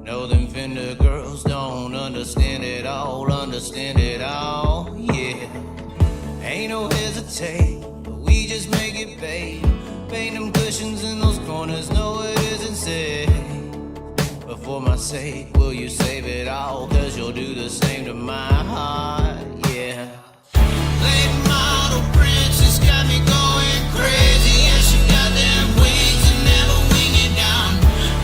Know them fender girls don't understand it all, yeah. Ain't no hesitate, but we just make it babe. Paint them cushions in those corners, no it isn't safe. But for my sake, will you save it all? Cause you'll do the same to my heart, yeah. Late model princess got me going crazy. Yeah, she got them wings and never wing it down.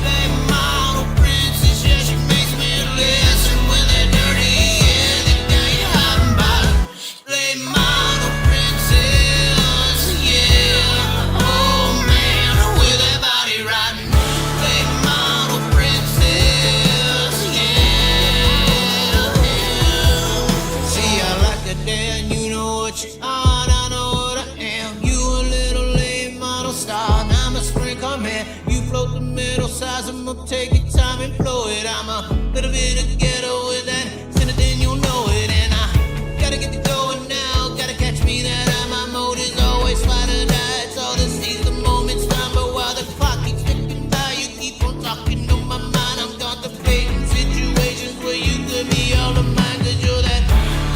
Late model princess, yeah, she makes me listen when they're dirty. Yeah, they got you hot and bottom. Late model princess, yeah. Oh man, with that body riding. Late model princess, yeah. See, I like a Dan, you know what you are, I know what I am. You a little late model star, and I'm a spring come here. You float the middle size, I'ma take your time and blow it. I'm a little bit of ghetto with that, send it then you'll know it. And I gotta get you going now, gotta catch me that eye. My mode is always fight or die, it's all this seize the moment's time. But while the clock keeps ticking by, you keep on talking on my mind. I'm contemplating situations where you could be all of mine. Cause you're that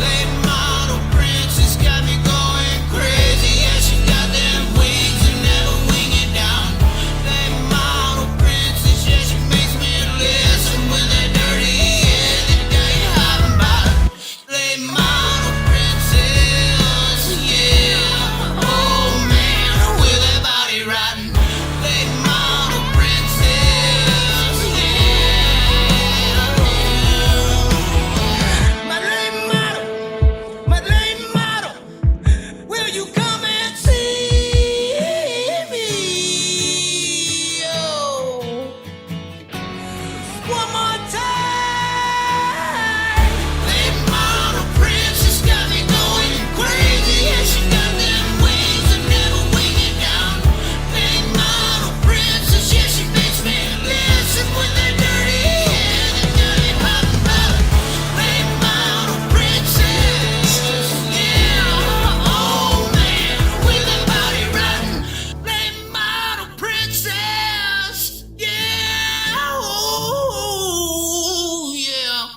late model princess, got me going crazy. Yeah, she got them wings and never wing it down. Late model princess, yeah, she makes me listen when they're dirty. Yeah, they got you hot and bottom. Late model princess, yeah. Oh man, with that body riding. Late model princess, yeah. My late model, will you come and see me? Oh, one more time. Late model princess got me going crazy. Yeah, she got them wings and never wing it down. Late model princess, yeah, she makes me listen when they're dirty. Yeah, they got it hot and bottom. Late model princess, yeah. Oh man, with that body riding. Late model princess, yeah. Oh, yeah.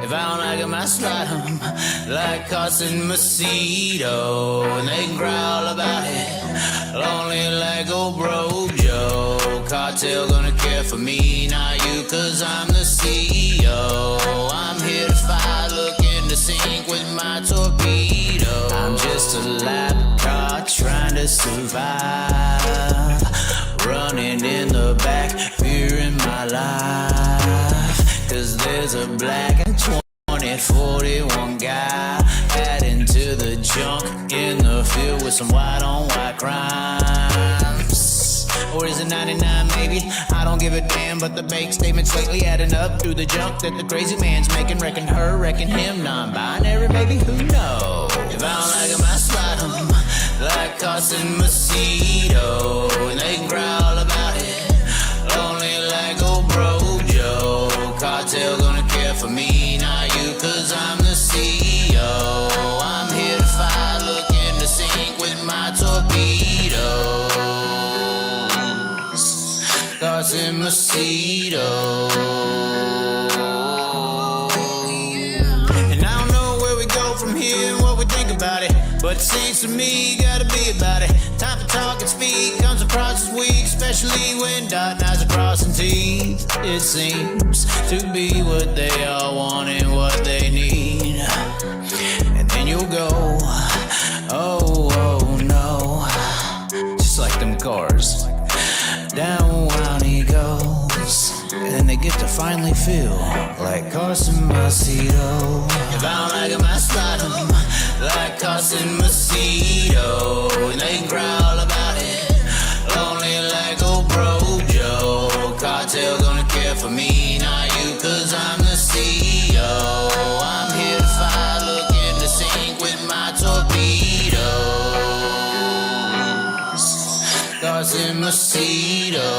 If I don't like 'em, I slide 'em like Carson Macedo, and they can growl about it, lonely like old bro Joe. Cartel gonna care for me, not you, cause I'm the CEO. I'm here to fight, looking to sink with my torpedo. I'm just a lap car trying to survive, running in the back, fearing my life. Cause there's a black and 2041 guy heading to the junk in the field with some white on white crimes. Or is it 99 maybe? I don't give a damn, but the bank statements lately adding up through the junk that the crazy man's making. Reckon her, reckon him, non-binary maybe, who knows? If I don't like him, I slide him like Carson Macedo, and they can growl about it, lonely like old bro Joe. Cartel gonna care for me, not you, cause I'm the CEO. I'm here to fight, looking to sink with my torpedoes. Carson in Macedo. And I don't know where we go from here and what we think about it, but it seems to me gotta be about it. Time for talk and speak comes across as weak, especially when dotting I's and crossing T's. It seems to be what they all want and what they need. And then you'll go, oh no, just like them cars. Down one he goes, and then they get to finally feel like Carson Macedo. If I don't like him, I slide him like Carson Macedo. And they growl about it, lonely like old bro Joe. Cartel gonna care for me, not you, cause I'm the CEO. I'm here to fight, looking to sink with my torpedoes. Carson Macedo.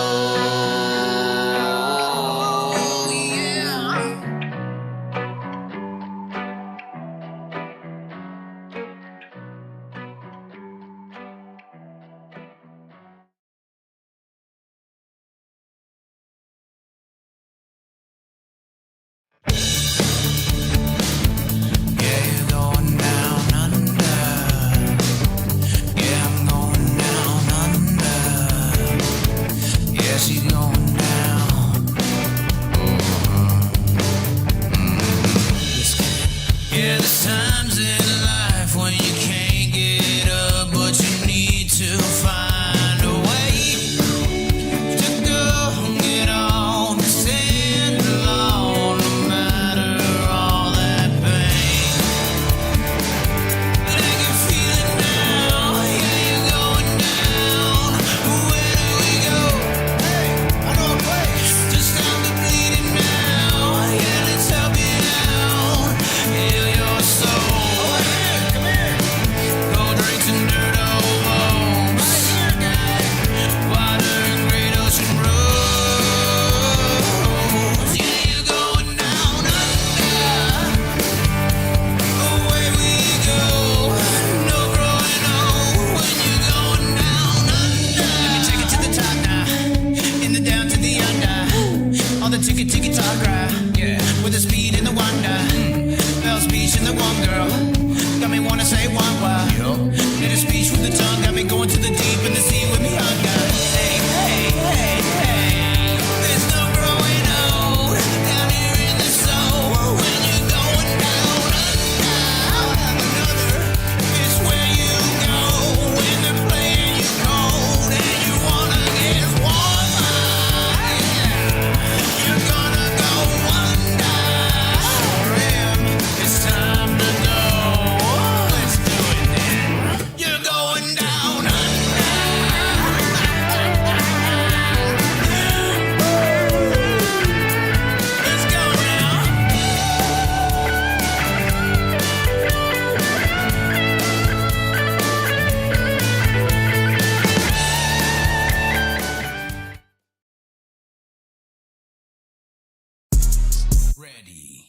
Ready,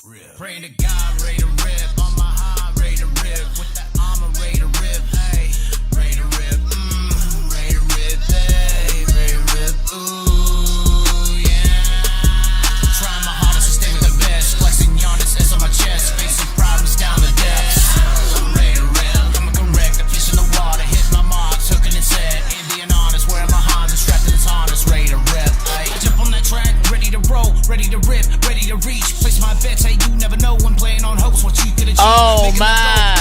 rip. Pray to God, ready to rip. On my high, ready to rip. With that armor, ready to rip. Hey, ready to rip. Ready to rip. Hey, ready to rip. Ooh, yeah. Trying my hardest to stay with the best. Flexing Giannis S on my chest. Facing problems down the depths. I'm ready to rip. I'm correct. The fish in the water. Hit my marks. Hooking its head. Indian honest. Wearing my Hans and strapped in its harness. Ready to rip. Hey, I jump on that track. Ready to roll. Ready to rip. Ready to reach. Place my bets. Hey, you never know when playing on hopes what you could achieve. Oh my!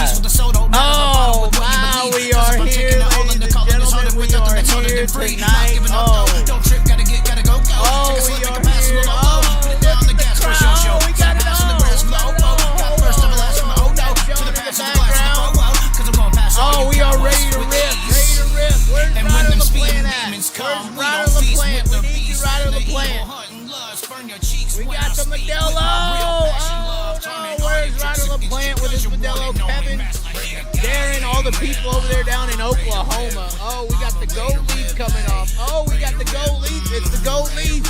Oh my! We are here, ladies and gentlemen. We are here tonight. Oh! Don't trip. Gotta get. Gotta go. Go. Oh, Take a we slip, are make a pass, here. little Oh, put it down the gas for a show. Show. we got it Pass on the on. grass, low. Got first, double last from the oh no to the pass of the glass of the pro out. 'Cause I'm gonna pass all Oh, you we are cowards ready to with rip. ease. Ready to rip. Where's And when Ryder them Laplante speeding at? demons come, Where's we Ryder don't feast Laplante? with the We need you, beast. Ryder The evil Laplante. hunt and lust burn your cheeks We when got I the speak Modelo. with my real passion, Oh love, turning no! all Where's your Ryder tricks against Laplante you with his 'cause you Modelo? really know me, Kevin, master like a Darren, all the people over there down in Oklahoma. Oh, we got the gold leaf coming off. Oh, we got the gold leaf. It's the gold leaf.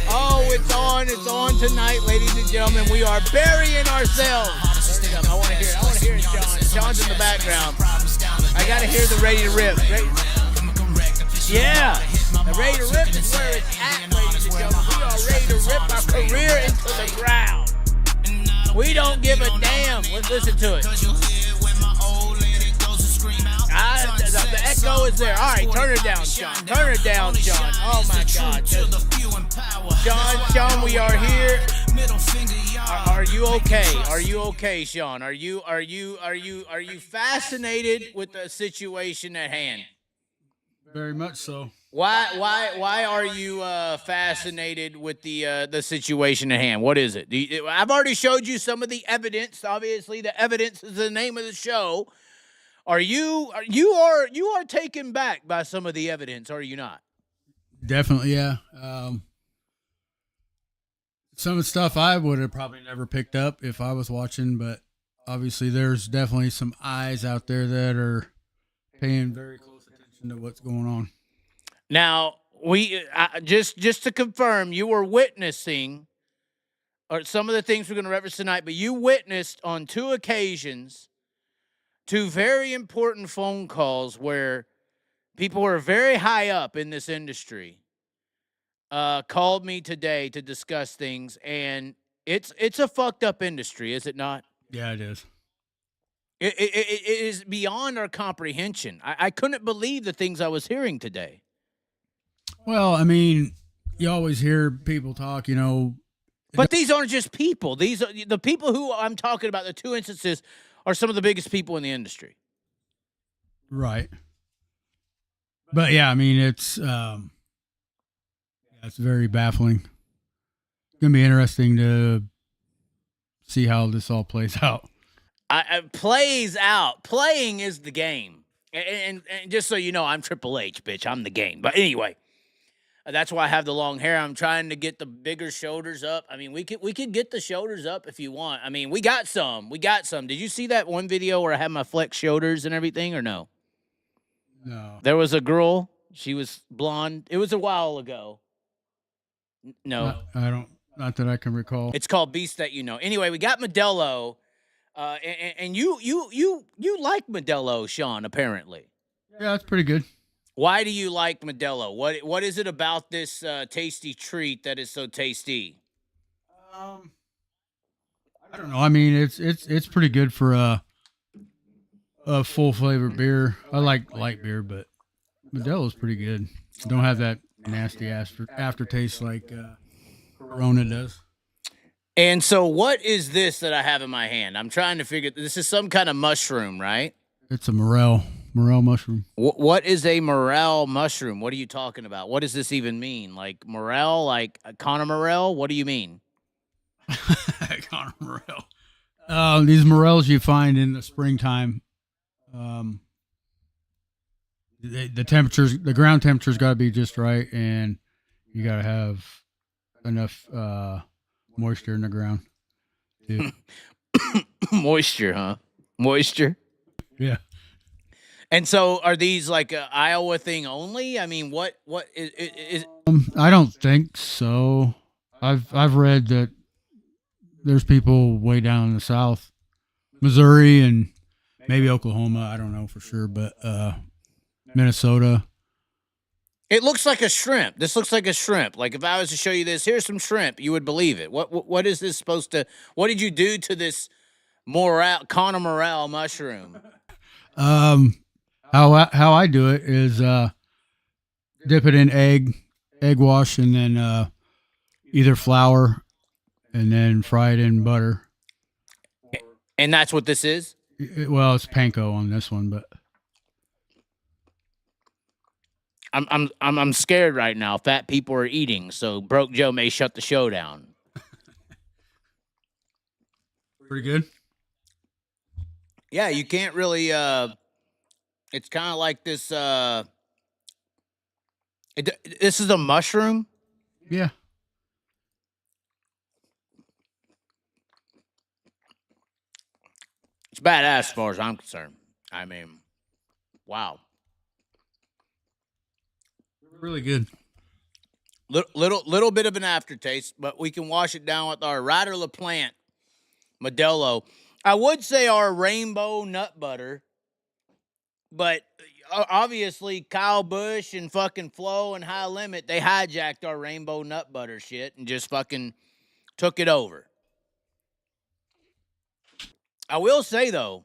Oh, it's on. It's on tonight, ladies and gentlemen. We are burying ourselves. Turn it up. I want to hear it. I want to hear it, John. John's in the background. I got to hear the ready to rip. Yeah. Ready to rip is where it's at, ladies and gentlemen. We are ready to rip our career into the ground. We don't give a damn. Let's listen to it. The echo is there. All right, turn it down, Sean. Turn it down, Sean. Oh my God, Sean, we are here. Are you okay? Are you okay, Sean? Are you fascinated with the situation at hand? Very much so. Why are you fascinated with the situation at hand? What is it? I've already showed you some of the evidence. Obviously, the evidence is the name of the show. You are taken back by some of the evidence, are you not? Definitely, yeah. Some of the stuff I would have probably never picked up if I was watching, but obviously there's definitely some eyes out there that are paying very close attention to what's going on. Now, just to confirm, you were witnessing, or some of the things we're going to reference tonight, but you witnessed on 2 occasions 2 very important phone calls where people who are very high up in this industry called me today to discuss things, and it's a fucked up industry, is it not? Yeah, it is. It is beyond our comprehension. I couldn't believe the things I was hearing today. Well, I mean, you always hear people talk, you know. But these aren't just people. These are the people who I'm talking about. The 2 instances are some of the biggest people in the industry. Right. But yeah, I mean, it's very baffling. It's going to be interesting to see how this all plays out. Plays out. Playing is the game. And just so you know, I'm Triple H, bitch. I'm the game. But anyway, that's why I have the long hair. I'm trying to get the bigger shoulders up. I mean, we could get the shoulders up if you want. I mean, we got some. Did you see that one video where I had my flex shoulders and everything, or no? No. There was a girl. She was blonde. It was a while ago. No. Not that I can recall. It's called Beast That You Know. Anyway, we got Modelo. And you like Modelo, Sean, apparently. Yeah, that's pretty good. Why do you like Modelo? What is it about this tasty treat that is so tasty? I don't know. I mean, it's pretty good for a full flavor beer. I like light beer, but Modelo's pretty good. Don't have that nasty aftertaste like Corona does. And so what is this that I have in my hand? I'm trying to figure. This is some kind of mushroom, right? It's a morel mushroom. What is a morel mushroom? What are you talking about? What does this even mean? Like morel, like Conor Morel? What do you mean? Conor Morel. These morels you find in the springtime. The temperatures, the ground temperature's got to be just right, and you got to have enough moisture in the ground. Moisture, huh? Moisture. Yeah. And so, are these like a Iowa thing only? I mean, what is? I don't think so. I've read that there's people way down in the south, Missouri and maybe Oklahoma. I don't know for sure, but Minnesota. It looks like a shrimp. This looks like a shrimp. Like if I was to show you this, here's some shrimp, you would believe it. What is this supposed to? What did you do to this Conor Morel mushroom? How I do it is dip it in egg wash, and then either flour, and then fry it in butter. And that's what this is? Well, it's panko on this one, but I'm scared right now. Fat people are eating, so Broke Joe may shut the show down. Pretty good. Yeah, you can't really. It's kind of like this. This is a mushroom. Yeah. It's badass as far as I'm concerned. I mean, wow. Really good. Little bit of an aftertaste, but we can wash it down with our Ryder Laplante Modelo. I would say our rainbow nut butter, but obviously Kyle Busch and fucking Flo and High Limit, they hijacked our rainbow nut butter shit and just fucking took it over. I will say though,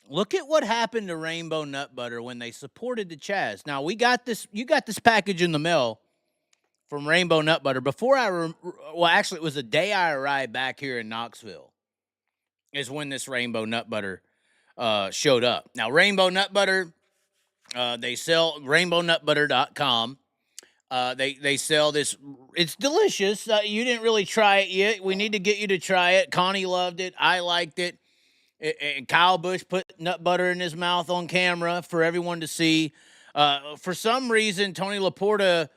look at what happened to Rainbow Nut Butter when they supported the Chaz. Now you got this package in the mail from Rainbow Nut Butter before actually it was the day I arrived back here in Knoxville is when this Rainbow Nut Butter showed up. Now Rainbow Nut Butter, they sell rainbownutbutter.com. They sell this. It's delicious. You didn't really try it yet. We need to get you to try it. Connie loved it. I liked it. And Kyle Busch put nut butter in his mouth on camera for everyone to see. For some reason, Tony Laporta,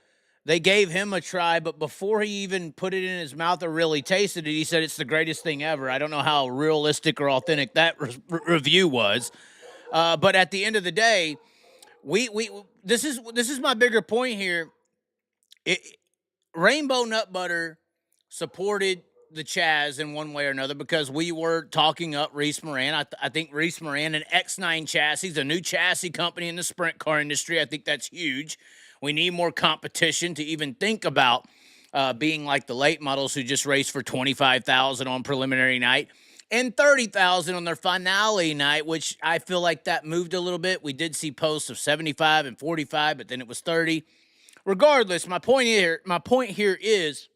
they gave him a try, but before he even put it in his mouth or really tasted it, he said it's the greatest thing ever. I don't know how realistic or authentic that review was, but at the end of the day, this is my bigger point here. Rainbow Nut Butter supported the Chaz in one way or another because we were talking up Reese Moran. I think Reese Moran and X9 Chassis, a new chassis company in the sprint car industry. I think that's huge. We need more competition to even think about being like the late models who just raced for $25,000 on preliminary night and $30,000 on their finale night, which I feel like that moved a little bit. We did see posts of 75 and 45, but then it was 30. Regardless, my point here is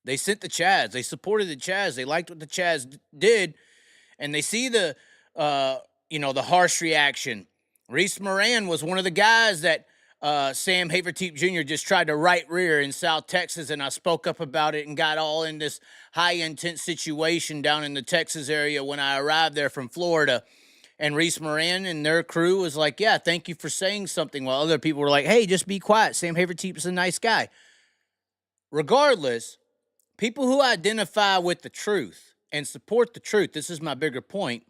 they sent the Chaz. They supported the Chaz. They liked what the Chaz did, and they see the harsh reaction. Reese Moran was one of the guys that Sam Haverteep Jr. just tried to right rear in South Texas, and I spoke up about it and got all in this high-intense situation down in the Texas area when I arrived there from Florida. And Reese Moran and their crew was like, yeah, thank you for saying something, while other people were like, hey, just be quiet. Sam Haverteep's a nice guy. Regardless, people who identify with the truth and support the truth, this is my bigger point,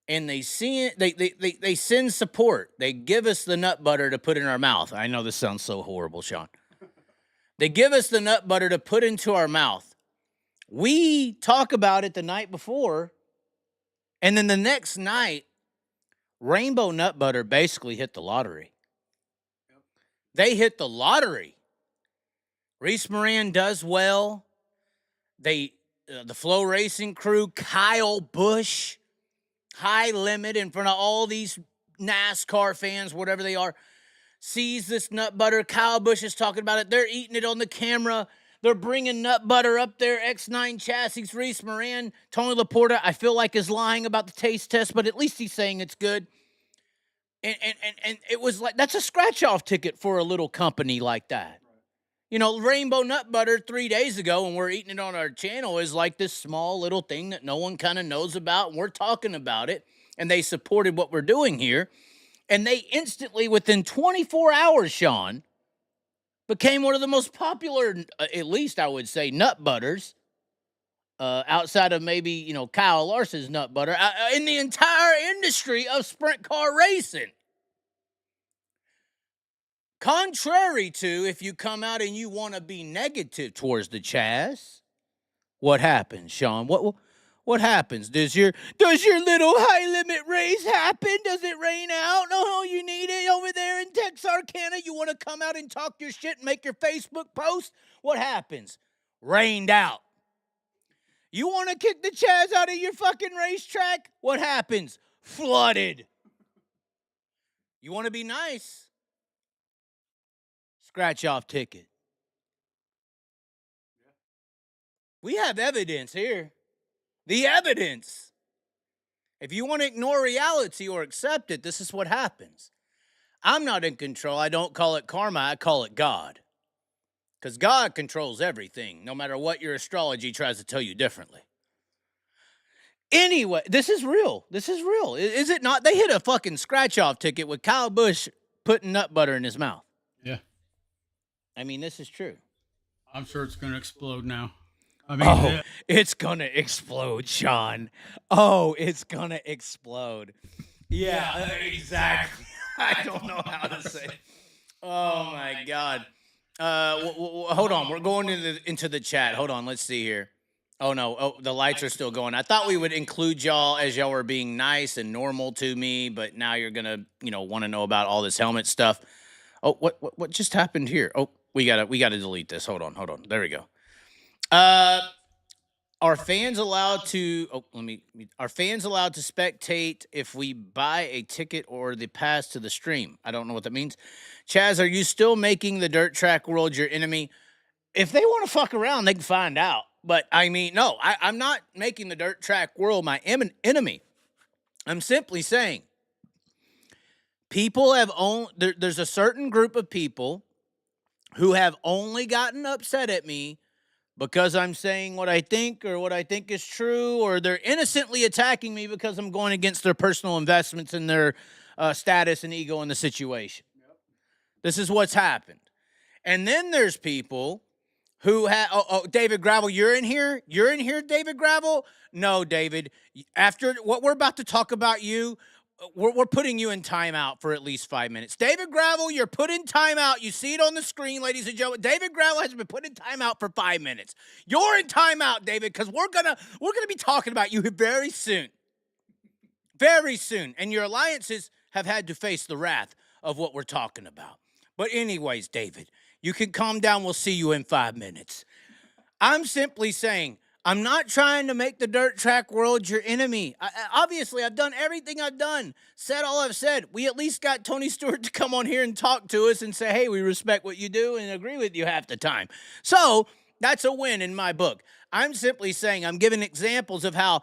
and they send support. They give us the nut butter to put in our mouth. I know this sounds so horrible, Sean. They give us the nut butter to put into our mouth. We talk about it the night before, and then the next night, Rainbow Nut Butter basically hit the lottery. They hit the lottery. Reese Moran does well. The Flow Racing crew, Kyle Busch, High Limit in front of all these NASCAR fans, whatever they are, sees this nut butter. Kyle Busch is talking about it. They're eating it on the camera. They're bringing nut butter up there. X9 Chassis, Reese Moran, Tony Laporta, I feel like is lying about the taste test, but at least he's saying it's good. And it was like, that's a scratch-off ticket for a little company like that. You know, Rainbow Nut Butter 3 days ago when we're eating it on our channel is like this small little thing that no one kind of knows about, and we're talking about it, and they supported what we're doing here. And they instantly, within 24 hours, Sean, became one of the most popular, at least I would say, nut butters, outside of maybe, Kyle Larson's nut butter, in the entire industry of sprint car racing. Contrary to if you come out and you want to be negative towards the Chaz, what happens, Sean? What happens? Does your little high limit race happen? Does it rain out? No, you need it over there in Texarkana. You want to come out and talk your shit and make your Facebook post? What happens? Rained out. You want to kick the Chaz out of your fucking racetrack? What happens? Flooded. You want to be nice? Scratch off ticket. We have evidence here. The evidence. If you want to ignore reality or accept it, this is what happens. I'm not in control. I don't call it karma. I call it God. Because God controls everything, no matter what your astrology tries to tell you differently. Anyway, this is real. This is real. Is it not? They hit a fucking scratch-off ticket with Kyle Busch putting nut butter in his mouth. Yeah. I mean, this is true. I'm sure it's going to explode now. I mean, it's going to explode, Sean. Oh, it's going to explode. Yeah, exactly. I don't know how to say it. Oh, my God. Hold on. We're going into the chat. Hold on. Let's see here. Oh, no. Oh, the lights are still going. I thought we would include y'all as y'all were being nice and normal to me, but now you're going to, want to know about all this helmet stuff. Oh, what just happened here? Oh, we gotta delete this. Hold on. There we go. Are fans allowed to? Oh, Are fans allowed to spectate if we buy a ticket or the pass to the stream? I don't know what that means. Chaz, are you still making the dirt track world your enemy? If they want to fuck around, they can find out. But I mean, no, I'm not making the dirt track world my enemy. I'm simply saying people have there's a certain group of people who have only gotten upset at me because I'm saying what I think or what I think is true, or they're innocently attacking me because I'm going against their personal investments and their status and ego in the situation. Yep. This is what's happened. And then there's people who have, David Gravel, you're in here? You're in here, David Gravel? No, David. After what we're about to talk about you, we're putting you in timeout for at least 5 minutes. David Gravel, you're put in timeout. You see it on the screen, ladies and gentlemen. David Gravel has been put in timeout for 5 minutes. You're in timeout, David, because we're gonna be talking about you very soon. Very soon. And your alliances have had to face the wrath of what we're talking about. But anyways, David, you can calm down. We'll see you in 5 minutes. I'm simply saying, I'm not trying to make the dirt track world your enemy. Obviously, I've done everything I've done, said all I've said. We at least got Tony Stewart to come on here and talk to us and say, hey, we respect what you do and agree with you half the time. So that's a win in my book. I'm simply saying I'm giving examples of how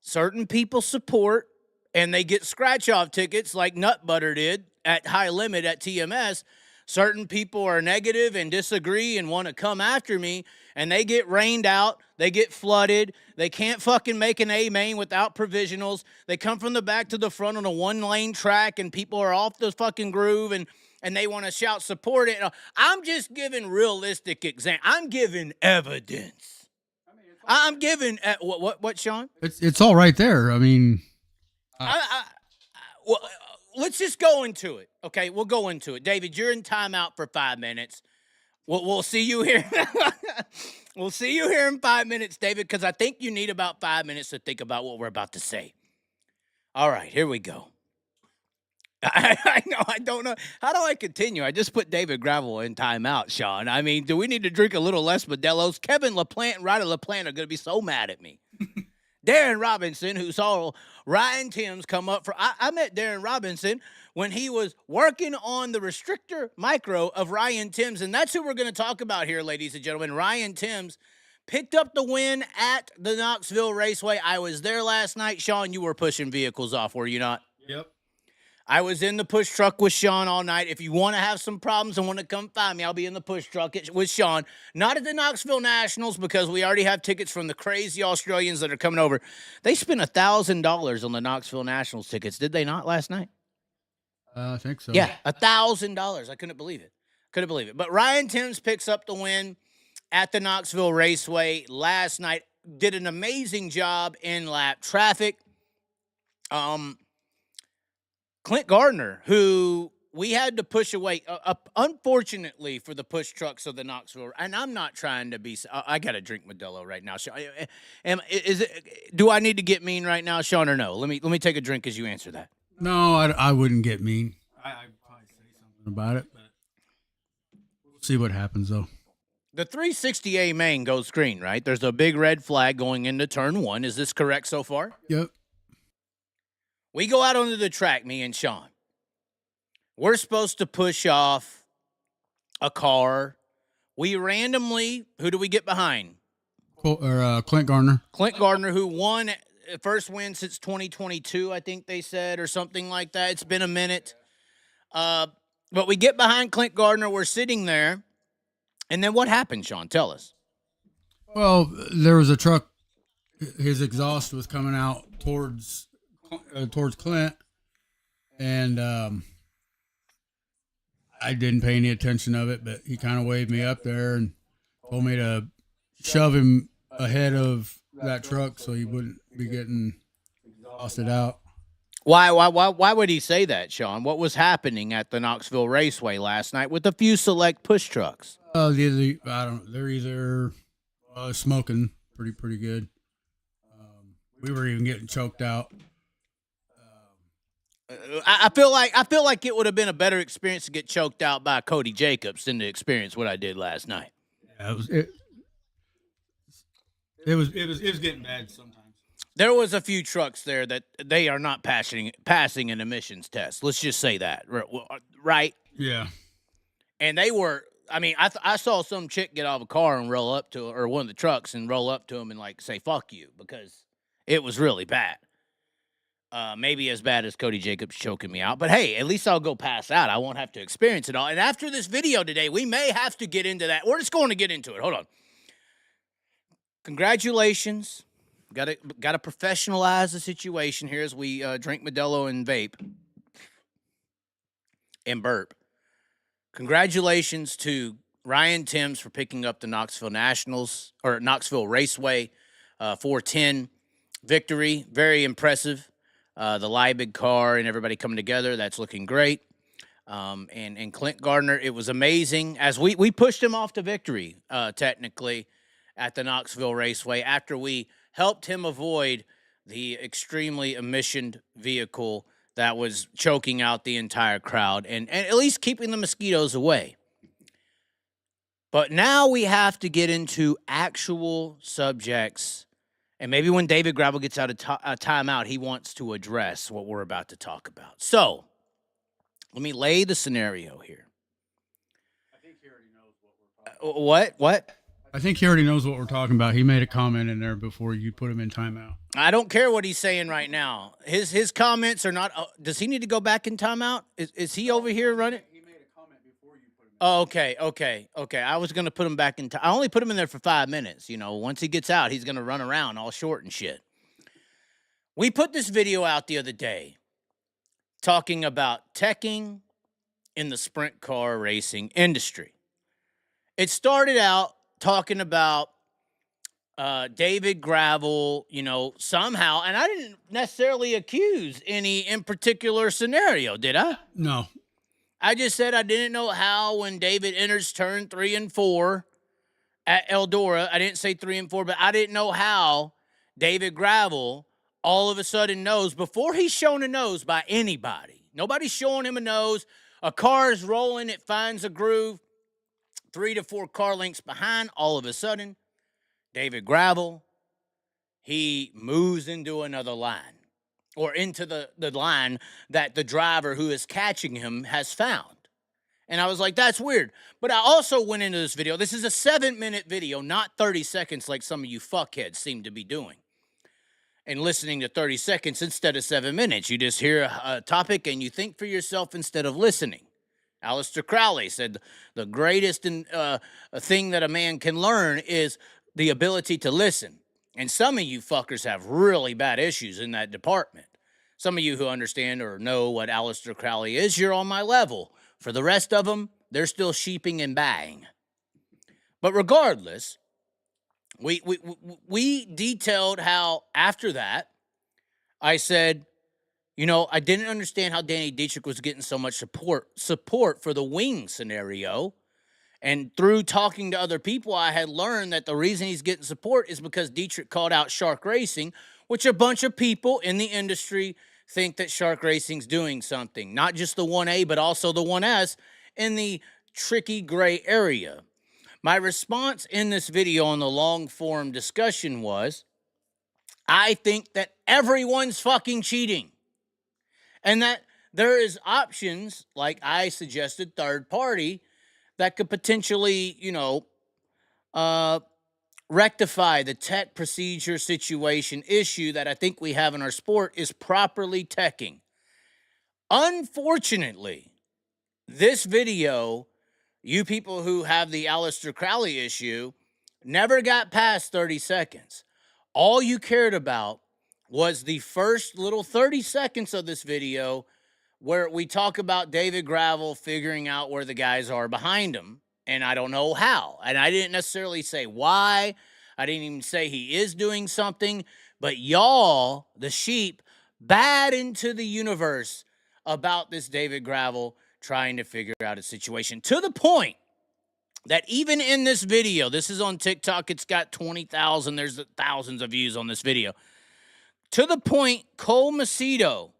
certain people support and they get scratch-off tickets like Nut Butter did at High Limit at TMS. Certain people are negative and disagree and want to come after me, and they get rained out. They get flooded. They can't fucking make an A main without provisionals. They come from the back to the front on a one-lane track, and people are off the fucking groove, and they want to shout support it. I'm just giving realistic examples. I'm giving evidence. I'm giving what, Sean? It's all right there. I mean, well, let's just go into it. Okay, we'll go into it. David, you're in timeout for 5 minutes. We'll see you here. We'll see you here in 5 minutes, David, because I think you need about 5 minutes to think about what we're about to say. All right, here we go. I know, I don't know. How do I continue? I just put David Gravel in timeout, Sean. I mean, do we need to drink a little less Modelo's? Kevin Laplante and Ryder Laplante are going to be so mad at me. Darren Robinson, who saw Ryan Timms come up for... I met Darren Robinson when he was working on the restrictor micro of Ryan Timms, and that's who we're going to talk about here, ladies and gentlemen. Ryan Timms picked up the win at the Knoxville Raceway. I was there last night. Sean, you were pushing vehicles off, were you not? Yep. I was in the push truck with Sean all night. If you want to have some problems and want to come find me, I'll be in the push truck with Sean. Not at the Knoxville Nationals because we already have tickets from the crazy Australians that are coming over. They spent $1,000 on the Knoxville Nationals tickets, did they not, last night? I think so. Yeah, $1,000. I couldn't believe it. But Ryan Timms picks up the win at the Knoxville Raceway last night. Did an amazing job in lap traffic. Clint Gardner, who we had to push away, unfortunately for the push trucks of the Knoxville, and I'm not trying to be. I got to drink Modelo right now. Do I need to get mean right now, Sean, or no? Let me take a drink as you answer that. No, I wouldn't get mean. I'd probably say something about it, but we'll see what happens, though. The 360A main goes green, right? There's a big red flag going into turn one. Is this correct so far? Yep. We go out onto the track, me and Sean. We're supposed to push off a car. We randomly, who do we get behind? Clint Gardner. Clint Gardner, who won first win since 2022, I think they said, or something like that. It's been a minute. But we get behind Clint Gardner. We're sitting there. And then what happened, Sean? Tell us. Well, there was a truck. His exhaust was coming out towards Clint. And I didn't pay any attention of it, but he kind of waved me up there and told me to shove him ahead of that truck so he wouldn't be getting exhausted out. Why would he say that, Sean? What was happening at the Knoxville Raceway last night with a few select push trucks? I don't know. They're either smoking pretty good. We were even getting choked out. I feel like it would have been a better experience to get choked out by Cody Jacobs than to experience what I did last night. Yeah, it was getting bad sometimes. There was a few trucks there that they are not passing an emissions test. Let's just say that, right? Yeah. And they were. I mean, I saw some chick get out of a car and roll up to, or one of the trucks and roll up to him and like say "fuck you" because it was really bad. Maybe as bad as Cody Jacobs choking me out, but hey, at least I'll go pass out. I won't have to experience it all. And after this video today, we may have to get into that. We're just going to get into it. Hold on. Congratulations. Got to professionalize the situation here as we drink Modelo and vape and burp. Congratulations to Ryan Timms for picking up the Knoxville Raceway 410 victory. Very impressive. The Liebig car and everybody coming together. That's looking great. And Clint Gardner, it was amazing. As we pushed him off to victory, technically, at the Knoxville Raceway after we helped him avoid the extremely emissioned vehicle that was choking out the entire crowd and at least keeping the mosquitoes away. But now we have to get into actual subjects. And maybe when David Gravel gets out of timeout, he wants to address what we're about to talk about. So, let me lay the scenario here. I think he already knows what we're talking about. What? I think he already knows what we're talking about. He made a comment in there before you put him in timeout. I don't care what he's saying right now. His comments are not. Does he need to go back in timeout? Is he over here running? He made a comment before you put him in. Oh, okay. I was going to put him back in. I only put him in there for 5 minutes. You know, once he gets out, he's going to run around all short and shit. We put this video out the other day talking about teching in the sprint car racing industry. It started out talking about David Gravel, somehow, and I didn't necessarily accuse any in particular scenario, did I? No. I just said I didn't know how when David enters turn 3 and 4 at Eldora, I didn't say 3 and 4, but I didn't know how David Gravel all of a sudden knows before he's shown a nose by anybody. Nobody's showing him a nose. A car is rolling, it finds a groove. 3 to 4 car lengths behind, all of a sudden, David Gravel, he moves into another line or into the line that the driver who is catching him has found. And I was like, that's weird. But I also went into this video. This is a 7-minute video, not 30 seconds like some of you fuckheads seem to be doing. And listening to 30 seconds instead of 7 minutes. You just hear a topic and you think for yourself instead of listening. Aleister Crowley said the greatest thing that a man can learn is the ability to listen. And some of you fuckers have really bad issues in that department. Some of you who understand or know what Aleister Crowley is, you're on my level. For the rest of them, they're still sheeping and buying. But regardless, we detailed how after that, I said, I didn't understand how Danny Dietrich was getting so much support for the wing scenario. And through talking to other people, I had learned that the reason he's getting support is because Dietrich called out Shark Racing, which a bunch of people in the industry think that Shark Racing's doing something. Not just the 1A, but also the 1S in the tricky gray area. My response in this video on the long-form discussion was, I think that everyone's fucking cheating. And that there is options, like I suggested, third party, that could potentially, rectify the tech procedure situation issue that I think we have in our sport is properly teching. Unfortunately, this video, you people who have the Aleister Crowley issue, never got past 30 seconds. All you cared about was the first little 30 seconds of this video where we talk about David Gravel figuring out where the guys are behind him, and I don't know how. And I didn't necessarily say why. I didn't even say he is doing something. But y'all, the sheep, bad into the universe about this David Gravel trying to figure out a situation to the point that even in this video, this is on TikTok, it's got 20,000, there's thousands of views on this video, to the point Cole Macedo,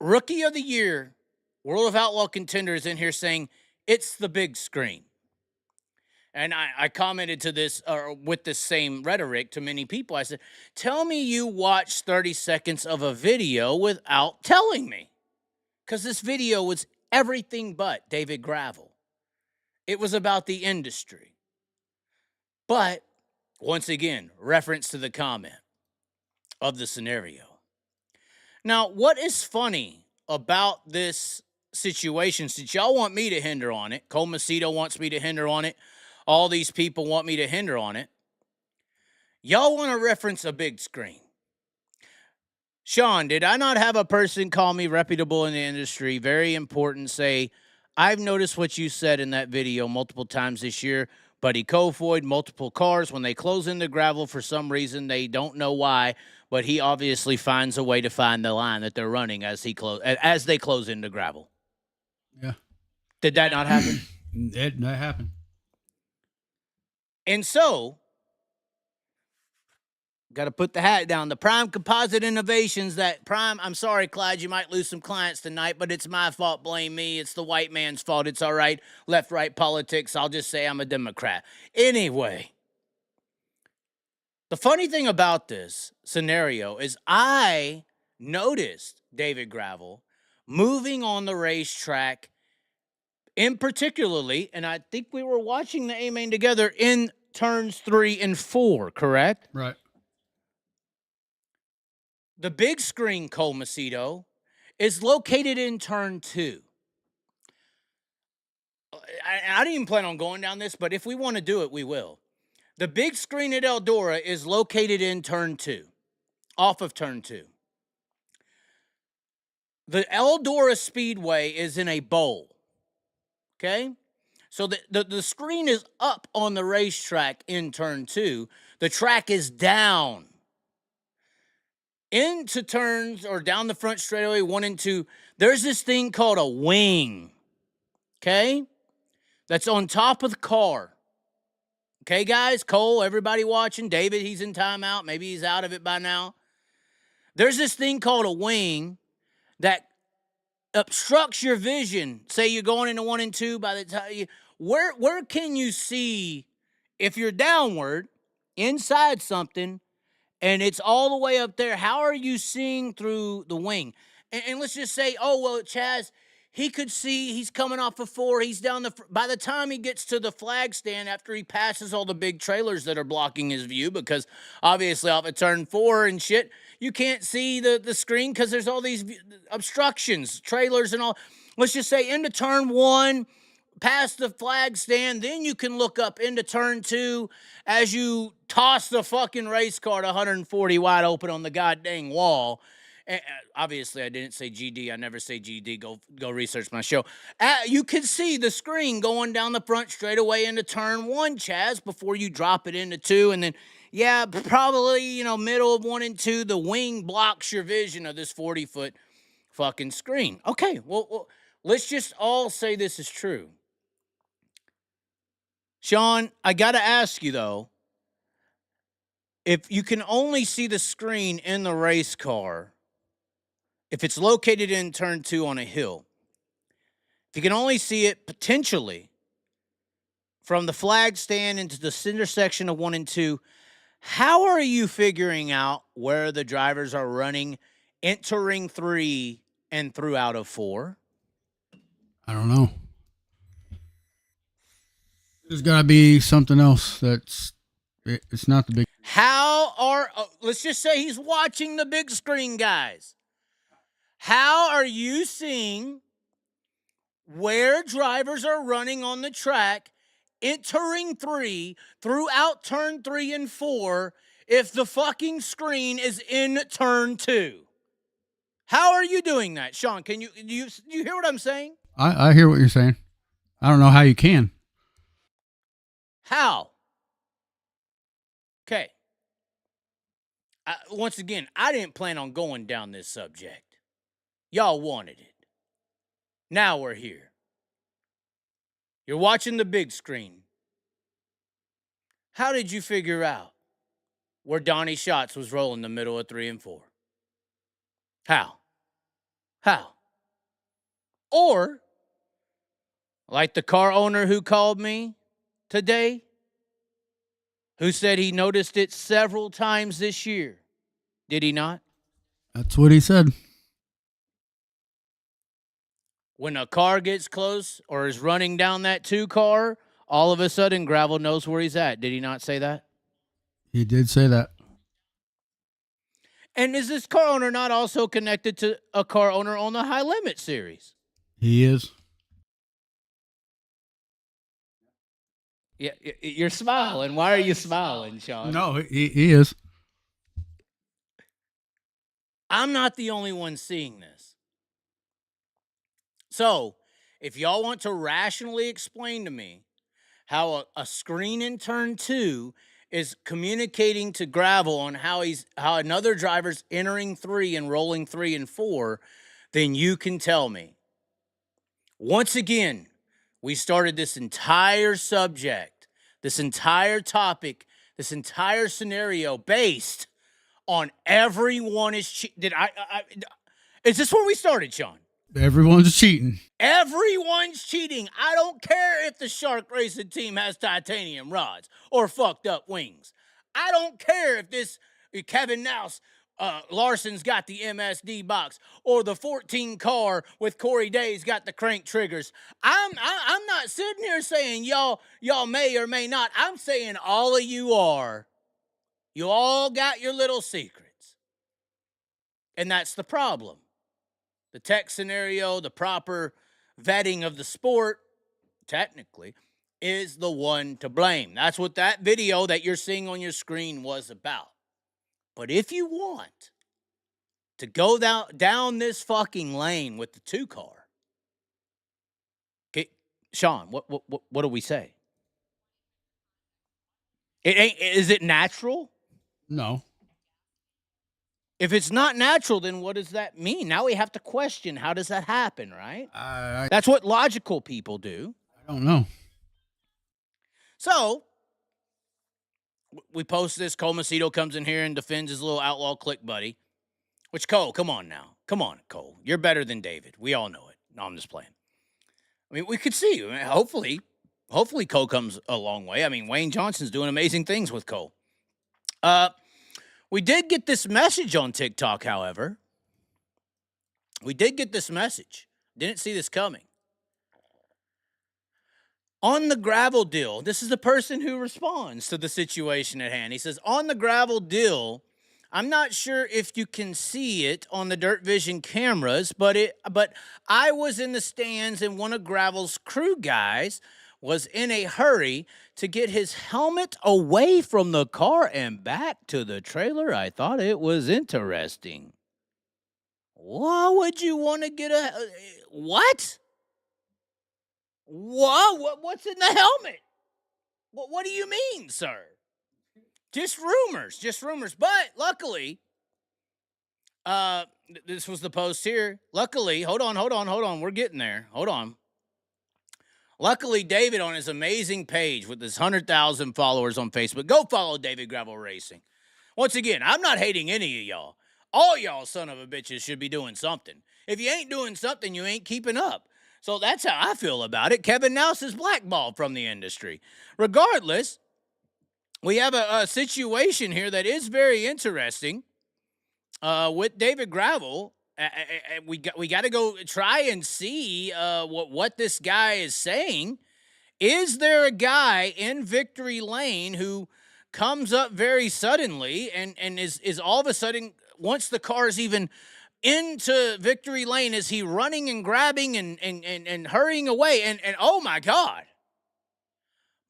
Rookie of the Year, World of Outlaw contender, is in here saying, it's the big screen. And I commented to this, with the same rhetoric to many people. I said, tell me you watched 30 seconds of a video without telling me. Because this video was everything but David Gravel. It was about the industry. But, once again, reference to the comment of the scenario. Now, what is funny about this situation, since y'all want me to hinder on it, Cole Macedo wants me to hinder on it, all these people want me to hinder on it, y'all want to reference a big screen. Sean, did I not have a person call me reputable in the industry, very important, say, I've noticed what you said in that video multiple times this year, but he Kofoid multiple cars. When they close into gravel, for some reason, they don't know why, but he obviously finds a way to find the line that they're running as they close into gravel. Yeah. Did that not happen? That happened. And so, got to put the hat down. The Prime Composite Innovations, I'm sorry, Clyde, you might lose some clients tonight, but it's my fault. Blame me. It's the white man's fault. It's all right. Left-right politics. I'll just say I'm a Democrat. Anyway, the funny thing about this scenario is I noticed David Gravel moving on the racetrack, in particularly, and I think we were watching the A-Main together in turns 3 and 4, correct? Right. The big screen, Cole Macedo, is located in turn 2. I didn't even plan on going down this, but if we want to do it, we will. The big screen at Eldora is located in turn 2, off of turn 2. The Eldora Speedway is in a bowl. Okay? So the screen is up on the racetrack in turn 2. The track is down. Into turns or down the front straightaway 1 and 2, there's this thing called a wing. Okay? That's on top of the car. Okay, guys? Cole, everybody watching. David, he's in timeout. Maybe he's out of it by now. There's this thing called a wing that obstructs your vision. Say you're going into 1 and 2 by the time where can you see if you're downward inside something and it's all the way up there? How are you seeing through the wing? And let's just say, oh, well, Chaz, he could see he's coming off of 4. He's down by the time he gets to the flag stand after he passes all the big trailers that are blocking his view, because obviously off of turn 4 and shit, you can't see the screen because there's all these obstructions, trailers and all. Let's just say into turn 1, past the flag stand, then you can look up into turn 2 as you toss the fucking race car to 140 wide open on the goddamn wall. And obviously, I didn't say GD. I never say GD. Go research my show. You can see the screen going down the front straightaway into turn 1, Chaz, before you drop it into 2. And then, yeah, probably, middle of 1 and 2, the wing blocks your vision of this 40-foot fucking screen. Okay, well, let's just all say this is true. Sean, I got to ask you, though, if you can only see the screen in the race car, if it's located in turn 2 on a hill, if you can only see it potentially from the flag stand into the center section of 1 and 2, how are you figuring out where the drivers are running, entering 3 and through out of 4? I don't know. There's got to be something else it's not the big. Let's just say he's watching the big screen, guys. How are you seeing where drivers are running on the track, entering 3, throughout turn 3 and 4, if the fucking screen is in turn 2? How are you doing that, Sean? Can you hear what I'm saying? I hear what you're saying. I don't know how you can. How? Okay. Once again, I didn't plan on going down this subject. Y'all wanted it. Now we're here. You're watching the big screen. How did you figure out where Donnie Schatz was rolling the middle of 3 and 4? How? Or, like the car owner who called me today, who said he noticed it several times this year. Did he not? That's what he said. When a car gets close or is running down that 2 car, all of a sudden Gravel knows where he's at. Did he not say that? He did say that. And is this car owner not also connected to a car owner on the High Limit series? He is. Yeah, you're smiling. Why are you smiling, Sean? No, he is. I'm not the only one seeing this. So, if y'all want to rationally explain to me how a screen in turn 2 is communicating to Gravel on how another driver's entering 3 and rolling 3 and 4, then you can tell me. Once again, we started this entire subject, this entire topic, this entire scenario based on everyone is is this where we started, Sean? Everyone's cheating. Everyone's cheating. I don't care if the Shark Racing team has titanium rods or fucked up wings. I don't care if this Kevin Nouse Larson's got the MSD box or the 14 car with Corey Day's got the crank triggers. I'm not sitting here saying y'all may or may not. I'm saying all of you are. You all got your little secrets. And that's the problem. The tech scenario, the proper vetting of the sport, technically, is the one to blame. That's what that video that you're seeing on your screen was about. But if you want to go down this fucking lane with the 2 car, okay, Sean, what do we say? Is it natural? No. If it's not natural, then what does that mean? Now we have to question, how does that happen, right? That's what logical people do. I don't know. So, we post this. Cole Macedo comes in here and defends his little outlaw click buddy. Which, Cole, come on now. Come on, Cole. You're better than David. We all know it. No, I'm just playing. I mean, we could see. I mean, hopefully Cole comes a long way. I mean, Wayne Johnson's doing amazing things with Cole. We did get this message on TikTok, however. We did get this message. Didn't see this coming. On the gravel deal, this is the person who responds to the situation at hand. He says, on the gravel deal, I'm not sure if you can see it on the Dirt Vision cameras, but I was in the stands and one of Gravel's crew guys was in a hurry to get his helmet away from the car and back to the trailer. I thought it was interesting. Why would you want to get what? What's in the helmet? What do you mean, sir? Just rumors. But luckily, this was the post here. Luckily, hold on. We're getting there. Hold on. Luckily, David on his amazing page with his 100,000 followers on Facebook. Go follow David Gravel Racing. Once again, I'm not hating any of y'all. All y'all son of a bitches should be doing something. If you ain't doing something, you ain't keeping up. So that's how I feel about it. Kevin Nouse is blackballed from the industry. Regardless, we have a situation here that is very interesting with David Gravel. We got to go try and see what this guy is saying. Is there a guy in victory lane who comes up very suddenly and is all of a sudden, once the car is even into victory lane, is he running and grabbing and hurrying away? And oh my God.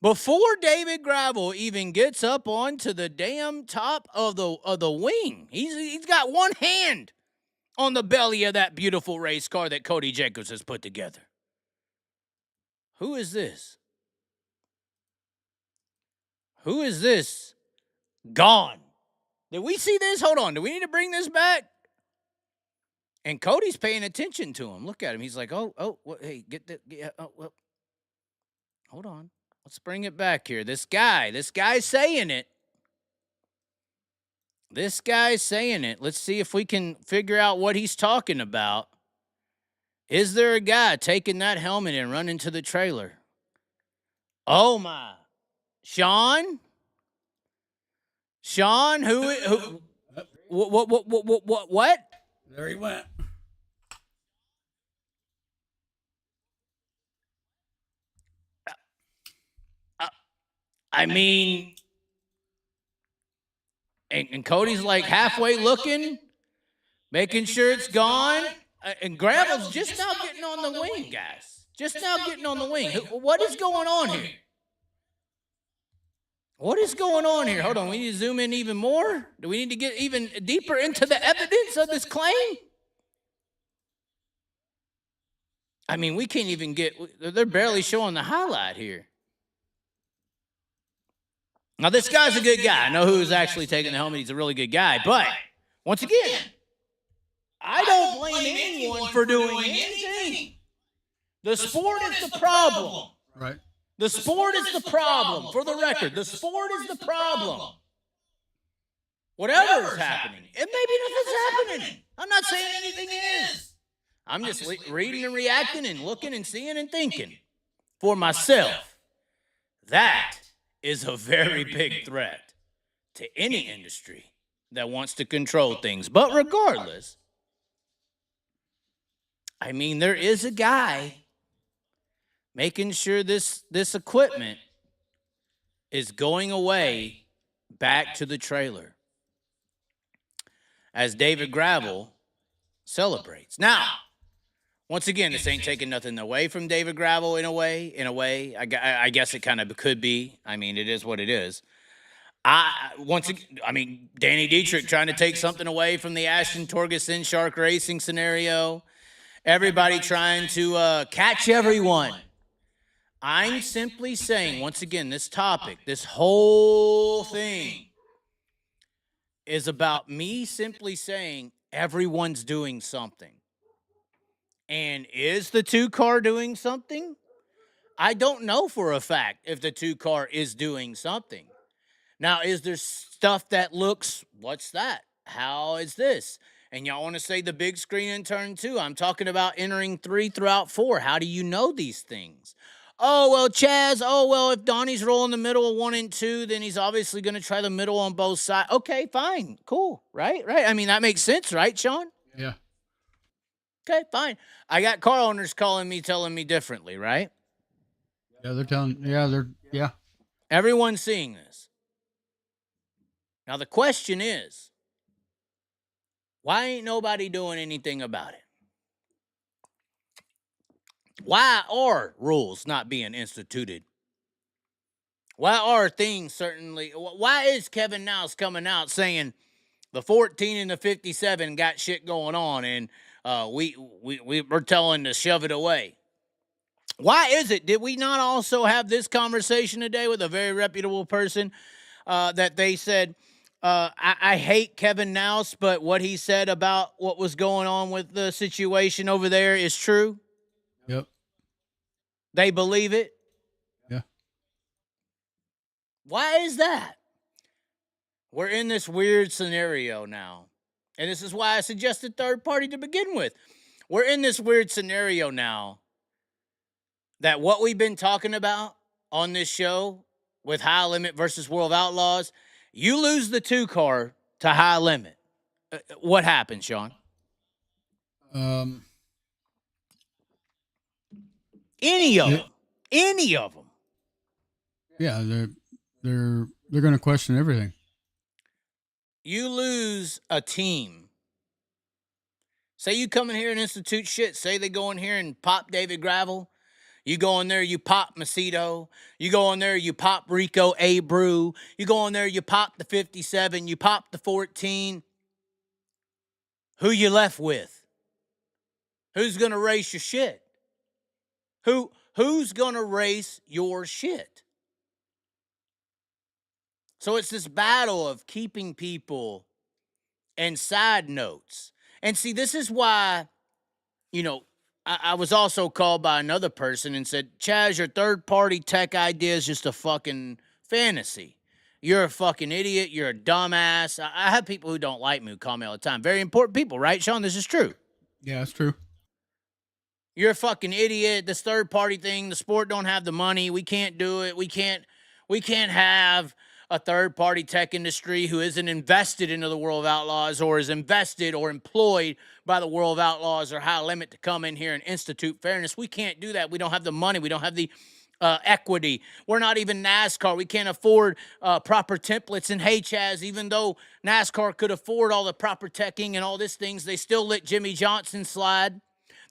Before David Gravel even gets up onto the damn top of the wing, he's got one hand on the belly of that beautiful race car that Cody Jacobs has put together. Who is this? Who is this? Gone. Did we see this? Hold on. Do we need to bring this back? And Cody's paying attention to him. Look at him. He's like, hey, get that. Hold on. Let's bring it back here. This guy's saying it. This guy's saying it. Let's see if we can figure out what he's talking about. Is there a guy taking that helmet and running to the trailer? Oh, my. Sean? Sean, who what? There he went. I mean, and Cody's like halfway looking, making sure it's gone. And Gravel's just now getting on the wing, guys. Just now getting on the wing. What is going on here? What is going on here? Hold on. We need to zoom in even more. Do we need to get even deeper into the evidence of this claim? I mean, we can't even get, they're barely showing the highlight here. Now, this guy's a good guy. I know who's actually taking the helmet. He's a really good guy. But, once again, I don't blame anyone for doing anything. The sport is the problem. Right. The sport is the problem. For the record, the sport is the problem. Whatever is happening. And maybe nothing's happening. I'm not saying anything is. I'm just reading and reacting and looking and seeing and thinking for myself. That is a very big threat to any industry that wants to control things. But regardless, I mean, there is a guy making sure this equipment is going away back to the trailer as David Gravel celebrates. Now, once again, this ain't taking nothing away from David Gravel in a way. I guess it kind of could be. I mean, it is what it is. Danny Dietrich trying to take something away from the Ashton Torgerson Shark Racing scenario. Everybody trying to catch everyone. I'm simply saying, once again, this topic, this whole thing is about me simply saying everyone's doing something. And is the 2-car doing something? I don't know for a fact if the 2-car is doing something. Now, is there stuff that looks, what's that? How is this? And y'all want to say the big screen in turn 2. I'm talking about entering 3 throughout 4. How do you know these things? Oh, well, Chaz, if Donnie's rolling the middle of 1 and 2, then he's obviously going to try the middle on both sides. Okay, fine, cool, right? I mean, that makes sense, right, Sean? Yeah. Okay, fine. I got car owners calling me, telling me differently, right? Yeah. Everyone's seeing this. Now, the question is, why ain't nobody doing anything about it? Why are rules not being instituted? Why are things why is Kevin Niles coming out saying the 14 and the 57 got shit going on and we're telling to shove it away? Why is it? Did we not also have this conversation today with a very reputable person that they said, I hate Kevin Niles, but what he said about what was going on with the situation over there is true? Yep. They believe it? Yeah. Why is that? We're in this weird scenario now. And this is why I suggested third party to begin with. We're in this weird scenario now that what we've been talking about on this show with High Limit versus World Outlaws, you lose the 2-car to High Limit. What happens, Sean? Any of them. Yeah, they're going to question everything. You lose a team. Say you come in here and institute shit. Say they go in here and pop David Gravel. You go in there, you pop Macedo. You go in there, you pop Rico Abreu. You go in there, you pop the 57. You pop the 14. Who you left with? Who's going to race your shit? Who's going to race your shit? So it's this battle of keeping people and side notes. And see, this is why, I was also called by another person and said, Chaz, your third-party tech idea is just a fucking fantasy. You're a fucking idiot. You're a dumbass. I have people who don't like me who call me all the time. Very important people, right, Sean? This is true. Yeah, that's true. You're a fucking idiot. This third-party thing, the sport don't have the money. We can't do it. We can't have a third-party tech industry who isn't invested into the World of Outlaws or is invested or employed by the World of Outlaws or High Limit to come in here and institute fairness. We can't do that. We don't have the money. We don't have the equity. We're not even NASCAR. We can't afford proper templates. And hey, Chaz, even though NASCAR could afford all the proper teching and all these things, they still let Jimmy Johnson slide.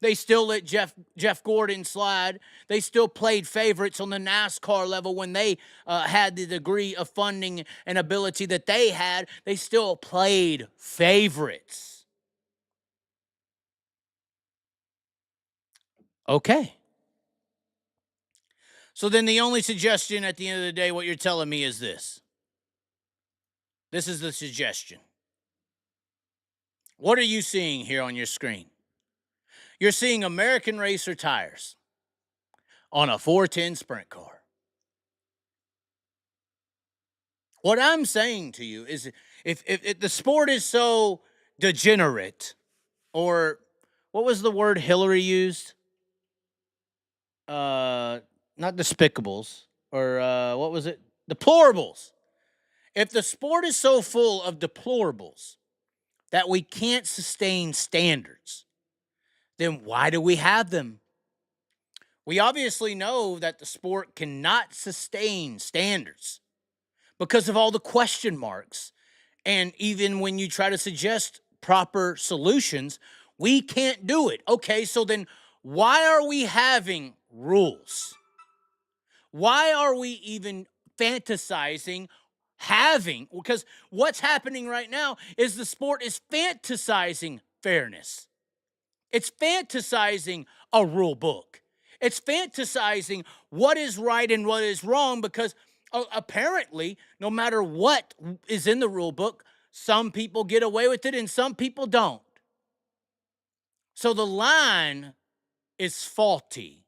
They still let Jeff Gordon slide. They still played favorites on the NASCAR level when they had the degree of funding and ability that they had. They still played favorites. Okay. So then the only suggestion at the end of the day, what you're telling me is this. This is the suggestion. What are you seeing here on your screen? You're seeing American Racer tires on a 410 sprint car. What I'm saying to you is if the sport is so degenerate, or what was the word Hillary used? Not despicables, or what was it? Deplorables. If the sport is so full of deplorables that we can't sustain standards, then why do we have them? We obviously know that the sport cannot sustain standards because of all the question marks. And even when you try to suggest proper solutions, we can't do it. Okay, so then why are we having rules? Why are we even fantasizing having? Because what's happening right now is the sport is fantasizing fairness. It's fantasizing a rule book. It's fantasizing what is right and what is wrong because apparently, no matter what is in the rule book, some people get away with it and some people don't. So the line is faulty.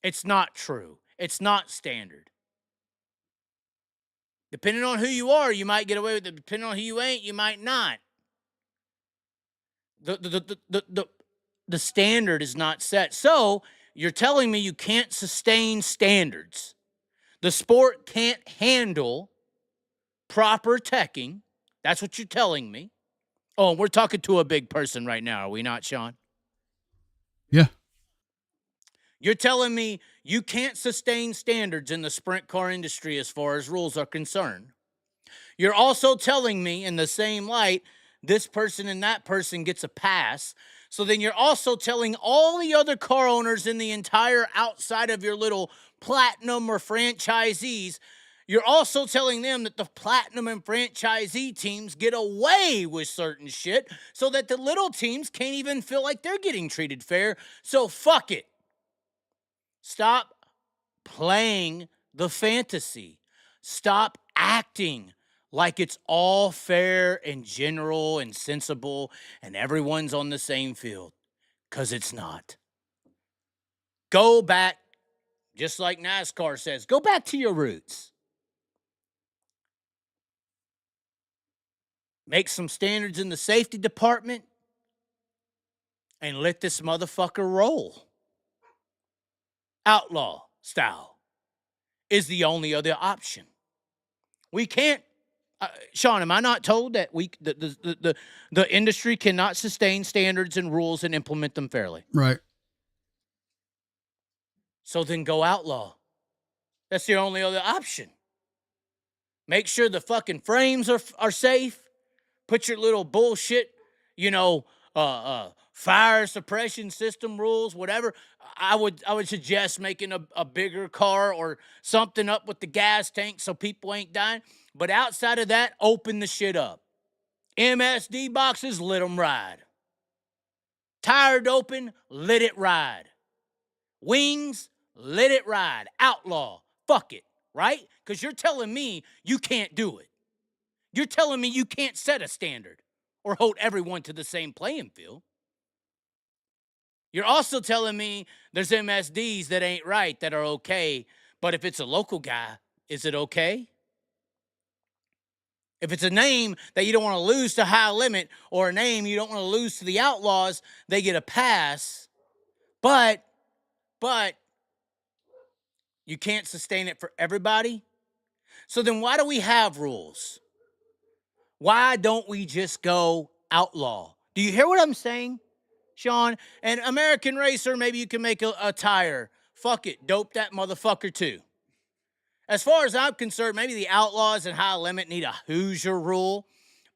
It's not true. It's not standard. Depending on who you are, you might get away with it. Depending on who you ain't, you might not. The standard is not set. So you're telling me you can't sustain standards. The sport can't handle proper teching. That's what you're telling me. Oh, we're talking to a big person right now, are we not, Sean? Yeah. You're telling me you can't sustain standards in the sprint car industry as far as rules are concerned. You're also telling me in the same light, this person and that person gets a pass. So then you're also telling all the other car owners in the entire outside of your little platinum or franchisees, you're also telling them that the platinum and franchisee teams get away with certain shit so that the little teams can't even feel like they're getting treated fair. So fuck it. Stop playing the fantasy. Stop acting like it's all fair and general and sensible and everyone's on the same field, because it's not. Go back, just like NASCAR says, go back to your roots. Make some standards in the safety department and let this motherfucker roll. Outlaw style is the only other option. We can't, Sean, am I not told that the industry cannot sustain standards and rules and implement them fairly? Right. So then go outlaw. That's the only other option. Make sure the fucking frames are safe. Put your little bullshit, fire suppression system rules, whatever. I would suggest making a bigger car or something up with the gas tank so people ain't dying. But outside of that, open the shit up. MSD boxes, let them ride. Tire open, let it ride. Wings, let it ride. Outlaw, fuck it, right? Because you're telling me you can't do it. You're telling me you can't set a standard or hold everyone to the same playing field. You're also telling me there's MSDs that ain't right that are okay, but if it's a local guy, is it okay? If it's a name that you don't want to lose to High Limit or a name you don't want to lose to the Outlaws, they get a pass. But you can't sustain it for everybody. So then why do we have rules? Why don't we just go outlaw? Do you hear what I'm saying, Sean? And American Racer, maybe you can make a tire. Fuck it. Dope that motherfucker too. As far as I'm concerned, maybe the Outlaws and High Limit need a Hoosier rule.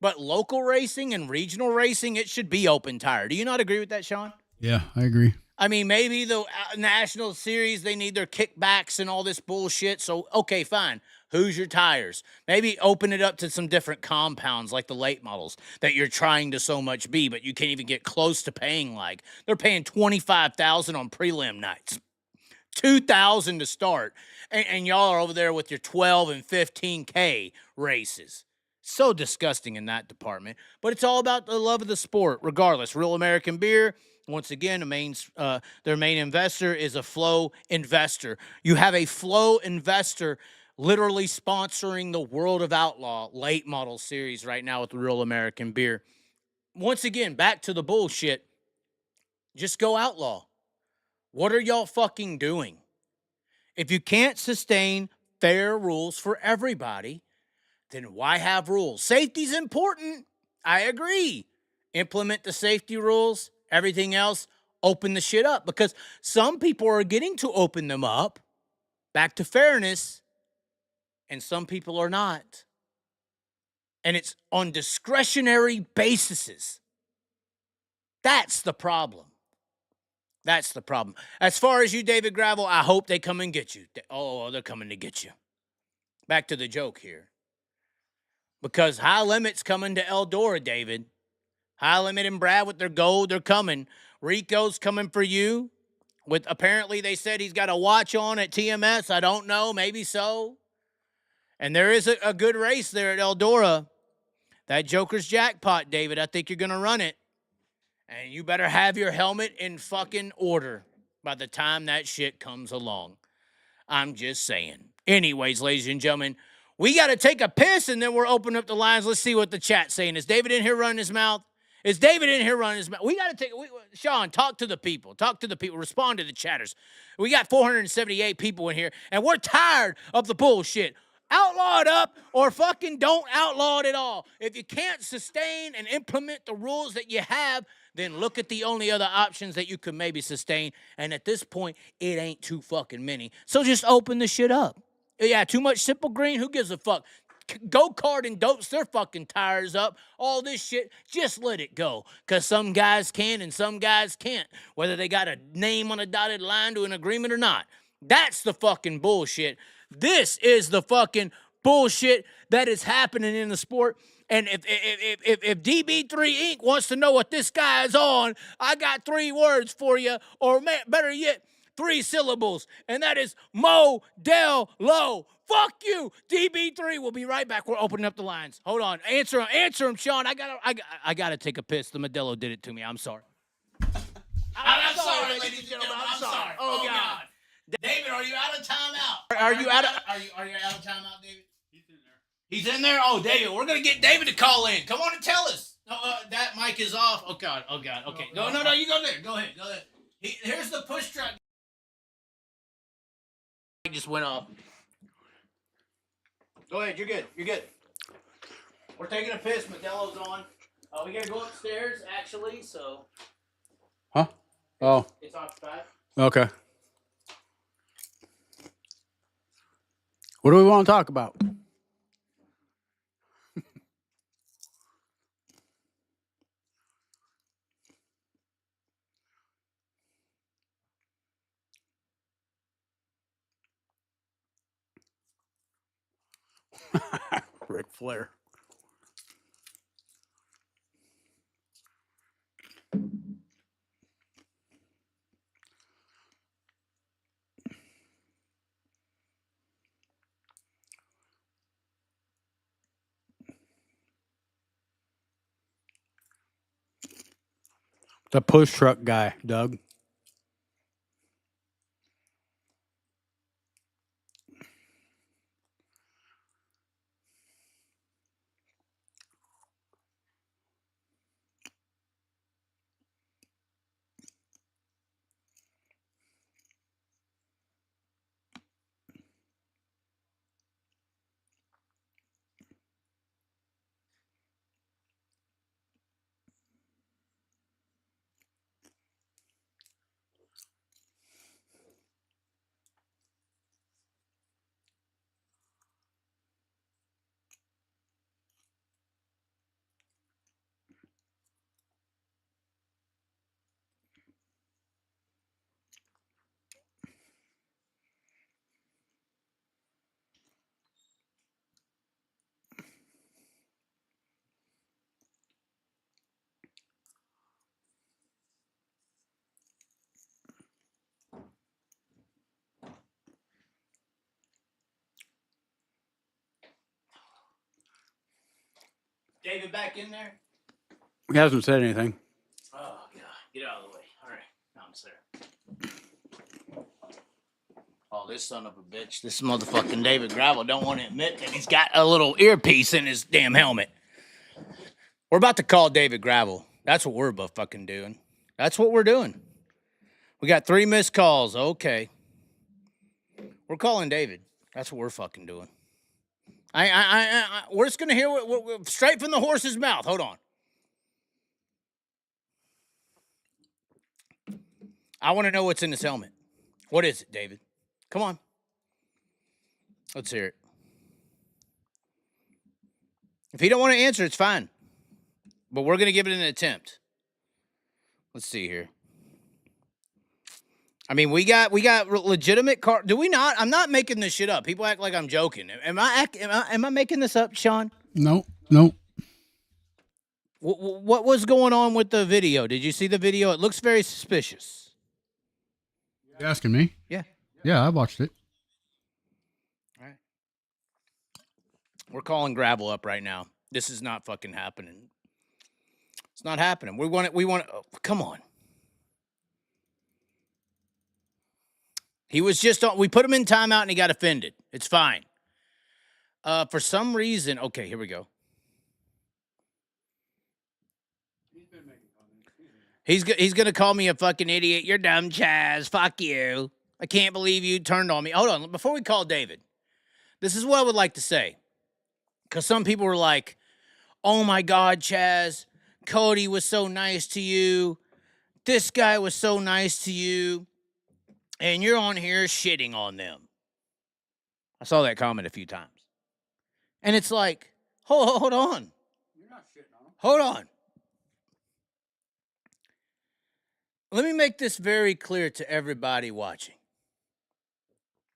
But local racing and regional racing, it should be open tire. Do you not agree with that, Sean? Yeah, I agree. I mean, maybe the national series, they need their kickbacks and all this bullshit. So, okay, fine. Hoosier tires. Maybe open it up to some different compounds like the late models that you're trying to so much be, but you can't even get close to paying like. They're paying $25,000 on prelim nights. $2,000 to start. And y'all are over there with your 12 and 15K races. So disgusting in that department. But it's all about the love of the sport, regardless. Real American Beer, once again, their main investor is a Flow investor. You have a Flow investor literally sponsoring the World of Outlaw late model series right now with Real American Beer. Once again, back to the bullshit. Just go outlaw. What are y'all fucking doing? If you can't sustain fair rules for everybody, then why have rules? Safety's important. I agree. Implement the safety rules. Everything else, open the shit up. Because some people are getting to open them up. Back to fairness. And some people are not. And it's on discretionary bases. That's the problem. That's the problem. As far as you, David Gravel, I hope they come and get you. Oh, they're coming to get you. Back to the joke here. Because High Limit's coming to Eldora, David. High Limit and Brad with their gold, they're coming. Rico's coming for you. With apparently they said he's got a watch on at TMS. I don't know, maybe so. And there is a good race there at Eldora. That Joker's Jackpot, David. I think you're going to run it. And you better have your helmet in fucking order by the time that shit comes along. I'm just saying. Anyways, ladies and gentlemen, we got to take a piss and then we're opening up the lines. Let's see what the chat's saying. Is David in here running his mouth? Is David in here running his mouth? We got to take... Sean, talk to the people. Talk to the people. Respond to the chatters. We got 478 people in here, and we're tired of the bullshit. Outlaw it up or fucking don't outlaw it at all. If you can't sustain and implement the rules that you have, then look at the only other options that you could maybe sustain. And at this point, it ain't too fucking many. So just open the shit up. Yeah, too much Simple Green? Who gives a fuck? Go-kart and dopes their fucking tires up. All this shit, just let it go. Because some guys can and some guys can't. Whether they got a name on a dotted line to an agreement or not. That's the fucking bullshit. This is the fucking bullshit that is happening in the sport. And if DB3 Inc. wants to know what this guy is on, I got 3 words for you, or better yet, 3 syllables, and that is Modelo. Fuck you, DB3. We'll be right back. We're opening up the lines. Hold on, answer him, Sean. I gotta take a piss. The Modelo did it to me. I'm sorry. I'm sorry, ladies and gentlemen. I'm sorry. Oh God. David, are you out of timeout? Are you out of timeout, David? He's in there? Oh, David, we're going to get David to call in. Come on and tell us. No, that mic is off. Oh, God. Okay. No, you go there. Go ahead. Here's the push truck. It just went off. Go ahead. You're good. We're taking a piss. Modelo's on. We got to go upstairs, actually, so. Huh? Oh. It's occupied. Okay. What do we want to talk about? Ric Flair. The push truck guy, Doug. David back in there? He hasn't said anything. Oh, God. Get out of the way. All right. Now I'm there. Oh, this son of a bitch. This motherfucking David Gravel don't want to admit that he's got a little earpiece in his damn helmet. We're about to call David Gravel. That's what we're both fucking doing. That's what we're doing. We got 3 missed calls. Okay. We're calling David. That's what we're fucking doing. We're just going to hear what straight from the horse's mouth. Hold on. I want to know what's in this helmet. What is it, David? Come on. Let's hear it. If he don't want to answer, it's fine. But we're going to give it an attempt. Let's see here. I mean, we got legitimate car. Do we not? I'm not making this shit up. People act like I'm joking. Am I making this up, Sean? No. What was going on with the video? Did you see the video? It looks very suspicious. You asking me? Yeah. Yeah, I watched it. All right. We're calling Gravel up right now. This is not fucking happening. It's not happening. We want oh, come on. He was just on, we put him in timeout and he got offended. It's fine. For some reason, okay, here we go. He's going to call me a fucking idiot. You're dumb, Chaz. Fuck you. I can't believe you turned on me. Hold on. Before we call David, this is what I would like to say. Because some people were like, oh, my God, Chaz, Cody was so nice to you. This guy was so nice to you. And you're on here shitting on them. I saw that comment a few times. And it's like, hold on. You're not shitting on him. Hold on. Let me make this very clear to everybody watching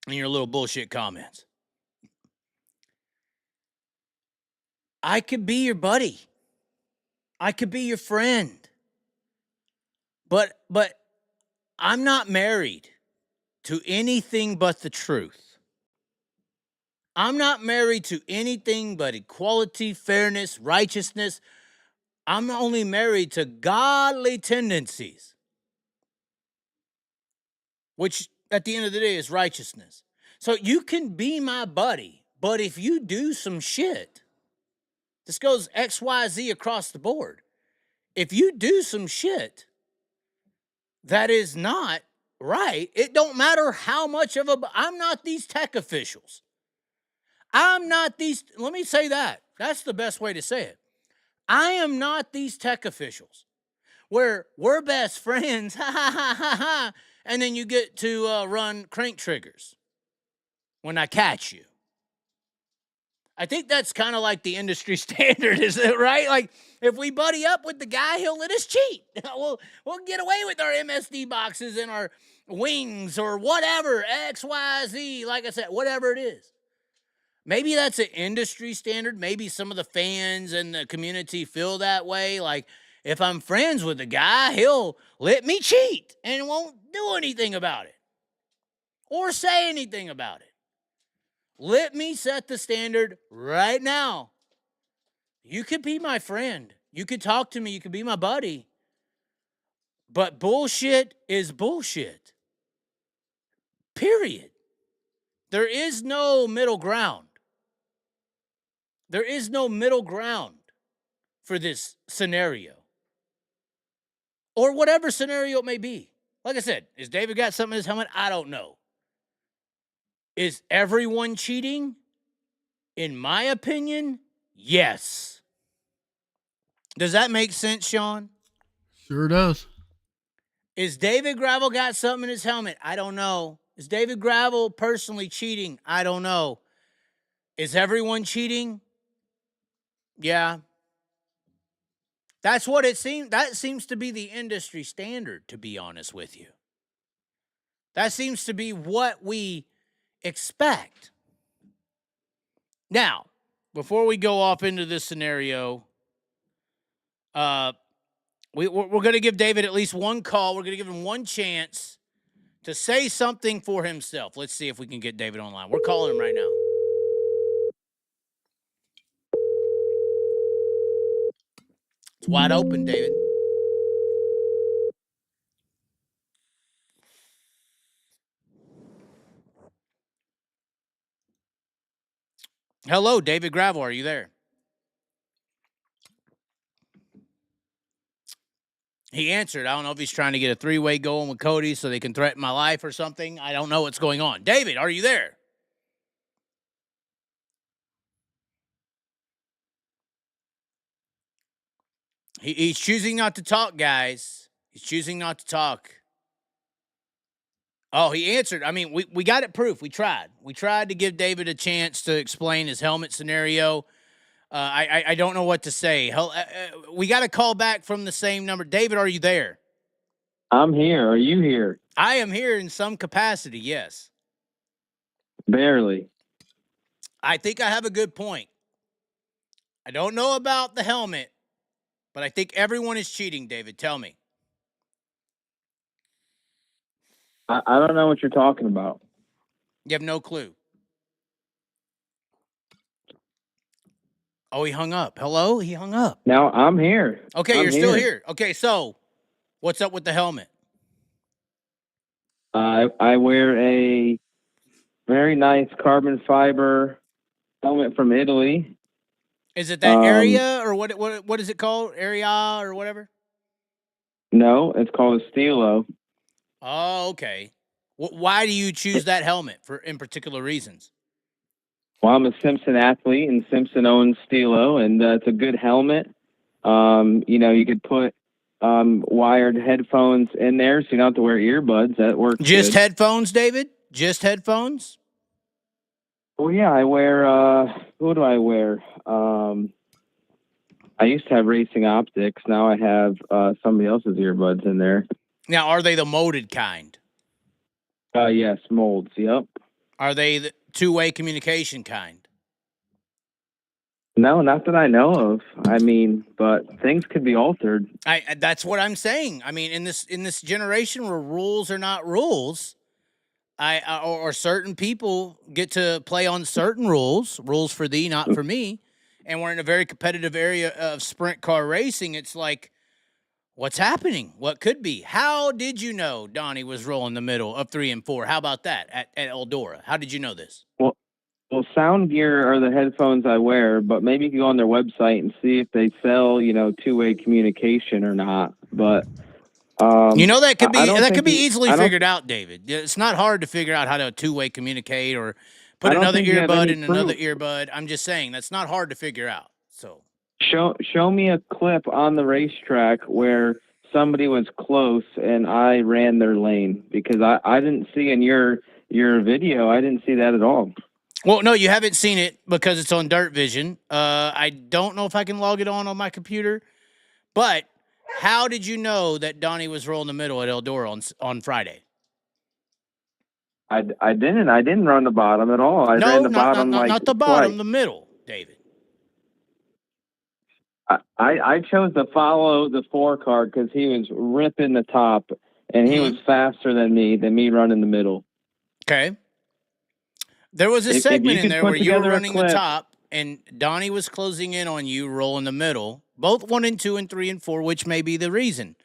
in your little bullshit comments. I could be your buddy. I could be your friend. But I'm not married to anything but the truth. I'm not married to anything but equality, fairness, righteousness. I'm only married to godly tendencies, which at the end of the day is righteousness. So you can be my buddy, but if you do some shit, this goes XYZ across the board. If you do some shit that is not right, it don't matter how much of I'm not these tech officials. Let me say that. That's the best way to say it. I am not these tech officials where we're best friends, and then you get to run crank triggers when I catch you. I think that's kind of like the industry standard, is it right? Like, if we buddy up with the guy, he'll let us cheat. We'll get away with our MSD boxes and our wings or whatever, XYZ, like I said, whatever it is. Maybe that's an industry standard. Maybe some of the fans and the community feel that way. Like, if I'm friends with the guy, he'll let me cheat and won't do anything about it or say anything about it. Let me set the standard right now. You could be my friend. You could talk to me. You could be my buddy. But bullshit is bullshit. Period. There is no middle ground. There is no middle ground for this scenario. Or whatever scenario it may be. Like I said, is David got something in his helmet? I don't know. Is everyone cheating? In my opinion, yes. Does that make sense, Sean? Sure does. Is David Gravel got something in his helmet? I don't know. Is David Gravel personally cheating? I don't know. Is everyone cheating? Yeah. That's what it seems. That seems to be the industry standard, to be honest with you. That seems to be what we expect. Now, before we go off into this scenario, we're going to give David at least one call. We're going to give him one chance to say something for himself. Let's see if we can get David online. We're calling him right now. It's wide open, David. Hello, David Gravel. Are you there? He answered. I don't know if he's trying to get a three-way going with Cody so they can threaten my life or something. I don't know what's going on. David, are you there? He's choosing not to talk, guys. He's choosing not to talk. Oh, he answered. I mean, we got it proof. We tried. We tried to give David a chance to explain his helmet scenario. I don't know what to say. We got a call back from the same number. David, are you there? I'm here. Are you here? I am here in some capacity, yes. Barely. I think I have a good point. I don't know about the helmet, but I think everyone is cheating, David. Tell me. I don't know what you're talking about. You have no clue. Oh, he hung up. Hello? He hung up. Now I'm here. Okay, you're still here. Okay, so what's up with the helmet? I wear a very nice carbon fiber helmet from Italy. Is it that area or what is it called? Area or whatever? No, it's called a Stilo. Oh, okay. Why do you choose that helmet in particular reasons? Well, I'm a Simpson athlete, and Simpson owns Stilo, and it's a good helmet. You could put wired headphones in there, so you don't have to wear earbuds. That works. Just good. headphones, David? Just headphones? Well, yeah, I wear. What do I wear? I used to have racing optics. Now I have somebody else's earbuds in there. Now, are they the molded kind? Yes, molds. Yep. Are they the two-way communication kind? No, not that I know of. I mean, but things could be altered. That's what I'm saying. I mean, in this generation where rules are not rules, or certain people get to play on certain rules for thee, not for me, and we're in a very competitive area of sprint car racing. It's like, what's happening? What could be? How did you know Donnie was rolling the middle of 3 and 4? How about that at Eldora? How did you know this? Well, Sound Gear are the headphones I wear, but maybe you can go on their website and see if they sell, two-way communication or not. But that could be easily figured out, David. It's not hard to figure out how to two-way communicate or put another earbud in another earbud. I'm just saying that's not hard to figure out. So show me a clip on the racetrack where somebody was close and I ran their lane, because I didn't see in your video. I didn't see that at all. Well, no, you haven't seen it because it's on Dirt Vision. I don't know if I can log it on my computer, but how did you know that Donnie was rolling the middle at Eldora on Friday? I didn't. I didn't run the bottom at all. I ran the bottom not the bottom, the middle, David. I chose to follow the 4 car because he was ripping the top, and he was faster than me running the middle. Okay. There was a segment in there where you were running the top, and Donnie was closing in on you, rolling the middle, both 1 and 2 and 3 and 4, which may be the reason.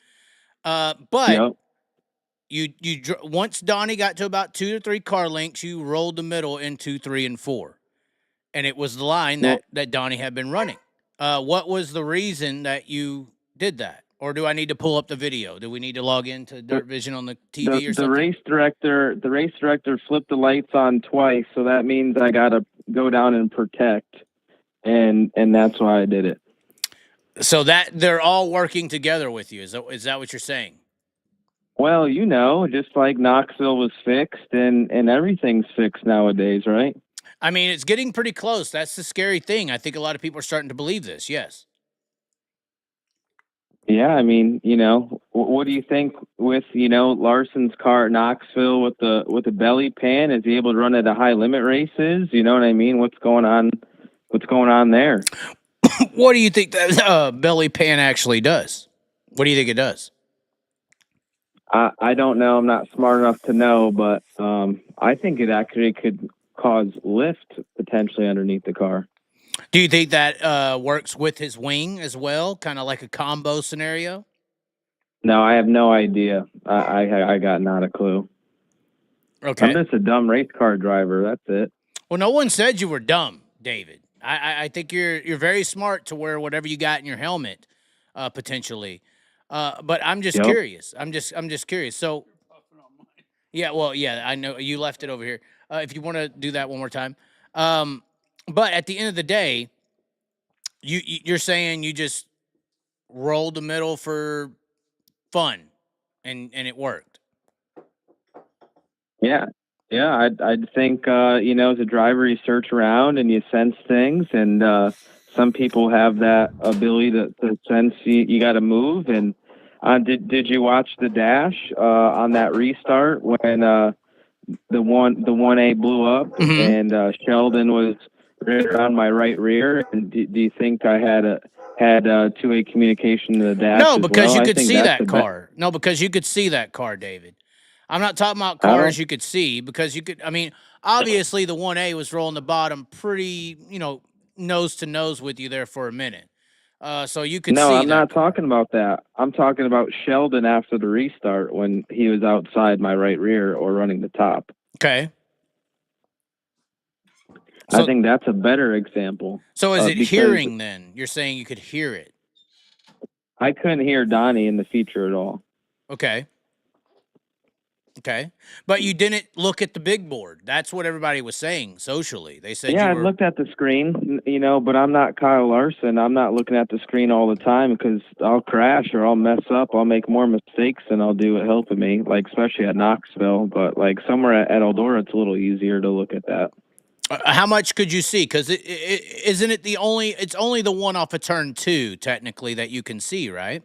But you once Donnie got to about 2 or 3 car lengths, you rolled the middle into 3 and 4, and it was the line that Donnie had been running. What was the reason that you did that? Or do I need to pull up the video? Do we need to log into Dirt Vision on the TV or something? The race director flipped the lights on twice, so that means I got to go down and protect, and that's why I did it. So that they're all working together with you. Is that what you're saying? Well, just like Knoxville was fixed, and everything's fixed nowadays, right? I mean, it's getting pretty close. That's the scary thing. I think a lot of people are starting to believe this. Yes. Yeah, I mean, what do you think with, Larson's car at Knoxville with the belly pan? Is he able to run at a high limit races? You know what I mean? What's going on there? What do you think that belly pan actually does? What do you think it does? I don't know. I'm not smart enough to know, but I think it actually could cause lift potentially underneath the car. Do you think that works with his wing as well, kind of like a combo scenario? No, I have no idea. I got not a clue. Okay. I'm just a dumb race car driver. That's it. Well, no one said you were dumb, David. I think you're very smart to wear whatever you got in your helmet, potentially. But I'm just Yep. curious. I'm just curious. So, yeah, well, yeah, I know you left it over here. If you want to do that one more time, but at the end of the day, you're saying you just rolled the middle for fun, and it worked. Yeah. Yeah, I'd think, as a driver, you search around and you sense things, and some people have that ability to sense you got to move. And did you watch the dash on that restart when the 1A blew up and Sheldon was right around my right rear? And do you think I had two-way communication to the dash? No, because you could see that's that car. No, because you could see that car, David. I'm not talking about cars you could see, because you could. I mean, obviously the 1A was rolling the bottom pretty, nose to nose with you there for a minute. So you could see. No, I'm not talking about that. I'm talking about Sheldon after the restart when he was outside my right rear or running the top. Okay. I think that's a better example. So is it hearing then? You're saying you could hear it? I couldn't hear Donnie in the feature at all. Okay. Okay. But you didn't look at the big board. That's what everybody was saying socially. They said I looked at the screen, but I'm not Kyle Larson. I'm not looking at the screen all the time because I'll crash or I'll mess up. I'll make more mistakes than I'll do at helping me, like especially at Knoxville. But like somewhere at Eldora, it's a little easier to look at that. How much could you see? Because isn't it it's only the one off of turn 2, technically, that you can see, right?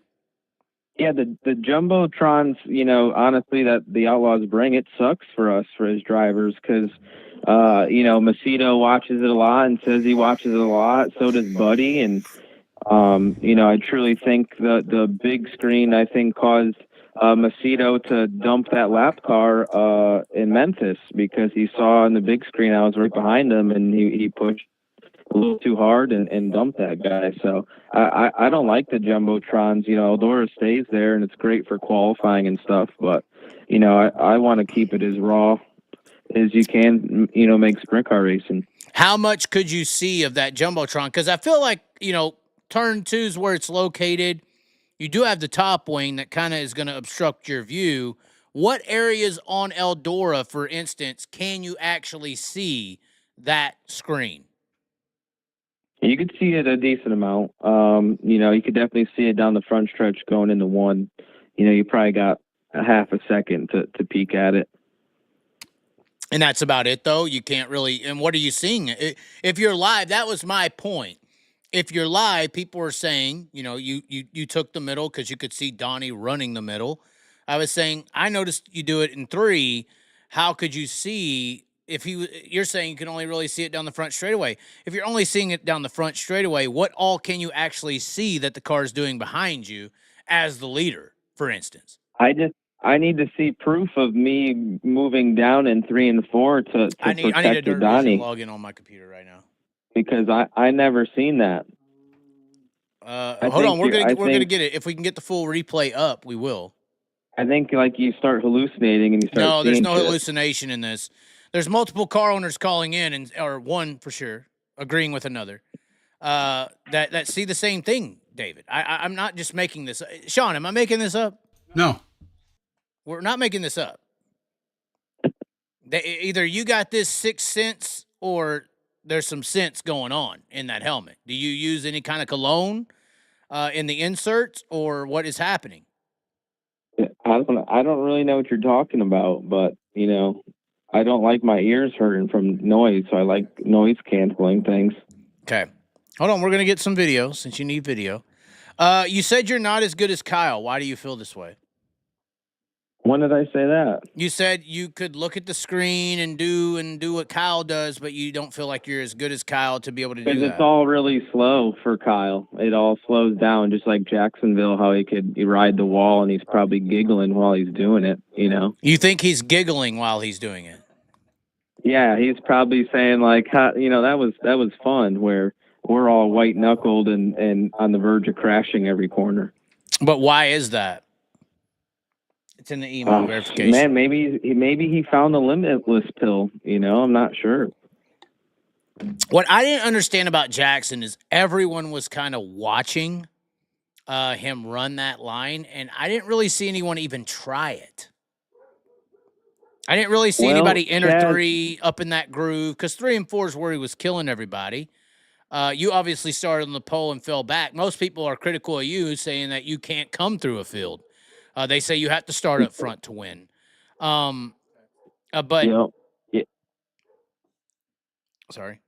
Yeah, the Jumbotrons, honestly, that the Outlaws bring, it sucks for us, for his drivers, because, Macedo watches it a lot and says he watches it a lot. So does Buddy. And, I truly think the big screen, caused Macedo to dump that lap car in Memphis, because he saw on the big screen I was right behind him, and he pushed a little too hard and dumped that guy. So I don't like the Jumbotrons. Eldora stays there and it's great for qualifying and stuff, but I want to keep it as raw as you can, make sprint car racing. How much could you see of that Jumbotron? Because I feel like, turn 2 is where it's located. You do have the top wing that kind of is going to obstruct your view. What areas on Eldora, for instance, can you actually see that screen? You could see it a decent amount. You could definitely see it down the front stretch going into 1. You probably got a half a second to peek at it. And that's about it, though. You can't really. And what are you seeing? If you're live, that was my point. If you're live, people are saying, you took the middle because you could see Donnie running the middle. I was saying, I noticed you do it in 3. How could you see? You're saying you can only really see it down the front straightaway. If you're only seeing it down the front straightaway, what all can you actually see that the car is doing behind you as the leader, for instance? I need to see proof of me moving down in 3 and 4 to I need protect a Donnie. log in on my computer right now. Because I never seen that. Hold on, we're gonna get it. If we can get the full replay up, we will. I think you start hallucinating and you start. No, there's no shit. hallucination in this. There's multiple car owners calling in, or one for sure, agreeing with another. That see the same thing, David. I'm not just making this. Sean, am I making this up? No, we're not making this up. Either you got this sixth sense, or there's some sense going on in that helmet. Do you use any kind of cologne in the inserts, or what is happening? I don't really know what you're talking about, but I don't like my ears hurting from noise, so I like noise canceling things. Okay. Hold on, we're going to get some video since you need video. You said you're not as good as Kyle. Why do you feel this way? When did I say that? You said you could look at the screen and do what Kyle does, but you don't feel like you're as good as Kyle to be able to do that. Because it's all really slow for Kyle. It all slows down, just like Jacksonville, how he ride the wall, and he's probably giggling while he's doing it, You think he's giggling while he's doing it? Yeah, he's probably saying, like, that was fun, where we're all white knuckled and on the verge of crashing every corner. But why is that? It's in the email verification. Man, maybe he found the limitless pill. I'm not sure. What I didn't understand about Jackson is everyone was kind of watching him run that line, and I didn't really see anyone even try it. I didn't really see anybody enter Chaz, 3 up in that groove, because 3 and 4 is where he was killing everybody. You obviously started on the pole and fell back. Most people are critical of you, saying that you can't come through a field. They say you have to start up front to win. But sorry,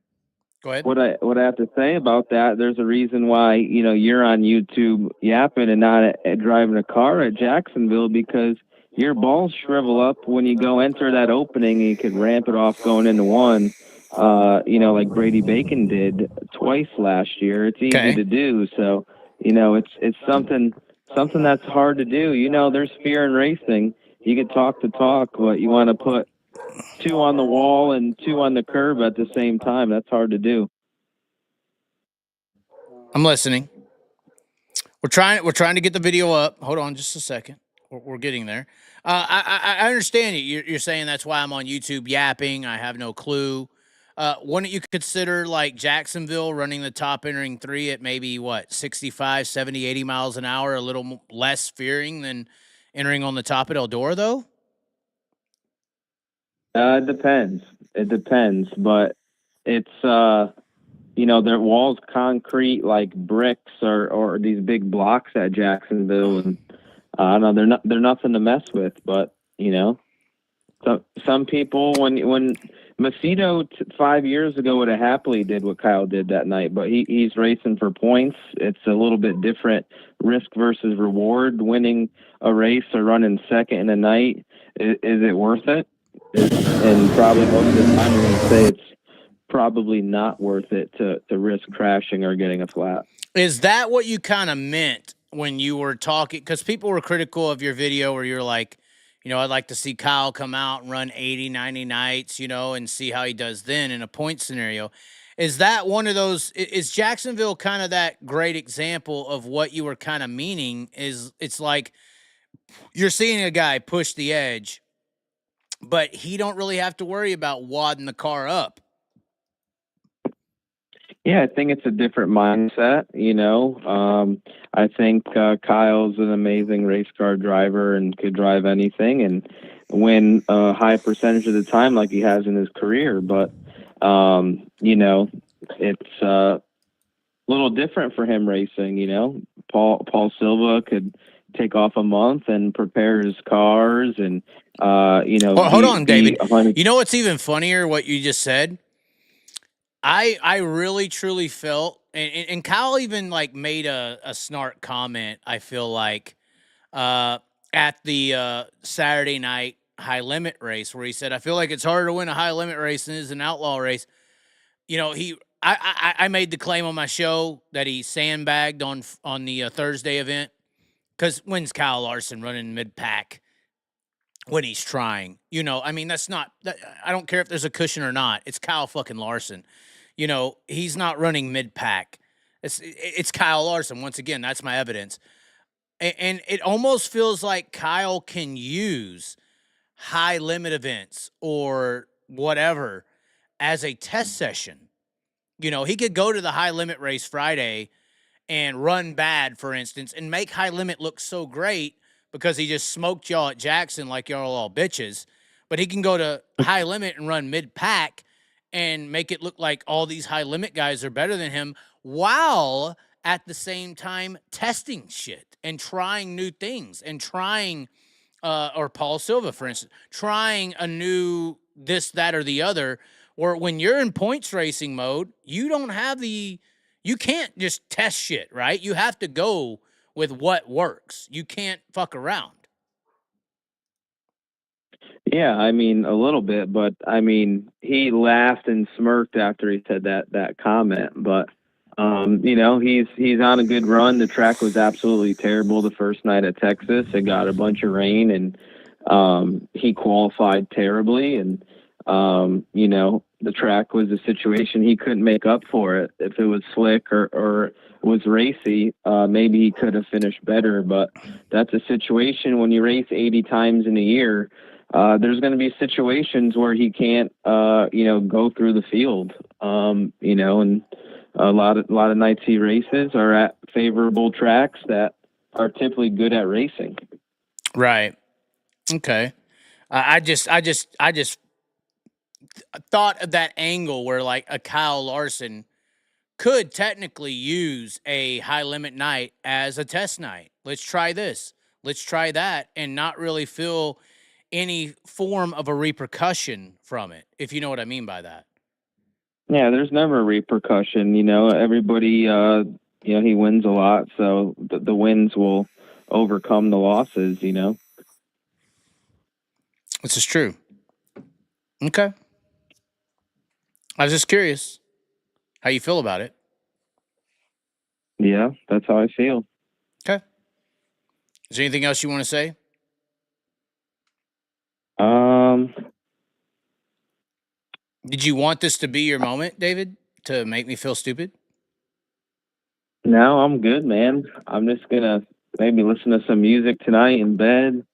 go ahead. What I have to say about that, there's a reason why you're on YouTube yapping and not driving a car at Jacksonville, because your balls shrivel up when you go enter that opening. And you could ramp it off going into 1. Like Brady Bacon did twice last year. It's easy to do. So, it's something that's hard to do. There's fear in racing. You can talk the talk, but you want to put 2 on the wall and 2 on the curb at the same time. That's hard to do. I'm listening. We're trying to get the video up. Hold on just a second. We're getting there. I understand it. You're saying that's why I'm on YouTube yapping. I have no clue. Wouldn't you consider like Jacksonville running the top entering 3 at maybe 65, 70, 80 miles an hour, a little less fearing than entering on the top at Eldora, though? It depends. But it's, their walls concrete like bricks or these big blocks at Jacksonville. And I don't know, they're nothing to mess with, but, so some people, when Macedo 5 years ago would have happily did what Kyle did that night, but he's racing for points. It's a little bit different risk versus reward. Winning a race or running second in a night, is it worth it? And probably most of the time I'm going to say it's probably not worth it to risk crashing or getting a flat. Is that what you kind of meant when you were talking? Because people were critical of your video where you're like, I'd like to see Kyle come out and run 80, 90 nights, and see how he does then in a point scenario. Is that one of those? Is Jacksonville kind of that great example of what you were kind of meaning? It's like you're seeing a guy push the edge, but he don't really have to worry about wadding the car up. Yeah, I think it's a different mindset, I think Kyle's an amazing race car driver and could drive anything and win a high percentage of the time like he has in his career. But, it's a little different for him racing, Paul Silva could take off a month and prepare his cars and, Well, hold on, David. You know what's even funnier, what you just said? I really truly felt, and Kyle even like made a snark comment, I feel like, at the Saturday night high limit race where he said, I feel like it's harder to win a high limit race than it is an outlaw race. I made the claim on my show that he sandbagged on the Thursday event, because when's Kyle Larson running mid-pack when he's trying? That's not, I don't care if there's a cushion or not. It's Kyle fucking Larson. He's not running mid-pack. It's Kyle Larson. Once again, that's my evidence. And it almost feels like Kyle can use high limit events or whatever as a test session. He could go to the high limit race Friday and run bad, for instance, and make high limit look so great because he just smoked y'all at Jackson like y'all all bitches. But he can go to high limit and run mid-pack and make it look like all these high limit guys are better than him, while at the same time testing shit and trying new things and trying, or Paul Silva, for instance, trying a new this, that, or the other, or when you're in points racing mode, you can't just test shit, right? You have to go with what works. You can't fuck around. Yeah, a little bit, but he laughed and smirked after he said that comment. But he's on a good run. The track was absolutely terrible the first night at Texas. It got a bunch of rain, and he qualified terribly. And the track was a situation he couldn't make up for it. If it was slick or was racy, maybe he could have finished better. But that's a situation when you race 80 times in a year. There's going to be situations where he can't, go through the field. And a lot of nights he races are at favorable tracks that are typically good at racing. Right. Okay. I just thought of that angle where like a Kyle Larson could technically use a high limit night as a test night. Let's try this. Let's try that, and not really feel any form of a repercussion from it, if you know what I mean by that. Yeah, there's never a repercussion. Everybody, he wins a lot, so the wins will overcome the losses, This is true. Okay. I was just curious how you feel about it. Yeah, that's how I feel. Okay. Is there anything else you want to say? Did you want this to be your moment, David, to make me feel stupid? No, I'm good, man. I'm just gonna maybe listen to some music tonight in bed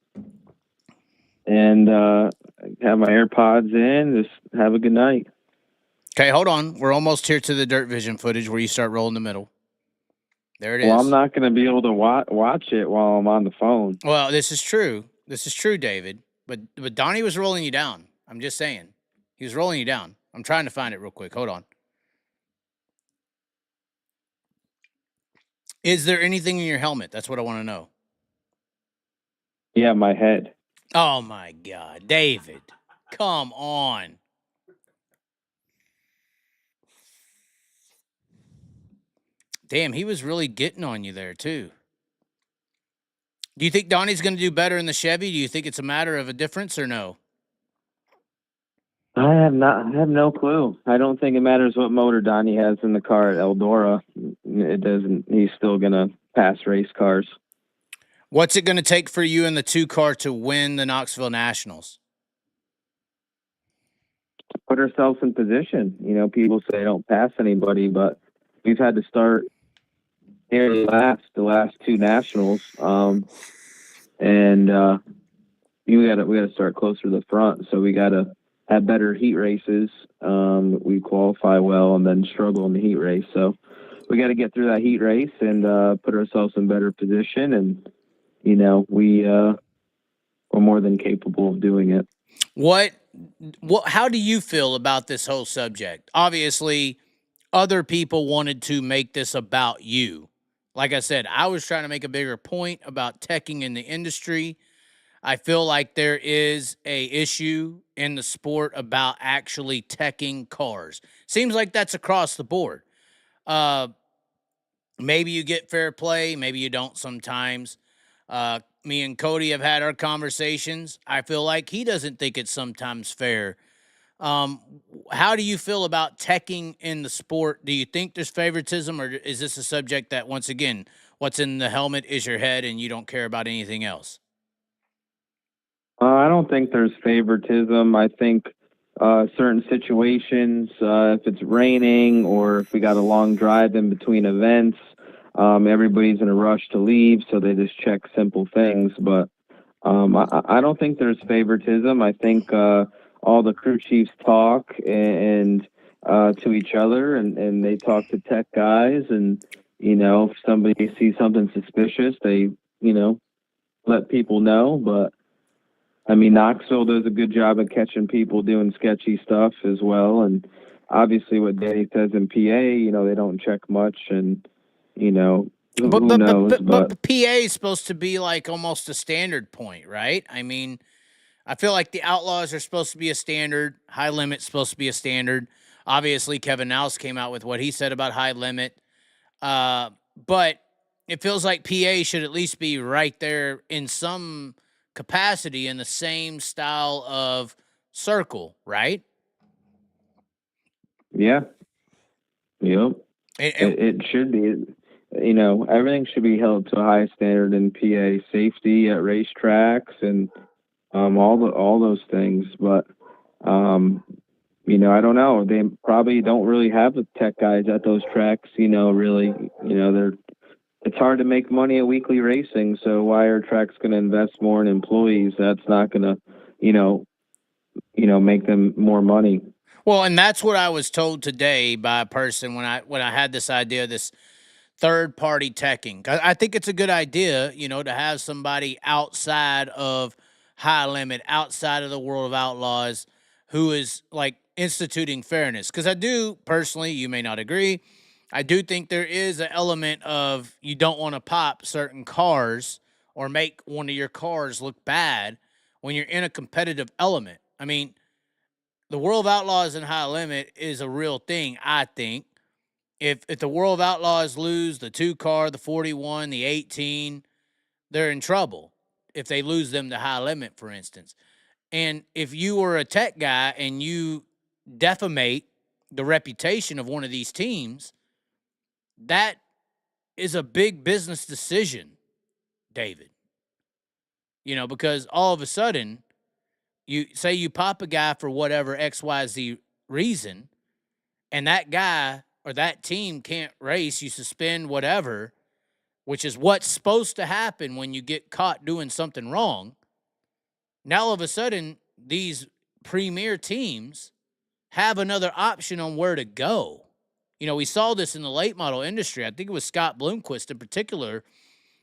and have my AirPods in, just have a good night. Okay, hold on. We're almost here to the Dirt Vision footage where you start rolling the middle. There it is. Well, I'm not gonna be able to watch it while I'm on the phone. Well, this is true. This is true, David. But Donnie was rolling you down. I'm just saying. He was rolling you down. I'm trying to find it real quick. Hold on. Is there anything in your helmet? That's what I want to know. Yeah, my head. Oh, my God. David, come on. Damn, he was really getting on you there, too. Do you think Donnie's going to do better in the Chevy? Do you think it's a matter of a difference or no? I have no clue. I don't think it matters what motor Donnie has in the car at Eldora. It doesn't. He's still gonna pass race cars. What's it going to take for you in the 2-car to win the Knoxville Nationals? Put ourselves in position. People say don't pass anybody, but we've had to start nearly the last 2 nationals, and we got to start closer to the front. So we got to have better heat races. We qualify well and then struggle in the heat race. So we got to get through that heat race and put ourselves in better position. And we're more than capable of doing it. How do you feel about this whole subject? Obviously, other people wanted to make this about you. Like I said, I was trying to make a bigger point about teching in the industry. I feel like there is a issue in the sport about actually teching cars. Seems like that's across the board. Maybe you get fair play, maybe you don't sometimes. Me and Cody have had our conversations. I feel like he doesn't think it's sometimes fair. How do you feel about teching in the sport? Do you think there's favoritism, or is this a subject that, once again, what's in the helmet is your head and you don't care about anything else? I don't think there's favoritism. I think certain situations, if it's raining or if we got a long drive in between events, everybody's in a rush to leave, so they just check simple things. But I don't think there's favoritism. I think all the crew chiefs talk and to each other, and they talk to tech guys. And, if somebody sees something suspicious, they, let people know. But Knoxville does a good job of catching people doing sketchy stuff as well. And obviously what Danny says in PA, they don't check much, and, who knows? But PA is supposed to be like almost a standard point, right? I feel like the Outlaws are supposed to be a standard. High Limit's supposed to be a standard. Obviously, Kevin Nowles came out with what he said about High Limit. But it feels like PA should at least be right there in some capacity in the same style of circle, right? Yeah. Yep. It should be. Everything should be held to a high standard in PA. Safety at racetracks and all those things. But I don't know. They probably don't really have the tech guys at those tracks, really. It's hard to make money at weekly racing, so why are tracks going to invest more in employees? That's not going to, make them more money. Well, and that's what I was told today by a person when I had this idea, this third party teching. I think it's a good idea, to have somebody outside of High Limit, outside of the World of Outlaws, who is like instituting fairness. Because I do personally, you may not agree, I do think there is an element of you don't want to pop certain cars or make one of your cars look bad when you're in a competitive element. I mean, the World of Outlaws and High Limit is a real thing, I think. If the World of Outlaws lose the 2 car, the 41, the 18, they're in trouble if they lose them to High Limit, for instance. And if you were a tech guy and you defamate the reputation of one of these teams, that is a big business decision, David. Because all of a sudden, you say you pop a guy for whatever XYZ reason, and that guy or that team can't race, you suspend whatever, which is what's supposed to happen when you get caught doing something wrong. Now, all of a sudden, these premier teams have another option on where to go. We saw this in the late model industry. I think it was Scott Bloomquist in particular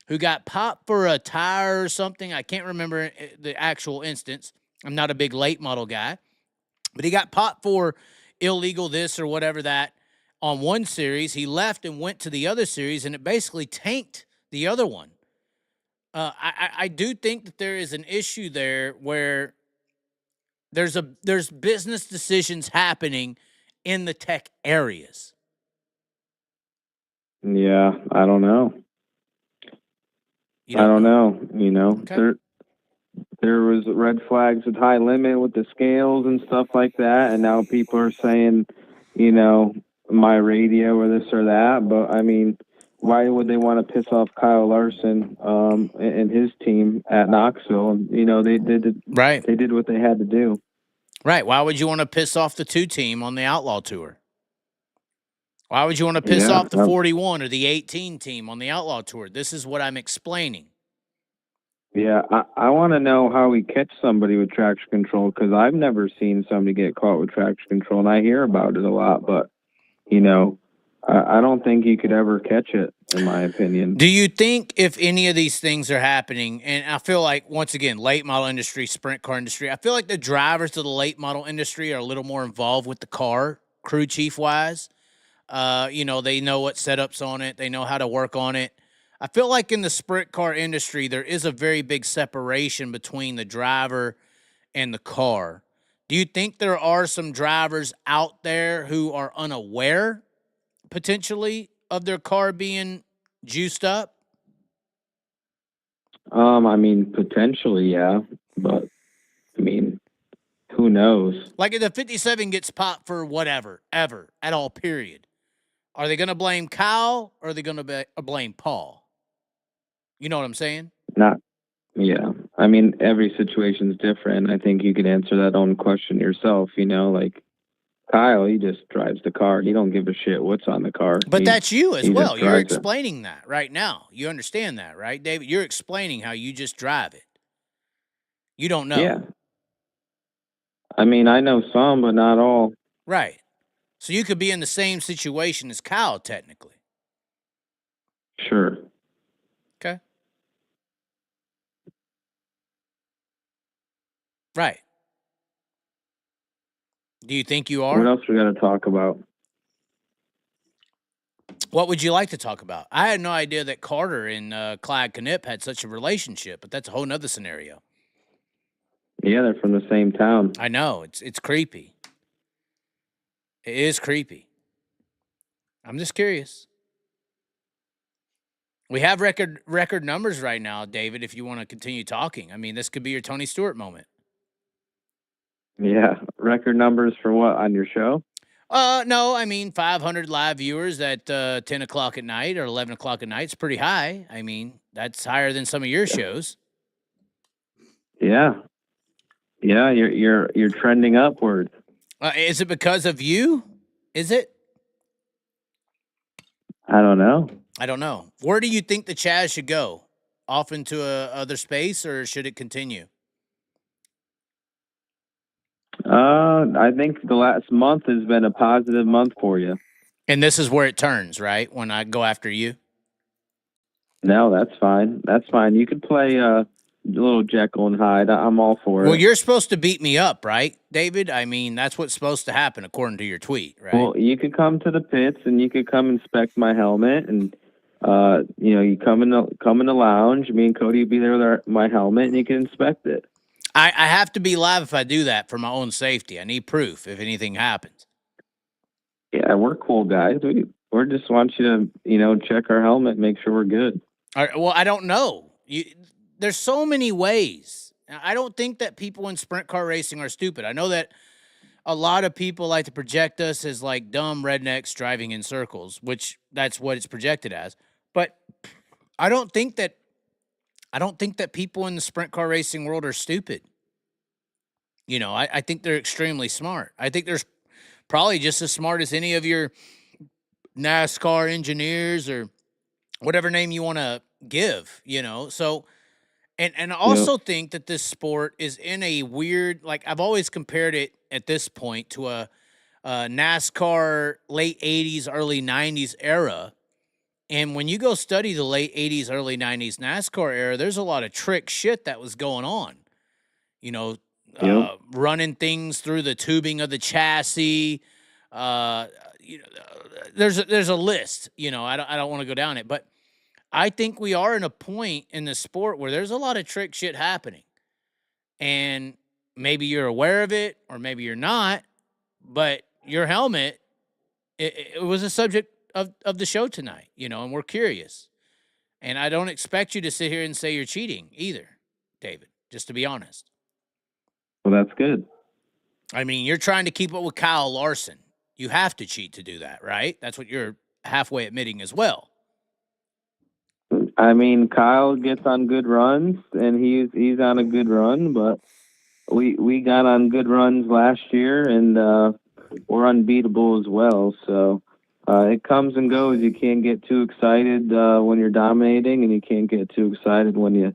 who got popped for a tire or something. I can't remember the actual instance. I'm not a big late model guy, but he got popped for illegal this or whatever that on one series. He left and went to the other series, and it basically tanked the other one. I do think that there is an issue there where there's business decisions happening in the tech areas. Yeah, I don't know. I don't know. Okay. There was red flags with High Limit with the scales and stuff like that, and now people are saying, my radio or this or that. But I mean, why would they want to piss off Kyle Larson and his team at Knoxville? They did right. They did what they had to do. Right. Why would you want to piss off the 2 team on the Outlaw Tour? Why would you want to piss off the 41 or the 18 team on the Outlaw Tour? This is what I'm explaining. Yeah, I want to know how we catch somebody with traction control, because I've never seen somebody get caught with traction control, and I hear about it a lot, but, I don't think you could ever catch it, in my opinion. Do you think if any of these things are happening, and I feel like, once again, late model industry, sprint car industry, I feel like the drivers of the late model industry are a little more involved with the car, crew chief-wise. They know what setups on it. They know how to work on it. I feel like in the sprint car industry, there is a very big separation between the driver and the car. Do you think there are some drivers out there who are unaware, potentially, of their car being juiced up? I mean, potentially, yeah. But, I mean, who knows? Like if the 57 gets popped for whatever, ever, at all, period. Are they going to blame Kyle or are they going to blame Paul? You know what I'm saying? Yeah. I mean, every situation's different. I think you could answer that own question yourself, like Kyle, he just drives the car. He don't give a shit what's on the car. But that's you as well. You're explaining that right now. You understand that, right, David? You're explaining how you just drive it. You don't know. Yeah. I mean, I know some, but not all. Right. So you could be in the same situation as Kyle, technically. Sure. Okay. Right. Do you think you are? What else we got to talk about? What would you like to talk about? I had no idea that Carter and Clyde Knipp had such a relationship, but that's a whole nother scenario. Yeah, they're from the same town. I know. It's creepy. It is creepy. I'm just curious. We have record numbers right now, David, if you want to continue talking. I mean, this could be your Tony Stewart moment. Yeah. Record numbers for what, on your show? No, I mean, 500 live viewers at 10 o'clock at night or 11 o'clock at night is pretty high. I mean, that's higher than some of your shows. Yeah. Yeah, you're trending upward. Is it because of you? Is it? I don't know. I don't know. Where do you think the Chaz should go? Off into other space, or should it continue? I think the last month has been a positive month for you. And this is where it turns, right? When I go after you. No, that's fine. That's fine. You could play a little Jekyll and Hyde. I'm all for it. Well, you're supposed to beat me up, right, David? I mean, that's what's supposed to happen according to your tweet, right? Well, you could come to the pits and you could come inspect my helmet, and you come in the lounge. Me and Cody would be there with my helmet, and you can inspect it. I have to be live if I do that for my own safety. I need proof if anything happens. Yeah, we're cool guys. We just want you to check our helmet, make sure we're good. All right, well, I don't know. There's so many ways. I don't think that people in sprint car racing are stupid. I know that a lot of people like to project us as like dumb rednecks driving in circles, which that's what it's projected as. But I don't think that people in the sprint car racing world are stupid. I think they're extremely smart. I think they're probably just as smart as any of your NASCAR engineers or whatever name you want to give, So, and I also think that this sport is in a weird, like I've always compared it at this point to a NASCAR late 80s, early 90s era. And when you go study the late 80s, early 90s NASCAR era, there's a lot of trick shit that was going on. Running things through the tubing of the chassis. There's a list. I don't want to go down it, but I think we are in a point in the sport where there's a lot of trick shit happening, and maybe you're aware of it, or maybe you're not. But your helmet, it was a subject of the show tonight, and we're curious. And I don't expect you to sit here and say you're cheating either, David, just to be honest. Well, that's good. I mean, you're trying to keep up with Kyle Larson. You have to cheat to do that, right? That's what you're halfway admitting as well. I mean, Kyle gets on good runs, and he's on a good run, but we got on good runs last year, and we're unbeatable as well. So it comes and goes. You can't get too excited when you're dominating, and you can't get too excited when you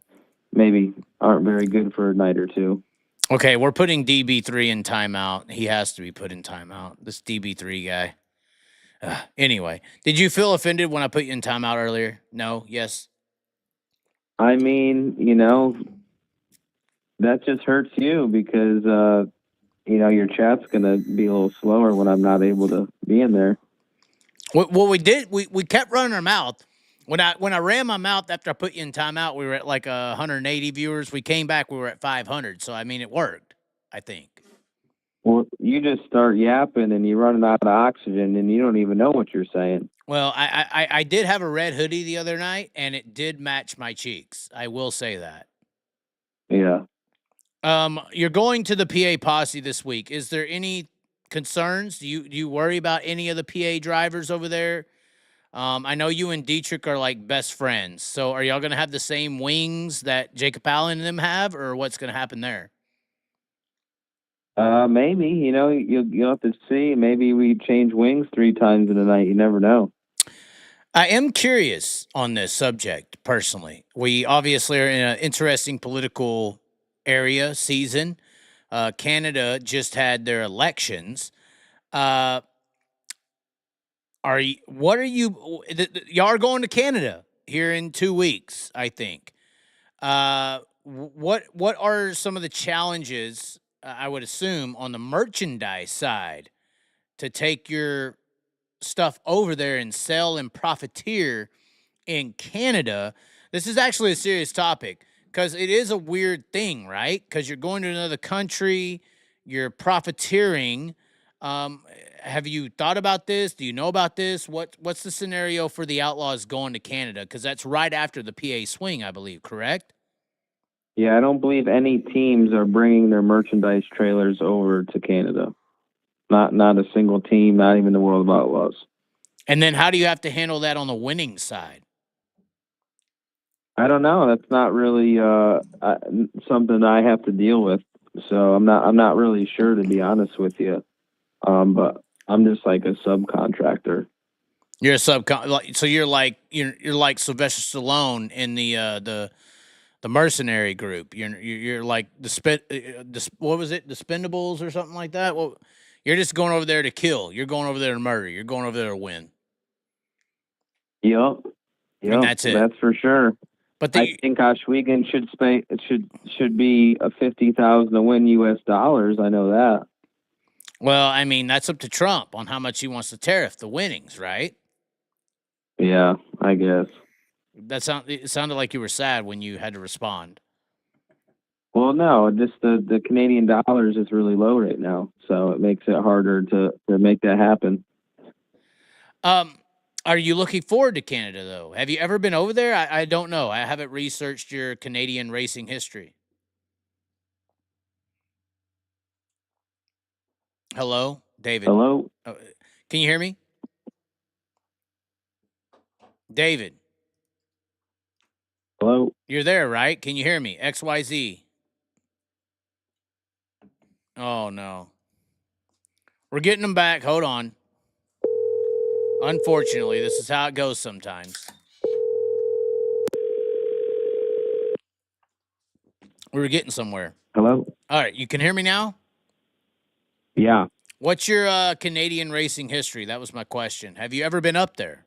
maybe aren't very good for a night or two. Okay, we're putting DB3 in timeout. He has to be put in timeout. This DB3 guy. Anyway, did you feel offended when I put you in timeout earlier? No? Yes? I mean, that just hurts you because, your chat's going to be a little slower when I'm not able to be in there. Well, we did. We kept running our mouth. When I ran my mouth after I put you in timeout, we were at like 180 viewers. We came back, we were at 500. So, I mean, it worked, I think. Well, you just start yapping and you're running out of oxygen and you don't even know what you're saying. Well, I did have a red hoodie the other night, and it did match my cheeks. I will say that. Yeah. You're going to the PA posse this week. Is there any concerns? Do you worry about any of the PA drivers over there? I know you and Dietrich are like best friends. So are y'all going to have the same wings that Jacob Allen and them have, or what's going to happen there? Maybe, you'll have to see. Maybe we change wings 3 times in a night. You never know. I am curious on this subject personally. We obviously are in an interesting political season. Canada just had their elections. Y'all are going to Canada here in 2 weeks, I think. What are some of the challenges, I would assume, on the merchandise side to take your stuff over there and sell and profiteer in Canada? This is actually a serious topic because it is a weird thing, right? Because you're going to another country, you're profiteering. Have you thought about this? Do you know about this? What's the scenario for the Outlaws going to Canada? Because that's right after the PA swing, I believe, correct? Yeah, I don't believe any teams are bringing their merchandise trailers over to Canada. Not a single team, not even the World of Outlaws. And then how do you have to handle that on the winning side? I don't know. That's not really something I have to deal with. So I'm not really sure, to be honest with you. But I'm just like a subcontractor. You're a so you're like Sylvester Stallone in the mercenary group. You're like what was it, the Spendables or something like that? Well, you're just going over there to kill. You're going over there to murder. You're going over there to win. Yep. And that's it. That's for sure. But I think Oshwegan should be a 50,000 to win U.S. dollars. I know that. Well, I mean, that's up to Trump on how much he wants to tariff the winnings, right? Yeah, I guess. It sounded like you were sad when you had to respond. Well, no, just the Canadian dollars is really low right now, so it makes it harder to make that happen. Are you looking forward to Canada, though? Have you ever been over there? I don't know. I haven't researched your Canadian racing history. Hello, David. Hello? Can you hear me? David. Hello? You're there, right? Can you hear me? XYZ. Oh, no. We're getting them back. Hold on. Unfortunately, this is how it goes sometimes. We were getting somewhere. Hello? All right. You can hear me now? Yeah. What's your Canadian racing history? That was my question. Have you ever been up there?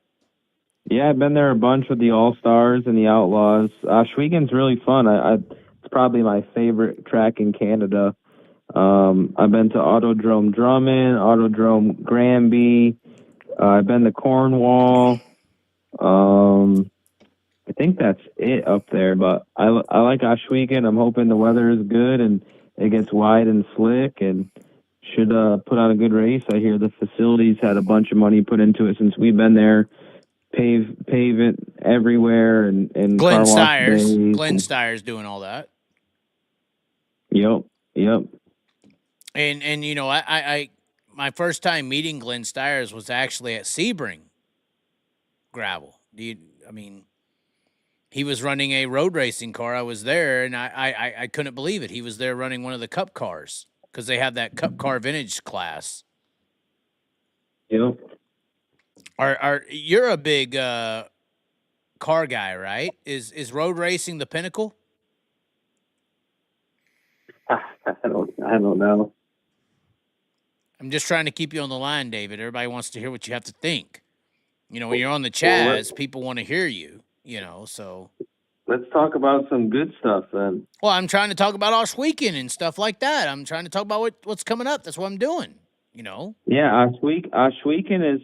Yeah, I've been there a bunch with the All-Stars and the Outlaws. Oshwegan's really fun. It's probably my favorite track in Canada. I've been to Autodrome Drummond, Autodrome Granby. I've been to Cornwall. I think that's it up there, but I like Oshwegan. I'm hoping the weather is good and it gets wide and slick and should put on a good race. I hear the facilities had a bunch of money put into it since we've been there. Pave it everywhere and Glenn Steyer's doing all that. Yep. And you know, I my first time meeting Glenn Steyer's was actually at Sebring Gravel. He was running a road racing car. I was there, and I couldn't believe it. He was there running one of the Cup cars because they have that Cup car vintage class. Yep. You're a big car guy, right? Is road racing the pinnacle? I don't know. I'm just trying to keep you on the line, David. Everybody wants to hear what you have to think. You know, when you're on the Chaz, people want to hear you, you know, so. Let's talk about some good stuff then. Well, I'm trying to talk about Oshwegan and stuff like that. I'm trying to talk about what's coming up. That's what I'm doing, you know. Yeah, Oshwegan is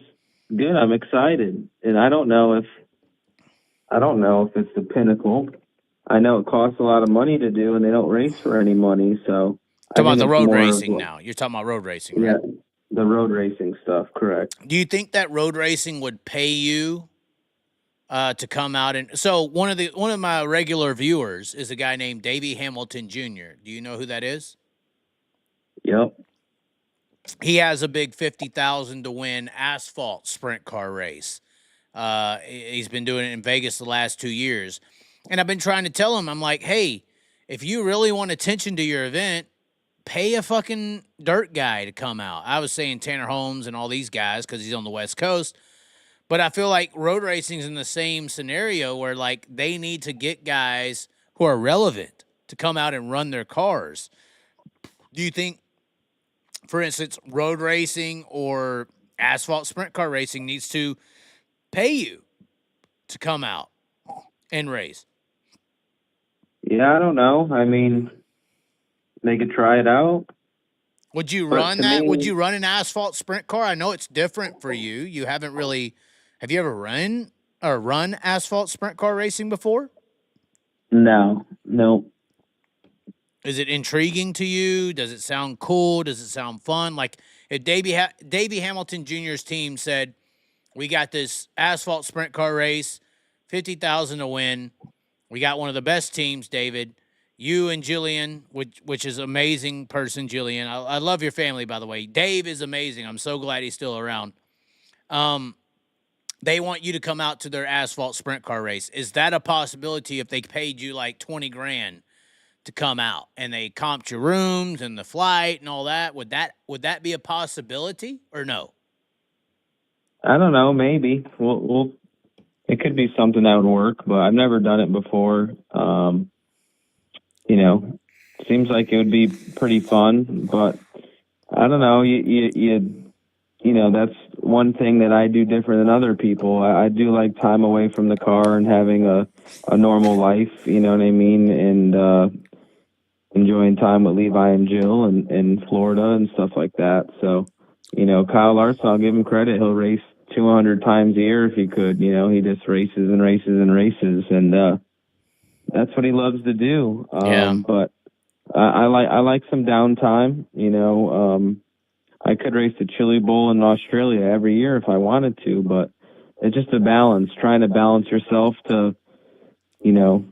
good. I'm excited. And I don't know if it's the pinnacle. I know it costs a lot of money to do, and they don't race for any money, so. Talking about the road racing now. You're talking about road racing, right? Yeah, the road racing stuff, correct. Do you think that road racing would pay you to come out and so one of my regular viewers is a guy named Davey Hamilton Jr. Do you know who that is? Yep. He has a big 50,000 to win asphalt sprint car race. He's been doing it in Vegas the last 2 years. And I've been trying to tell him, I'm like, hey, if you really want attention to your event, pay a fucking dirt guy to come out. I was saying Tanner Holmes and all these guys because he's on the West Coast. But I feel like road racing's in the same scenario where, like, they need to get guys who are relevant to come out and run their cars. Do you think, for instance, road racing or asphalt sprint car racing needs to pay you to come out and race? Yeah, I don't know. I mean, they could try it out. Would you run that? Would you run an asphalt sprint car? I know it's different for you. You haven't really. Have you ever run asphalt sprint car racing before? No. Is it intriguing to you? Does it sound cool? Does it sound fun? Like if Davey Hamilton Jr.'s team said, "We got this asphalt sprint car race, 50,000 to win. We got one of the best teams, David. You and Jillian, which is amazing person, Jillian. I love your family, by the way. Dave is amazing. I'm so glad he's still around. They want you to come out to their asphalt sprint car race. Is that a possibility if they paid you like 20 grand to come out, and they comped your rooms and the flight and all that. Would that be a possibility or no? I don't know. Maybe we'll it could be something that would work, but I've never done it before. You know, seems like it would be pretty fun, but I don't know. You know, that's one thing that I do different than other people. I do like time away from the car and having a normal life, you know what I mean? And enjoying time with Levi and Jill in Florida and stuff like that. So, you know, Kyle Larson, I'll give him credit. He'll race 200 times a year if he could. You know, he just races and races and races. And that's what he loves to do. But I like some downtime, you know. I could race the Chili Bowl in Australia every year if I wanted to, but it's just a balance, trying to balance yourself to, you know,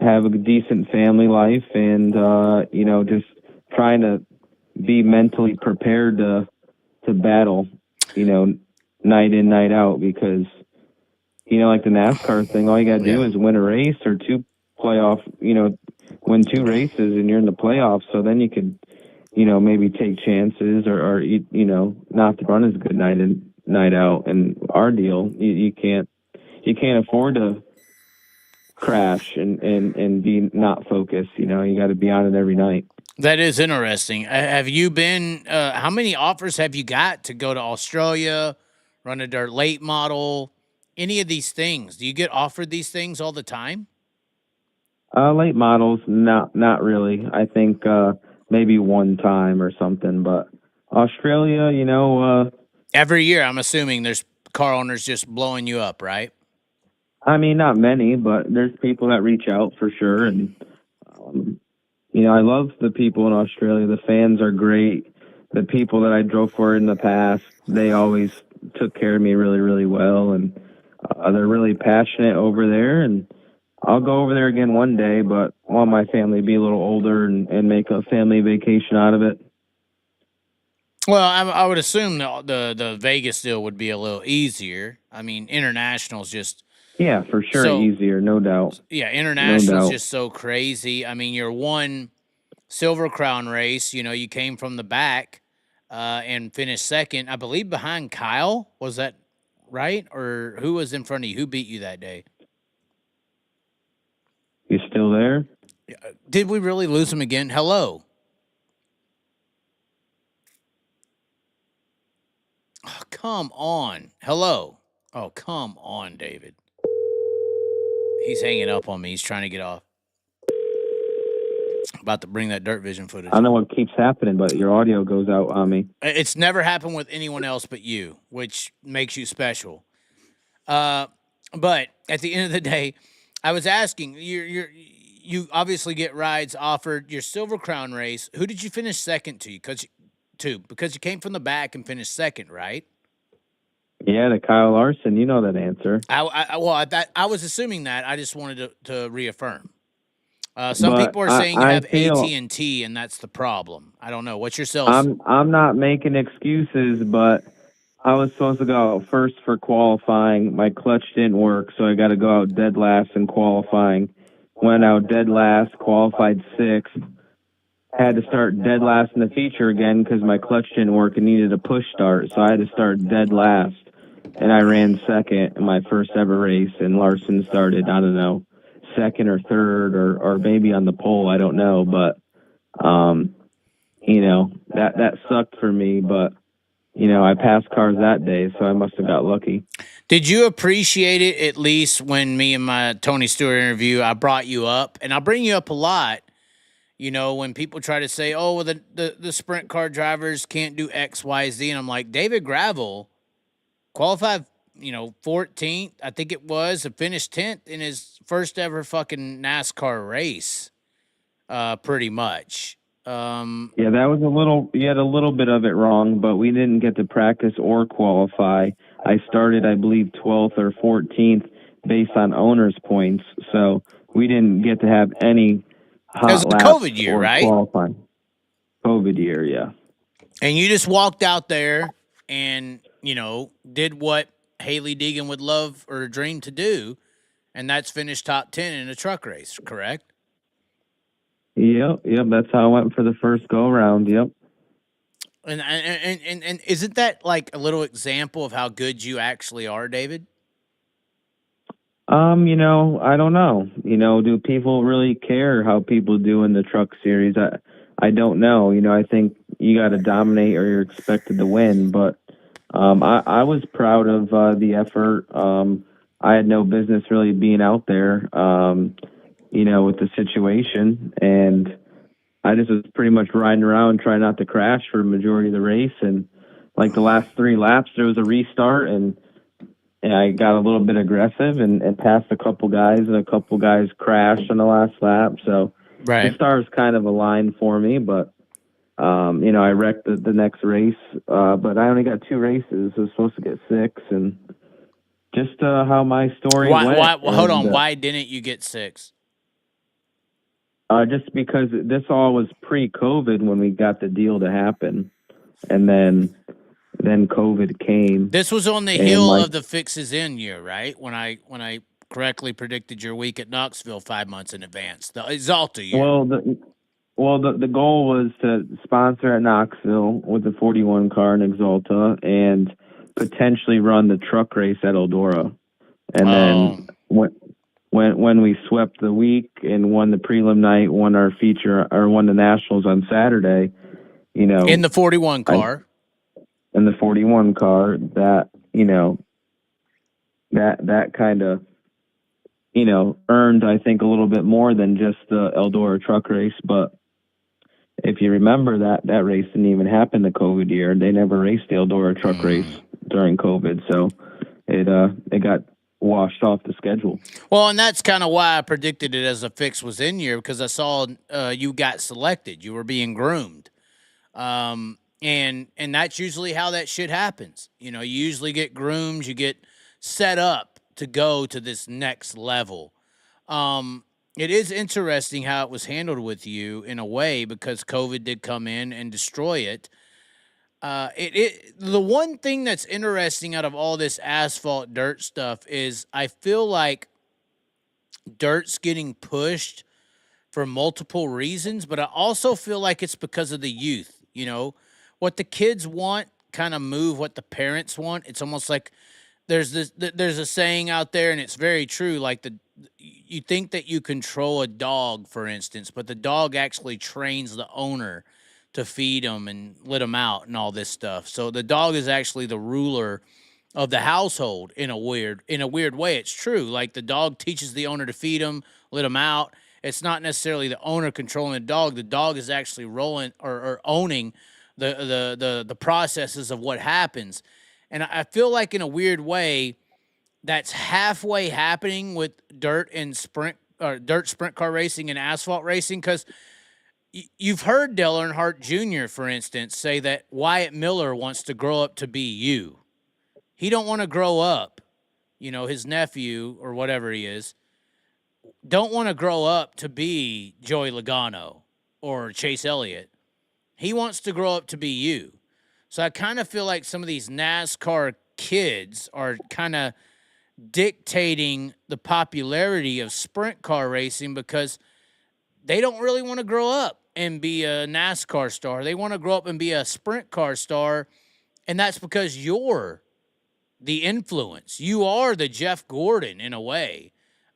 have a decent family life and, you know, just trying to be mentally prepared to battle, you know, night in, night out, because, you know, like the NASCAR thing, all you got to do is win a race or two playoff, you know, win 2 races and you're in the playoffs. So then you could, you know, maybe take chances or you know, not to run as good night in, night out. And our deal, you can't afford to crash and be not focused. You know, you got to be on it every night. That is interesting. Have you been, how many offers have you got to go to Australia, run a dirt late model, any of these things? Do you get offered these things all the time? Late models, not really. I think maybe one time or something, but Australia, you know. Every year, I'm assuming there's car owners just blowing you up, right? I mean, not many, but there's people that reach out for sure. And, you know, I love the people in Australia. The fans are great. The people that I drove for in the past, they always took care of me really, really well. And they're really passionate over there. And I'll go over there again one day, but I want my family to be a little older and make a family vacation out of it. Well, I would assume the Vegas deal would be a little easier. I mean, international's just... Yeah, for sure, easier, no doubt. Yeah, international's just so crazy. I mean, your one Silver Crown race, you know, you came from the back and finished second, I believe, behind Kyle. Was that right? Or who was in front of you? Who beat you that day? You still there? Did we really lose him again? Hello. Oh, come on. Hello. Oh, come on, David. He's hanging up on me. He's trying to get off. About to bring that Dirt Vision footage. I don't know what keeps happening, but your audio goes out on me. It's never happened with anyone else but you, which makes you special. But at the end of the day, I was asking, you obviously get rides offered. Your Silver Crown race, who did you finish second to? Because you came from the back and finished second, right? Yeah, to Kyle Larson. You know that answer. I was assuming that. I just wanted to reaffirm. Some people are saying you have AT&T, and that's the problem. I don't know. What's your sales? I'm not making excuses, but I was supposed to go out first for qualifying. My clutch didn't work, so I got to go out dead last in qualifying. Went out dead last, qualified 6th. Had to start dead last in the feature again because my clutch didn't work and needed a push start, so I had to start dead last. And I ran second in my first ever race, and Larson started, I don't know, second or third or maybe on the pole, I don't know. But, you know, that sucked for me. But, you know, I passed cars that day, so I must have got lucky. Did you appreciate it at least when me and my Tony Stewart interview, I brought you up? And I'll bring you up a lot. You know, when people try to say, oh, well, the sprint car drivers can't do X, Y, Z. And I'm like, David Gravel qualified, you know, 14th, I think it was, finished 10th in his first ever fucking NASCAR race, pretty much. Yeah, that was you had a little bit of it wrong, but we didn't get to practice or qualify. I started, I believe, 12th or 14th based on owner's points. So we didn't get to have any hot laps. It was the COVID year, right? Qualifying. COVID year, yeah. And you just walked out there and, you know, did what Haley Deegan would love or dream to do, and that's finish top 10 in a truck race, correct? Yep. That's how I went for the first go round. Yep. And isn't that like a little example of how good you actually are, David? I don't know. Do people really care how people do in the truck series? I don't know. I think you got to dominate or you're expected to win. But I was proud of the effort. I had no business really being out there, with the situation. And I just was pretty much riding around trying not to crash for the majority of the race. And like the last 3 laps, there was a restart, and I got a little bit aggressive and passed a couple guys, and a couple guys crashed on the last lap. So the stars kind of aligned for me, but I wrecked the next race. But I only got 2 races. I was supposed to get 6, and just how my story went. Hold on. Why didn't you get 6? Just because this all was pre-COVID when we got the deal to happen, and then COVID came. This was on the heel of the fixes in year, right? When I correctly predicted your week at Knoxville 5 months in advance, the Exalta year. Well, the goal was to sponsor at Knoxville with the 41 car in Exalta and potentially run the truck race at Eldora, and then when we swept the week and won the prelim night, won our feature or won the nationals on Saturday, in the 41 car. In the 41 car, that that kind of earned, I think, a little bit more than just the Eldora truck race. But if you remember, that race didn't even happen the COVID year. They never raced the Eldora truck race during COVID, so it got washed off the schedule. Well, and that's kind of why I predicted it as a fix was in year, because I saw you got selected. You were being groomed. And that's usually how that shit happens. You usually get groomed, you get set up to go to this next level. It is interesting how it was handled with you in a way, because COVID did come in and destroy it. The one thing that's interesting out of all this asphalt dirt stuff is I feel like dirt's getting pushed for multiple reasons, but I also feel like it's because of the youth. What the kids want kind of move what the parents want. It's almost like there's a saying out there, and it's very true. Like you think that you control a dog, for instance, but the dog actually trains the owner to feed them and let them out and all this stuff. So the dog is actually the ruler of the household in a weird way. It's true. Like the dog teaches the owner to feed them, let them out. It's not necessarily the owner controlling the dog. The dog is actually rolling or owning the processes of what happens. And I feel like in a weird way, that's halfway happening with dirt sprint car racing and asphalt racing, because you've heard Dale Earnhardt Jr., for instance, say that Wyatt Miller wants to grow up to be you. He don't want to grow up, his nephew or whatever he is, don't want to grow up to be Joey Logano or Chase Elliott. He wants to grow up to be you. So I kind of feel like some of these NASCAR kids are kind of dictating the popularity of sprint car racing, because they don't really want to grow up and be a NASCAR star. They want to grow up and be a sprint car star, and that's because you're the influence. You are the Jeff Gordon, in a way,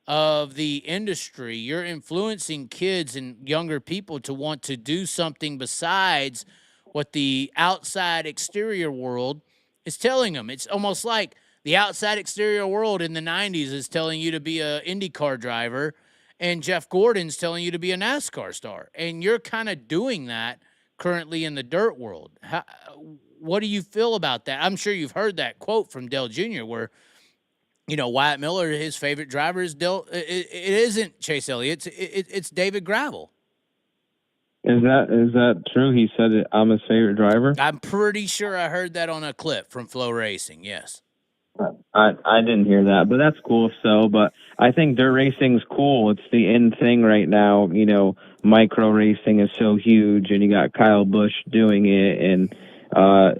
of the industry. You're influencing kids and younger people to want to do something besides what the outside exterior world is telling them. It's almost like the outside exterior world in the 90s is telling you to be an IndyCar driver, and Jeff Gordon's telling you to be a NASCAR star. And you're kind of doing that currently in the dirt world. What do you feel about that? I'm sure you've heard that quote from Dale Jr. where, Wyatt Miller, his favorite driver is Dale. It isn't Chase Elliott. It's David Gravel. Is that true? He said it, I'm his favorite driver? I'm pretty sure I heard that on a clip from Flow Racing, yes. I didn't hear that, but that's cool if so. But I think dirt racing's cool. It's the in thing right now. Micro racing is so huge, and you got Kyle Busch doing it, and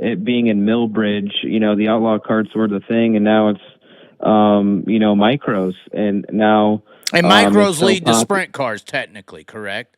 it being in Millbridge, the outlaw carts were the thing, and now it's, micros, and now... And micros lead to sprint cars, technically, correct?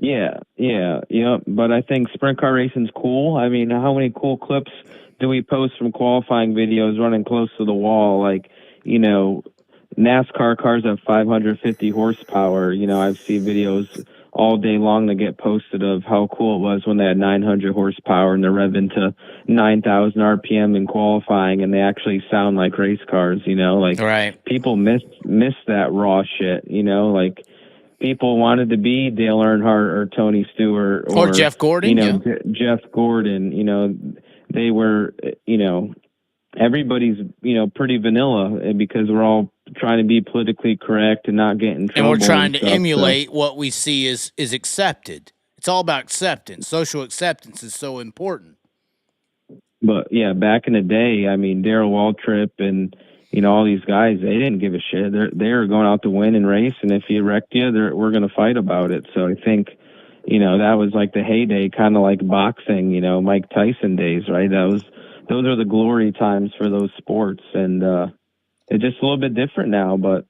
Yeah. But I think sprint car racing's cool. I mean, how many cool clips do we post from qualifying videos running close to the wall? Like, NASCAR cars have 550 horsepower. I've seen videos all day long that get posted of how cool it was when they had 900 horsepower and they're revving to 9,000 RPM in qualifying, and they actually sound like race cars. Like Right. people miss that raw shit. Like people wanted to be Dale Earnhardt or Tony Stewart Or Jeff Gordon. Jeff Gordon. They were everybody's pretty vanilla because we're all trying to be politically correct and not get in trouble. And we're trying to stuff, emulate what we see is accepted. It's all about acceptance. Social acceptance is so important. But yeah, back in the day, I mean, Darrell Waltrip and all these guys, they didn't give a shit. They were going out to win and race, and if you wrecked you, we're going to fight about it. So I think that was like the heyday, kind of like boxing, Mike Tyson days, right? Those are the glory times for those sports, and it's just a little bit different now. But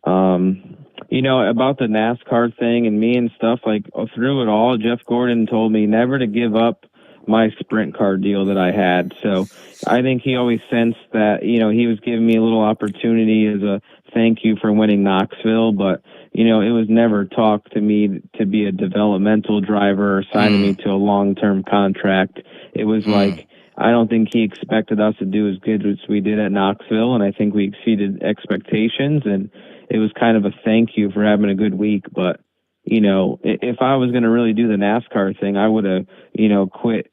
about the NASCAR thing and me and stuff, like through it all, Jeff Gordon told me never to give up my sprint car deal that I had. So I think he always sensed that, he was giving me a little opportunity as a thank you for winning Knoxville, but it was never talked to me to be a developmental driver or signing me to a long-term contract. It was like, I don't think he expected us to do as good as we did at Knoxville, and I think we exceeded expectations, and it was kind of a thank you for having a good week. But, if I was going to really do the NASCAR thing, I would have, quit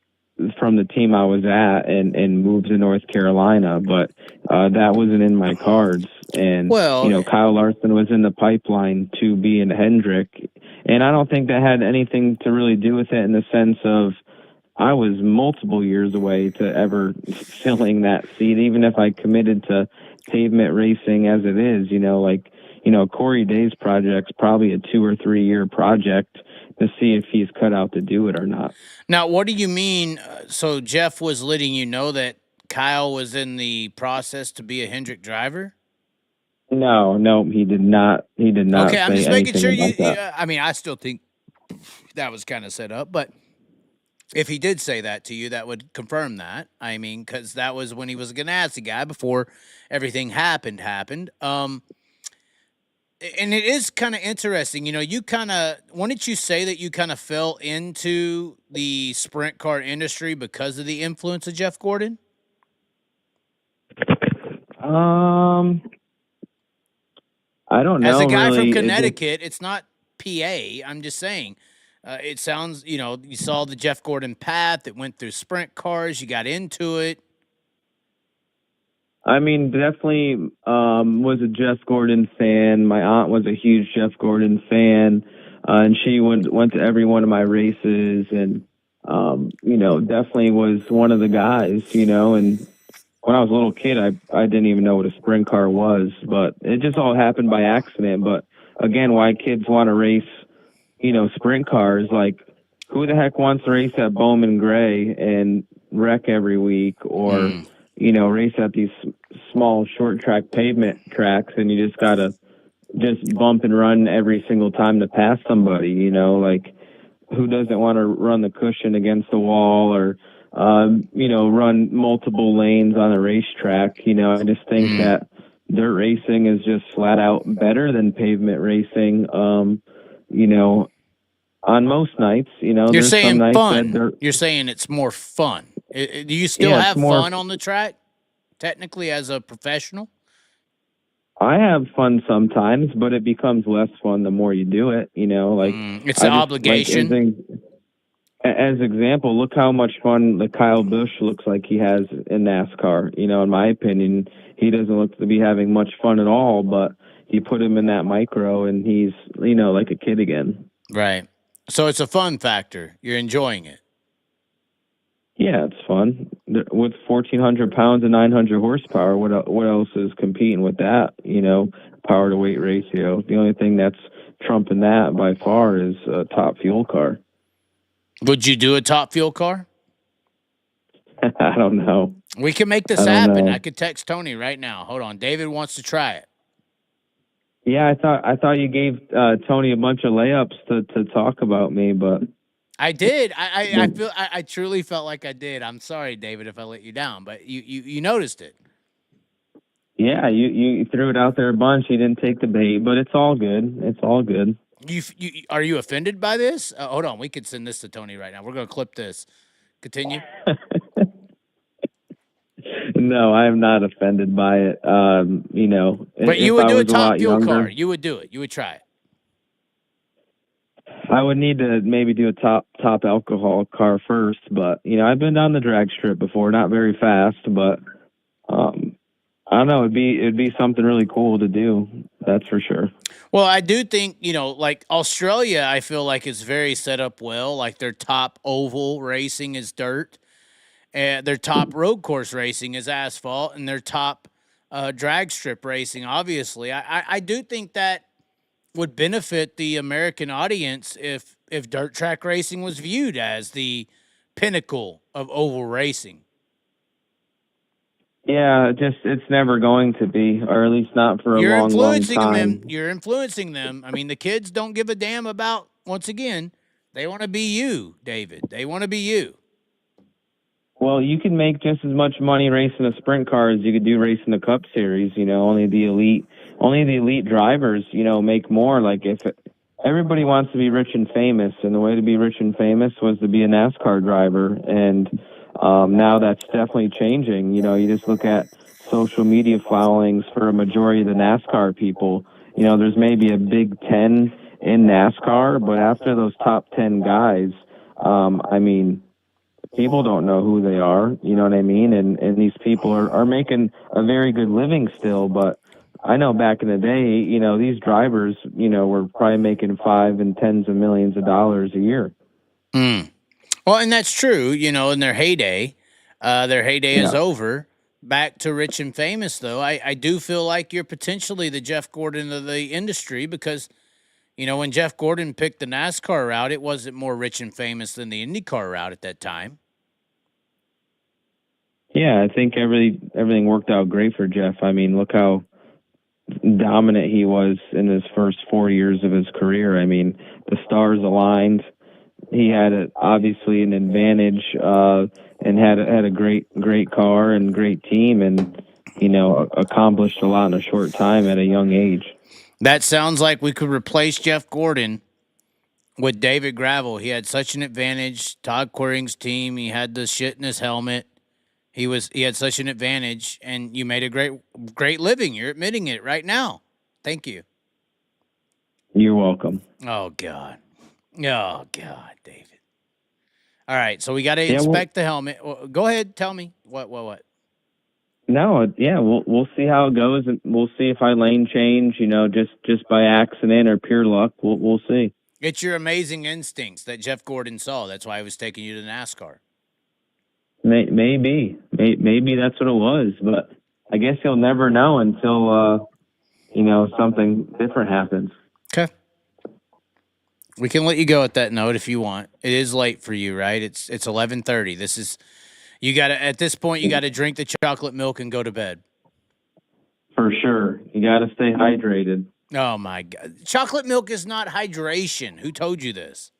from the team I was at and moved to North Carolina, but that wasn't in my cards. And, Kyle Larson was in the pipeline to be in Hendrick, and I don't think that had anything to really do with it in the sense of I was multiple years away to ever filling that seat, even if I committed to pavement racing as it is, Corey Day's project's probably a 2 or 3 year project to see if he's cut out to do it or not. Now, what do you mean? So Jeff was letting you know that Kyle was in the process to be a Hendrick driver? No, he did not. He did not. Okay, I'm just making sure you. That. I mean, I still think that was kind of set up, but if he did say that to you, that would confirm that. I mean, because that was when he was a Ganassi guy before everything happened. And it is kind of interesting. You kind of, when did you say that you kind of fell into the sprint car industry because of the influence of Jeff Gordon? I don't know. As a guy really. from Connecticut, it's not PA. I'm just saying. It sounds, you saw the Jeff Gordon path that went through sprint cars. You got into it. I mean, definitely was a Jeff Gordon fan. My aunt was a huge Jeff Gordon fan, and she went to every one of my races, and definitely was one of the guys. And when I was a little kid, I didn't even know what a sprint car was, but it just all happened by accident. But again, why kids want to race, sprint cars? Like, who the heck wants to race at Bowman Gray and wreck every week, or race at these small short track pavement tracks and you just gotta just bump and run every single time to pass somebody, like who doesn't want to run the cushion against the wall or, run multiple lanes on a racetrack? I just think that dirt racing is just flat out better than pavement racing. On most nights, You're saying fun. You're saying it's more fun. Do you still have fun on the track, technically, as a professional? I have fun sometimes, but it becomes less fun the more you do it. It's an obligation. As example, look how much fun the Kyle Busch looks like he has in NASCAR. In my opinion, he doesn't look to be having much fun at all, but you put him in that micro and he's, like a kid again. Right. So it's a fun factor. You're enjoying it. Yeah, it's fun. With 1,400 pounds and 900 horsepower, what else is competing with that? Power to weight ratio. The only thing that's trumping that by far is a top fuel car. Would you do a top fuel car? I don't know. We can make this happen. I could text Tony right now. Hold on. David wants to try it. Yeah, I thought you gave Tony a bunch of layups to talk about me, but I did. I truly felt like I did. I'm sorry, David, if I let you down, but you noticed it. yeah, you threw it out there a bunch. You didn't take the bait, but it's all good. It's all good. You are you offended by this? Hold on, we could send this to Tony right now. We're gonna clip this. Continue. No, I am not offended by it. You know, But you if would I do a was a top lot fuel younger, car. You would do it. You would try it. I would need to maybe do a top alcohol car first. But you know, I've been down the drag strip before, not very fast, but I don't know. It'd be something really cool to do. That's for sure. Well, I do think, like Australia, I feel like is very set up well. Like their top oval racing is dirt, and their top road course racing is asphalt, and their top drag strip racing, obviously. I do think that would benefit the American audience if dirt track racing was viewed as the pinnacle of oval racing. Yeah, just it's never going to be, or at least not for a You're long influencing them. time. You're influencing them. I mean, the kids don't give a damn about. Once again, they want to be you, David. They want to be you. Well, you can make just as much money racing a sprint car as you could do racing the Cup Series. You know, only the elite drivers, you know, make more. Like everybody wants to be rich and famous, and the way to be rich and famous was to be a NASCAR driver, and now that's definitely changing. You know, you just look at social media followings for a majority of the NASCAR people. You know, there's maybe a Big Ten in NASCAR, but after those top 10 guys, I mean, people don't know who they are, you know what I mean? And these people are making a very good living still, but I know back in the day, you know, these drivers, you know, were probably making five and tens of millions of dollars a year. Mm. Well, and that's true. In their heyday, is Yeah. over. Back to rich and famous, though. I do feel like you're potentially the Jeff Gordon of the industry because, when Jeff Gordon picked the NASCAR route, it wasn't more rich and famous than the IndyCar route at that time. Yeah, I think everything worked out great for Jeff. I mean, look how dominant he was in his first 4 years of his career. I mean, the stars aligned. He had obviously an advantage and had a great car and great team, and accomplished a lot in a short time at a young age. That sounds like we could replace Jeff Gordon with David Gravel. He had such an advantage. Todd Quiring's team. He had the shit in his helmet. He had such an advantage, and you made a great living. You're admitting it right now. Thank you. You're welcome. Oh God, David. All right, so we got to inspect the helmet. Go ahead, tell me what. No, yeah, we'll see how it goes, and we'll see if I lane change. Just by accident or pure luck. We'll see. It's your amazing instincts that Jeff Gordon saw. That's why I was taking you to NASCAR. Maybe that's what it was, but I guess you'll never know until something different happens. Okay. We can let you go at that note if you want. It is late for you, right? It's 11:30. At this point you got to drink the chocolate milk and go to bed. For sure. You got to stay hydrated. Oh my God. Chocolate milk is not hydration. Who told you this?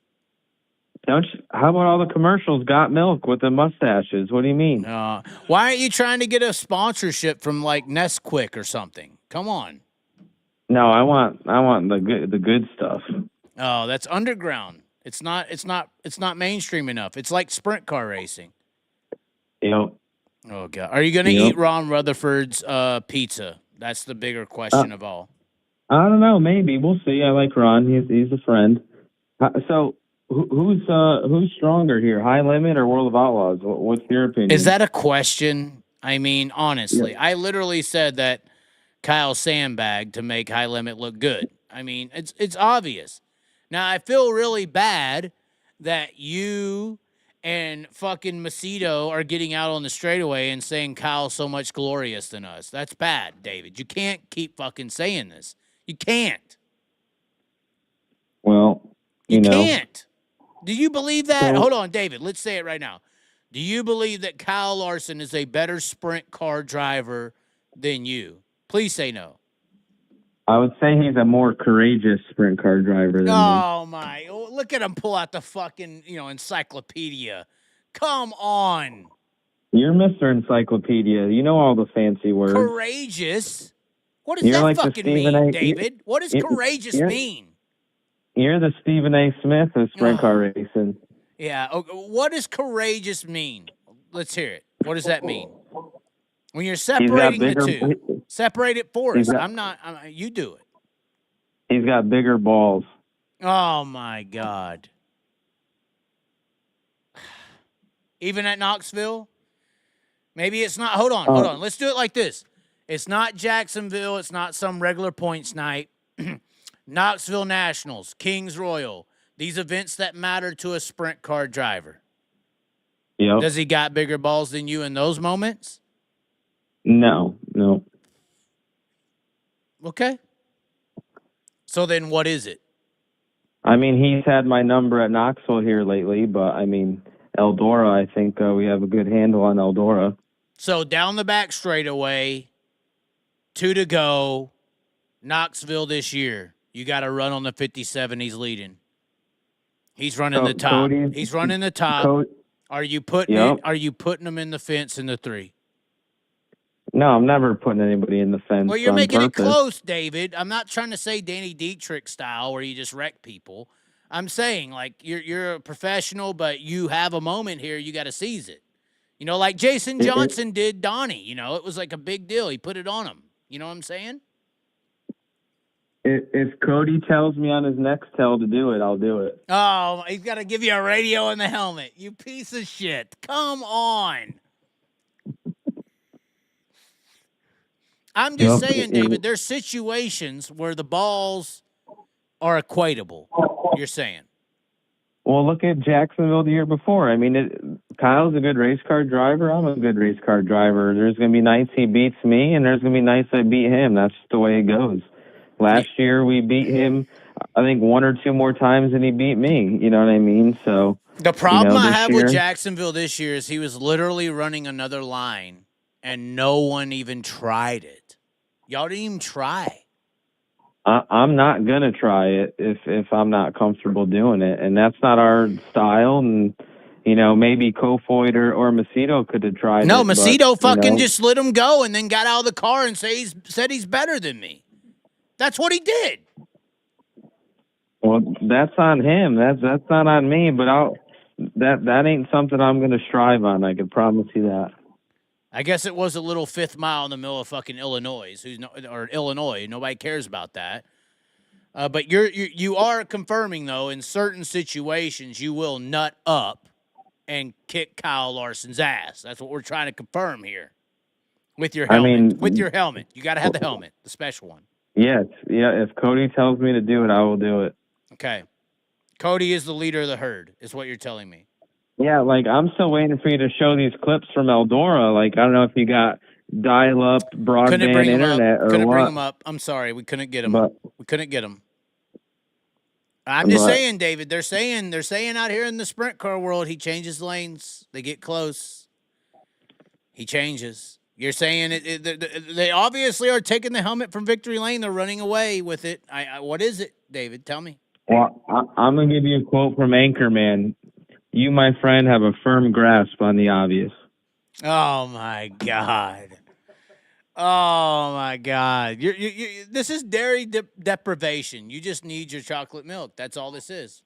How about all the commercials got milk with the mustaches? What do you mean? Why aren't you trying to get a sponsorship from like Nesquik or something? Come on. No, I want the good stuff. Oh, that's underground. It's not mainstream enough. It's like sprint car racing. Yep. Oh God. Are you going to eat Ron Rutherford's pizza? That's the bigger question of all. I don't know. Maybe we'll see. I like Ron. He's a friend. So who's stronger here, High Limit or World of Outlaws? What's your opinion? Is that a question? I mean, honestly, I literally said that Kyle sandbagged to make High Limit look good. I mean, it's obvious. Now, I feel really bad that you and fucking Macedo are getting out on the straightaway and saying Kyle's so much glorious than us. That's bad, David. You can't keep fucking saying this. You can't. Well, you can't. Do you believe that? So, hold on, David. Let's say it right now. Do you believe that Kyle Larson is a better sprint car driver than you? Please say no. I would say he's a more courageous sprint car driver than me. Oh, my. Look at him pull out the fucking, encyclopedia. Come on. You're Mr. Encyclopedia. You know all the fancy words. Courageous? What does You're that like the fucking Stephen mean, A. David? What does courageous mean? You're the Stephen A. Smith of sprint car racing. Yeah. What does courageous mean? Let's hear it. What does that mean? When you're separating the two. Separate it for us. You do it. He's got bigger balls. Oh, my God. Even at Knoxville? Maybe it's not. Hold on. Let's do it like this. It's not Jacksonville. It's not some regular points night. Knoxville Nationals, Kings Royal, these events that matter to a sprint car driver. Yep. Does he got bigger balls than you in those moments? No. Okay. So then what is it? I mean, he's had my number at Knoxville here lately, but I mean, Eldora, I think we have a good handle on Eldora. So down the back straightaway, 2 to go, Knoxville this year. You got to run on the 57 he's leading. He's running the top. He's running the top. Are you putting Are you putting him in the fence in the 3? No, I'm never putting anybody in the fence. Well, you're making it close, David. I'm not trying to say Danny Dietrich style where you just wreck people. I'm saying, like, you're a professional, but you have a moment here. You got to seize it. Like Jason Johnson did Donnie. It was like a big deal. He put it on him. You know what I'm saying? If Cody tells me on his Nextel to do it, I'll do it. Oh, he's got to give you a radio in the helmet. You piece of shit. Come on. I'm just saying, David, there's situations where the balls are equatable, you're saying. Well, look at Jacksonville the year before. I mean, Kyle's a good race car driver. I'm a good race car driver. There's going to be nights he beats me, and there's going to be nights I beat him. That's just the way it goes. Last year, we beat him, I think, 1 or 2 more times than he beat me. You know what I mean? So the problem I have with Jacksonville this year is he was literally running another line, and no one even tried it. Y'all didn't even try. I'm not going to try it if I'm not comfortable doing it. And that's not our style. And, maybe Kofoid or Macedo could have tried it. No, Macedo fucking just let him go and then got out of the car and said he's better than me. That's what he did. Well, that's on him. That's not on me. But that ain't something I'm going to strive on. I can promise you that. I guess it was a little 5th mile in the middle of fucking Illinois. Illinois. Nobody cares about that. But you are confirming, though, in certain situations you will nut up and kick Kyle Larson's ass. That's what we're trying to confirm here. With your helmet. With your helmet. You got to have the helmet, the special one. Yes. Yeah, if Cody tells me to do it, I will do it. Okay. Cody is the leader of the herd, is what you're telling me. Yeah, like, I'm still waiting for you to show these clips from Eldora. Like, I don't know if you got dial-up broadband internet or what. Couldn't bring them up. I'm sorry. We couldn't get them. We couldn't get them. I'm just saying, David, they're saying out here in the sprint car world, he changes lanes. They get close. He changes. You're saying they obviously are taking the helmet from victory lane. They're running away with it. What is it, David? Tell me. Well, I'm going to give you a quote from Anchorman. You, my friend, have a firm grasp on the obvious. Oh, my God. Oh, my God. This is dairy deprivation. You just need your chocolate milk. That's all this is.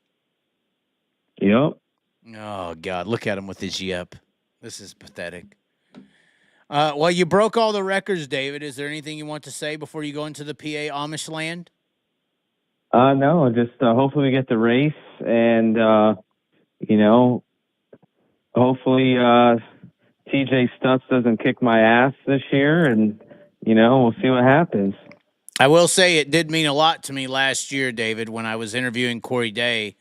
Yep. Oh, God. Look at him with his yep. This is pathetic. Well, you broke all the records, David. Is there anything you want to say before you go into the PA Amish land? No, just hopefully we get the race and, hopefully TJ Stutz doesn't kick my ass this year and, we'll see what happens. I will say it did mean a lot to me last year, David, when I was interviewing Corey Day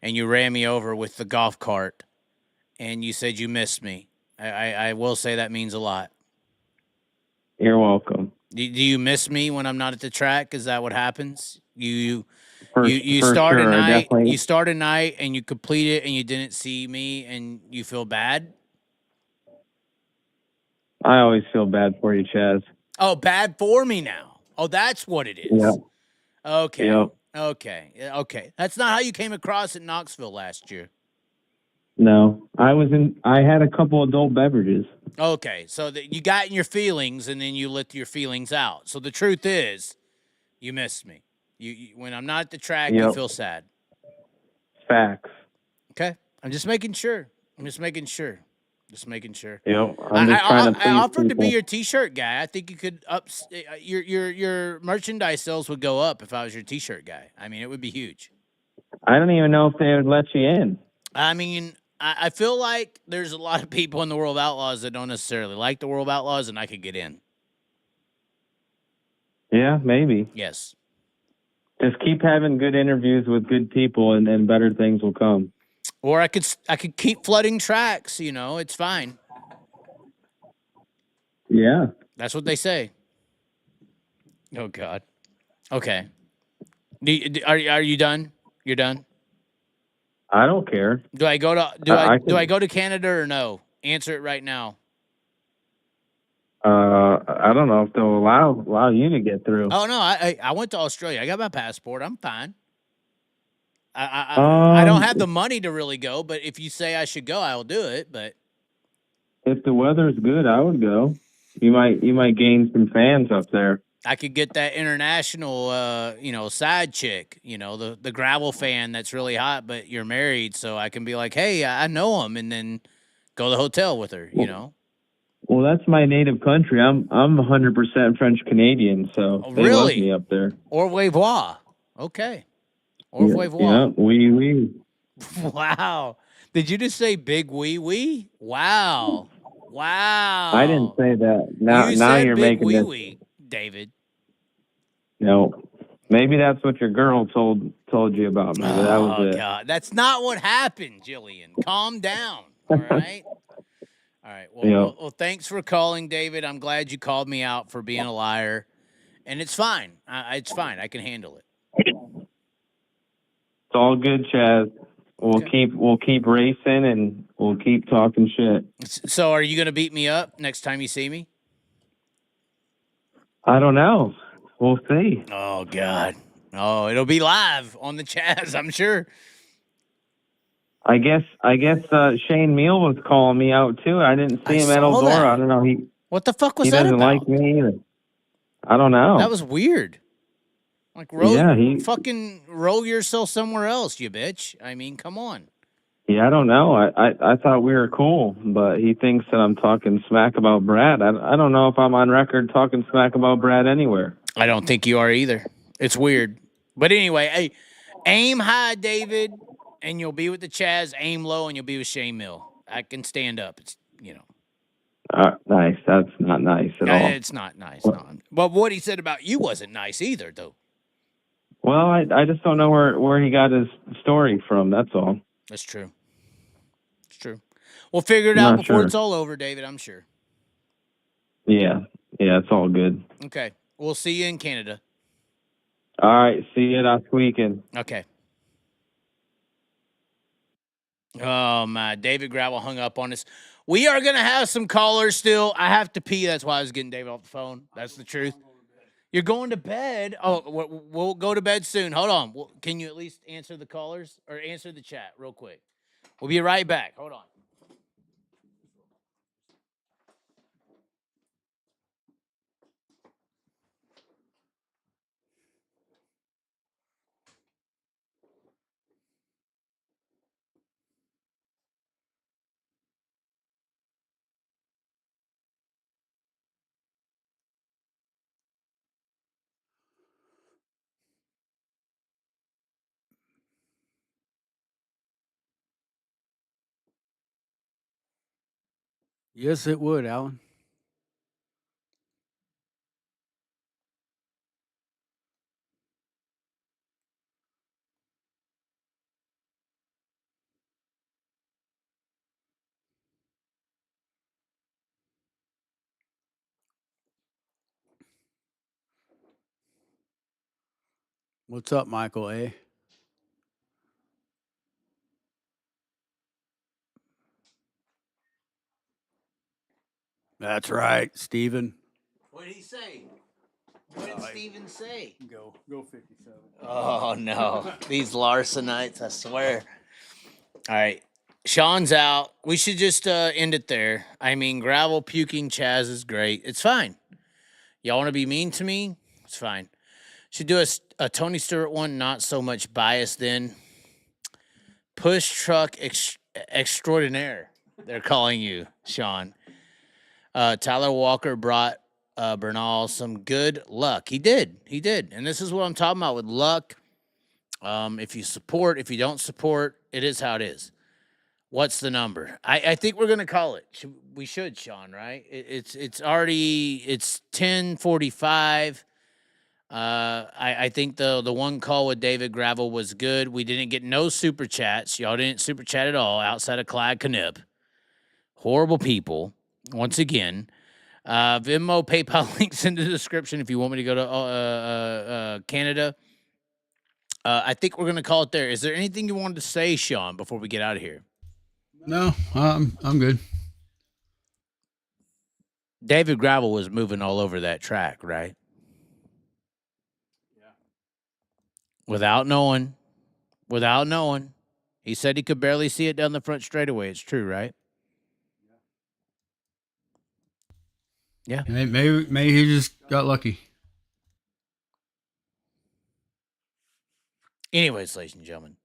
and you ran me over with the golf cart and you said you missed me. I will say that means a lot. You're welcome. Do you miss me when I'm not at the track? Is that what happens? You For start sure, a night. definitely. You start a night and you complete it and you didn't see me and you feel bad. I always feel bad for you, Chaz. Oh, bad for me now. Oh, that's what it is. Yeah. Okay. Yep. Okay. Okay. That's not how you came across at Knoxville last year. No, I had a couple adult beverages. Okay. So that you got in your feelings and then you let your feelings out. So the truth is, you missed me. You when I'm not at the track, you Yep. feel sad. Facts. Okay. I'm just making sure. Just making sure. Yep. I'm just trying to please I offered to be people. your T-shirt guy. I think you could your merchandise sales would go up if I was your T-shirt guy. I mean, it would be huge. I don't even know if they would let you in. I mean, I feel like there's a lot of people in the World of Outlaws that don't necessarily like the World of Outlaws, and I could get in. Yeah, maybe. Yes. Just keep having good interviews with good people, and then better things will come. Or I could keep flooding tracks. You know, it's fine. Yeah. That's what they say. Oh God. Okay. Are you done? You're done. I don't care. Do I go to do I go to Canada or no? Answer it right now. I don't know if they'll allow you to get through. Oh no, I went to Australia. I got my passport. I'm fine. I don't have the money to really go, but if you say I should go, I will do it. But if the weather's good, I would go. You might gain some fans up there. I could get that international, side chick, the gravel fan that's really hot, but you're married, so I can be like, hey, I know him, and then go to the hotel with her, Well, that's my native country. I'm 100% French Canadian, so Oh, they love really? me up there. Au revoir. Okay. Au revoir. Yeah, oui. Wow. Did you just say big wee wee? Wow. I didn't say that. Now said you're big making wee this. wee, David. No, maybe that's what your girl told you about me. But that was it. God, that's not what happened, Jillian. Calm down. All right. All right. Well, thanks for calling, David. I'm glad you called me out for being a liar, and it's fine. It's fine. I can handle it. It's all good, Chaz. We'll keep racing and we'll keep talking shit. So, are you going to beat me up next time you see me? I don't know. We'll see. Oh God. Oh, it'll be live on the Chaz, I'm sure. I guess Shane Meal was calling me out too. I didn't see him at Eldora. That. I don't know. What the fuck was he that doesn't about? like me either. I don't know. That was weird. Like, fucking roll yourself somewhere else, you bitch. I mean, come on. Yeah, I don't know. I thought we were cool, but he thinks that I'm talking smack about Brad. I don't know if I'm on record talking smack about Brad anywhere. I don't think you are either. It's weird. But anyway, hey, aim high, David, and you'll be with the Chaz. Aim low, and you'll be with Shane Mill. I can stand up. It's, Nice. That's not nice at all. It's not nice. No. But what he said about you wasn't nice either, though. Well, I just don't know where he got his story from. That's all. That's true. It's true. We'll figure it out before it's all over, David, I'm sure. Yeah, it's all good. Okay. We'll see you in Canada. All right. See you last weekend. Okay. Oh, my. David Gravel hung up on us. We are going to have some callers still. I have to pee. That's why I was getting David off the phone. That's the truth. You're going to bed? Oh, we'll go to bed soon. Hold on. Can you at least answer the callers or answer the chat real quick? We'll be right back. Hold on. Yes, it would, Alan. What's up, Michael A? That's right, Steven. What did he say? Steven say? Go 57. Oh, no. These Larsonites, I swear. All right. Sean's out. We should just end it there. I mean, gravel puking Chaz is great. It's fine. Y'all want to be mean to me? It's fine. Should do a Tony Stewart one, not so much bias then. Push truck extraordinaire, they're calling you, Sean. Tyler Walker brought Bernal some good luck. He did. And this is what I'm talking about with luck. If you support, if you don't support, it is how it is. What's the number? I think we're going to call it. We should, Sean, right? It's already, it's 10:45. I think the one call with David Gravel was good. We didn't get no super chats. Y'all didn't super chat at all outside of Clyde Knipp. Horrible people. Once again, Venmo, PayPal links in the description if you want me to go to Canada. I think we're gonna call it there. Is there anything you wanted to say, Sean, before we get out of here? No, I'm good. David Gravel was moving all over that track, right? Without knowing. He said he could barely see it down the front straightaway. It's true, right? Yeah. Maybe he just got lucky. Anyways, ladies and gentlemen,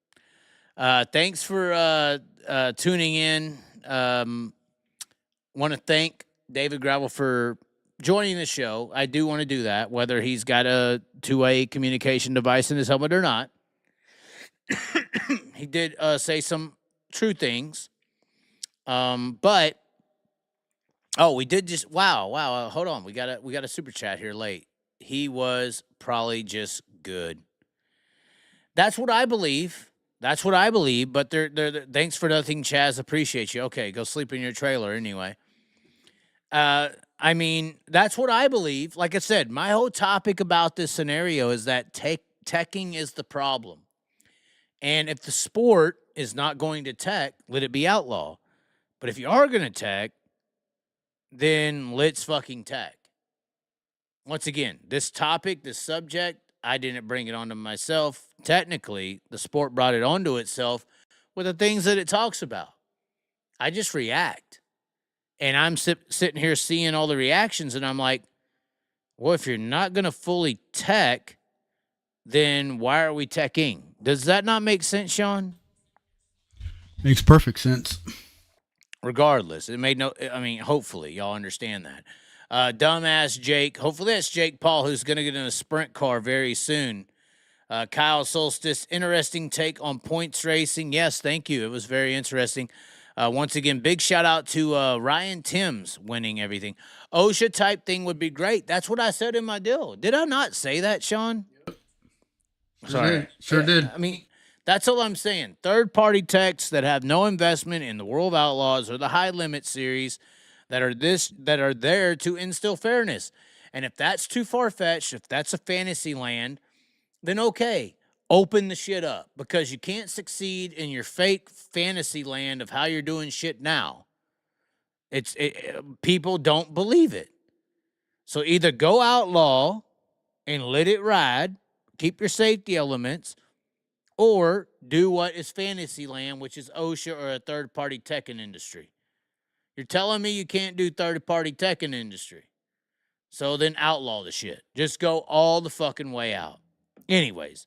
thanks for tuning in. Want to thank David Gravel for joining the show. I do want to do that, whether he's got a two-way communication device in his helmet or not. He did say some true things. But we did just wow. Hold on, we got a super chat here late. He was probably just good. That's what I believe. But they're thanks for nothing, Chaz. Appreciate you. Okay, go sleep in your trailer anyway. I mean, that's what I believe. Like I said, my whole topic about this scenario is that teching is the problem. And if the sport is not going to tech, let it be outlaw. But if you are going to tech, then let's fucking tech. Once again, this topic, this subject, I didn't bring it onto myself. Technically, the sport brought it onto itself with the things that it talks about. I just react. And I'm sitting here seeing all the reactions, and I'm like, well, if you're not going to fully tech, then why are we teching? Does that not make sense, Sean? Makes perfect sense. Regardless, it made no, I mean, hopefully y'all understand that. Dumbass Jake, hopefully that's Jake Paul, who's going to get in a sprint car very soon. Kyle Solstice, interesting take on points racing. Yes, thank you. It was very interesting. Once again, big shout out to Ryan Timms winning everything. OSHA type thing would be great. That's what I said in my deal. Did I not say that, Sean? Sorry. Sure did. I mean, that's all I'm saying. Third-party techs that have no investment in the World of Outlaws or the High Limit series that are there to instill fairness. And if that's too far-fetched, if that's a fantasy land, then okay, open the shit up, because you can't succeed in your fake fantasy land of how you're doing shit now. People don't believe it. So either go outlaw and let it ride, keep your safety elements, or do what is fantasy land, which is OSHA or a third-party teching industry. You're telling me you can't do third-party teching industry. So then outlaw the shit. Just go all the fucking way out. Anyways,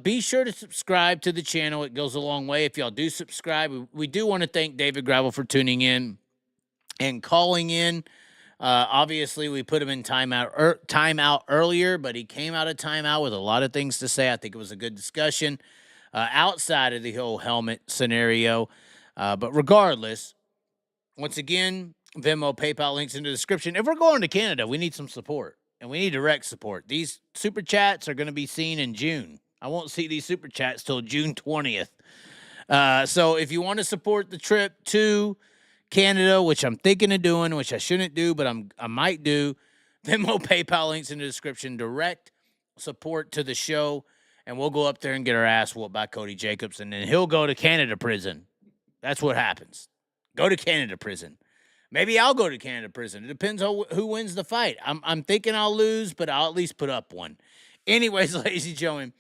be sure to subscribe to the channel. It goes a long way. If y'all do subscribe, we do want to thank David Gravel for tuning in and calling in. Obviously, we put him in timeout earlier, but he came out of timeout with a lot of things to say. I think it was a good discussion outside of the whole helmet scenario. But regardless, once again, Venmo, PayPal links in the description. If we're going to Canada, we need some support, and we need direct support. These super chats are going to be seen in June. I won't see these super chats till June 20th. So if you want to support the trip to Canada, which I'm thinking of doing, which I shouldn't do, but I might do, Venmo, PayPal links in the description. Direct support to the show, and we'll go up there and get our ass whooped by Cody Jacobs, and then he'll go to Canada prison. That's what happens. Go to Canada prison. Maybe I'll go to Canada prison. It depends on who wins the fight. I'm thinking I'll lose, but I'll at least put up one. Anyways, ladies and gentlemen,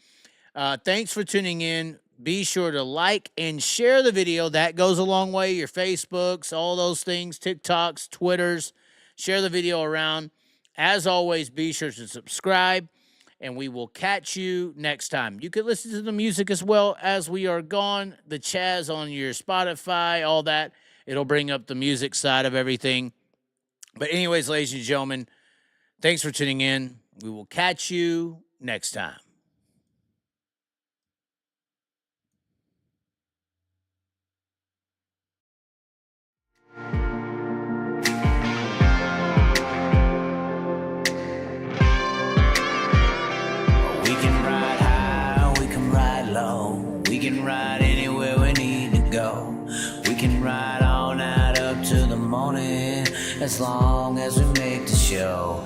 thanks for tuning in. Be sure to like and share the video. That goes a long way. Your Facebooks, all those things, TikToks, Twitters. Share the video around. As always, be sure to subscribe, and we will catch you next time. You can listen to the music as well as we are gone. The Chaz on your Spotify, all that. It'll bring up the music side of everything. But anyways, ladies and gentlemen, thanks for tuning in. We will catch you next time. We can ride high, we can ride low. We can ride anywhere we need to go. We can ride all night up to the morning, as long as we make the show.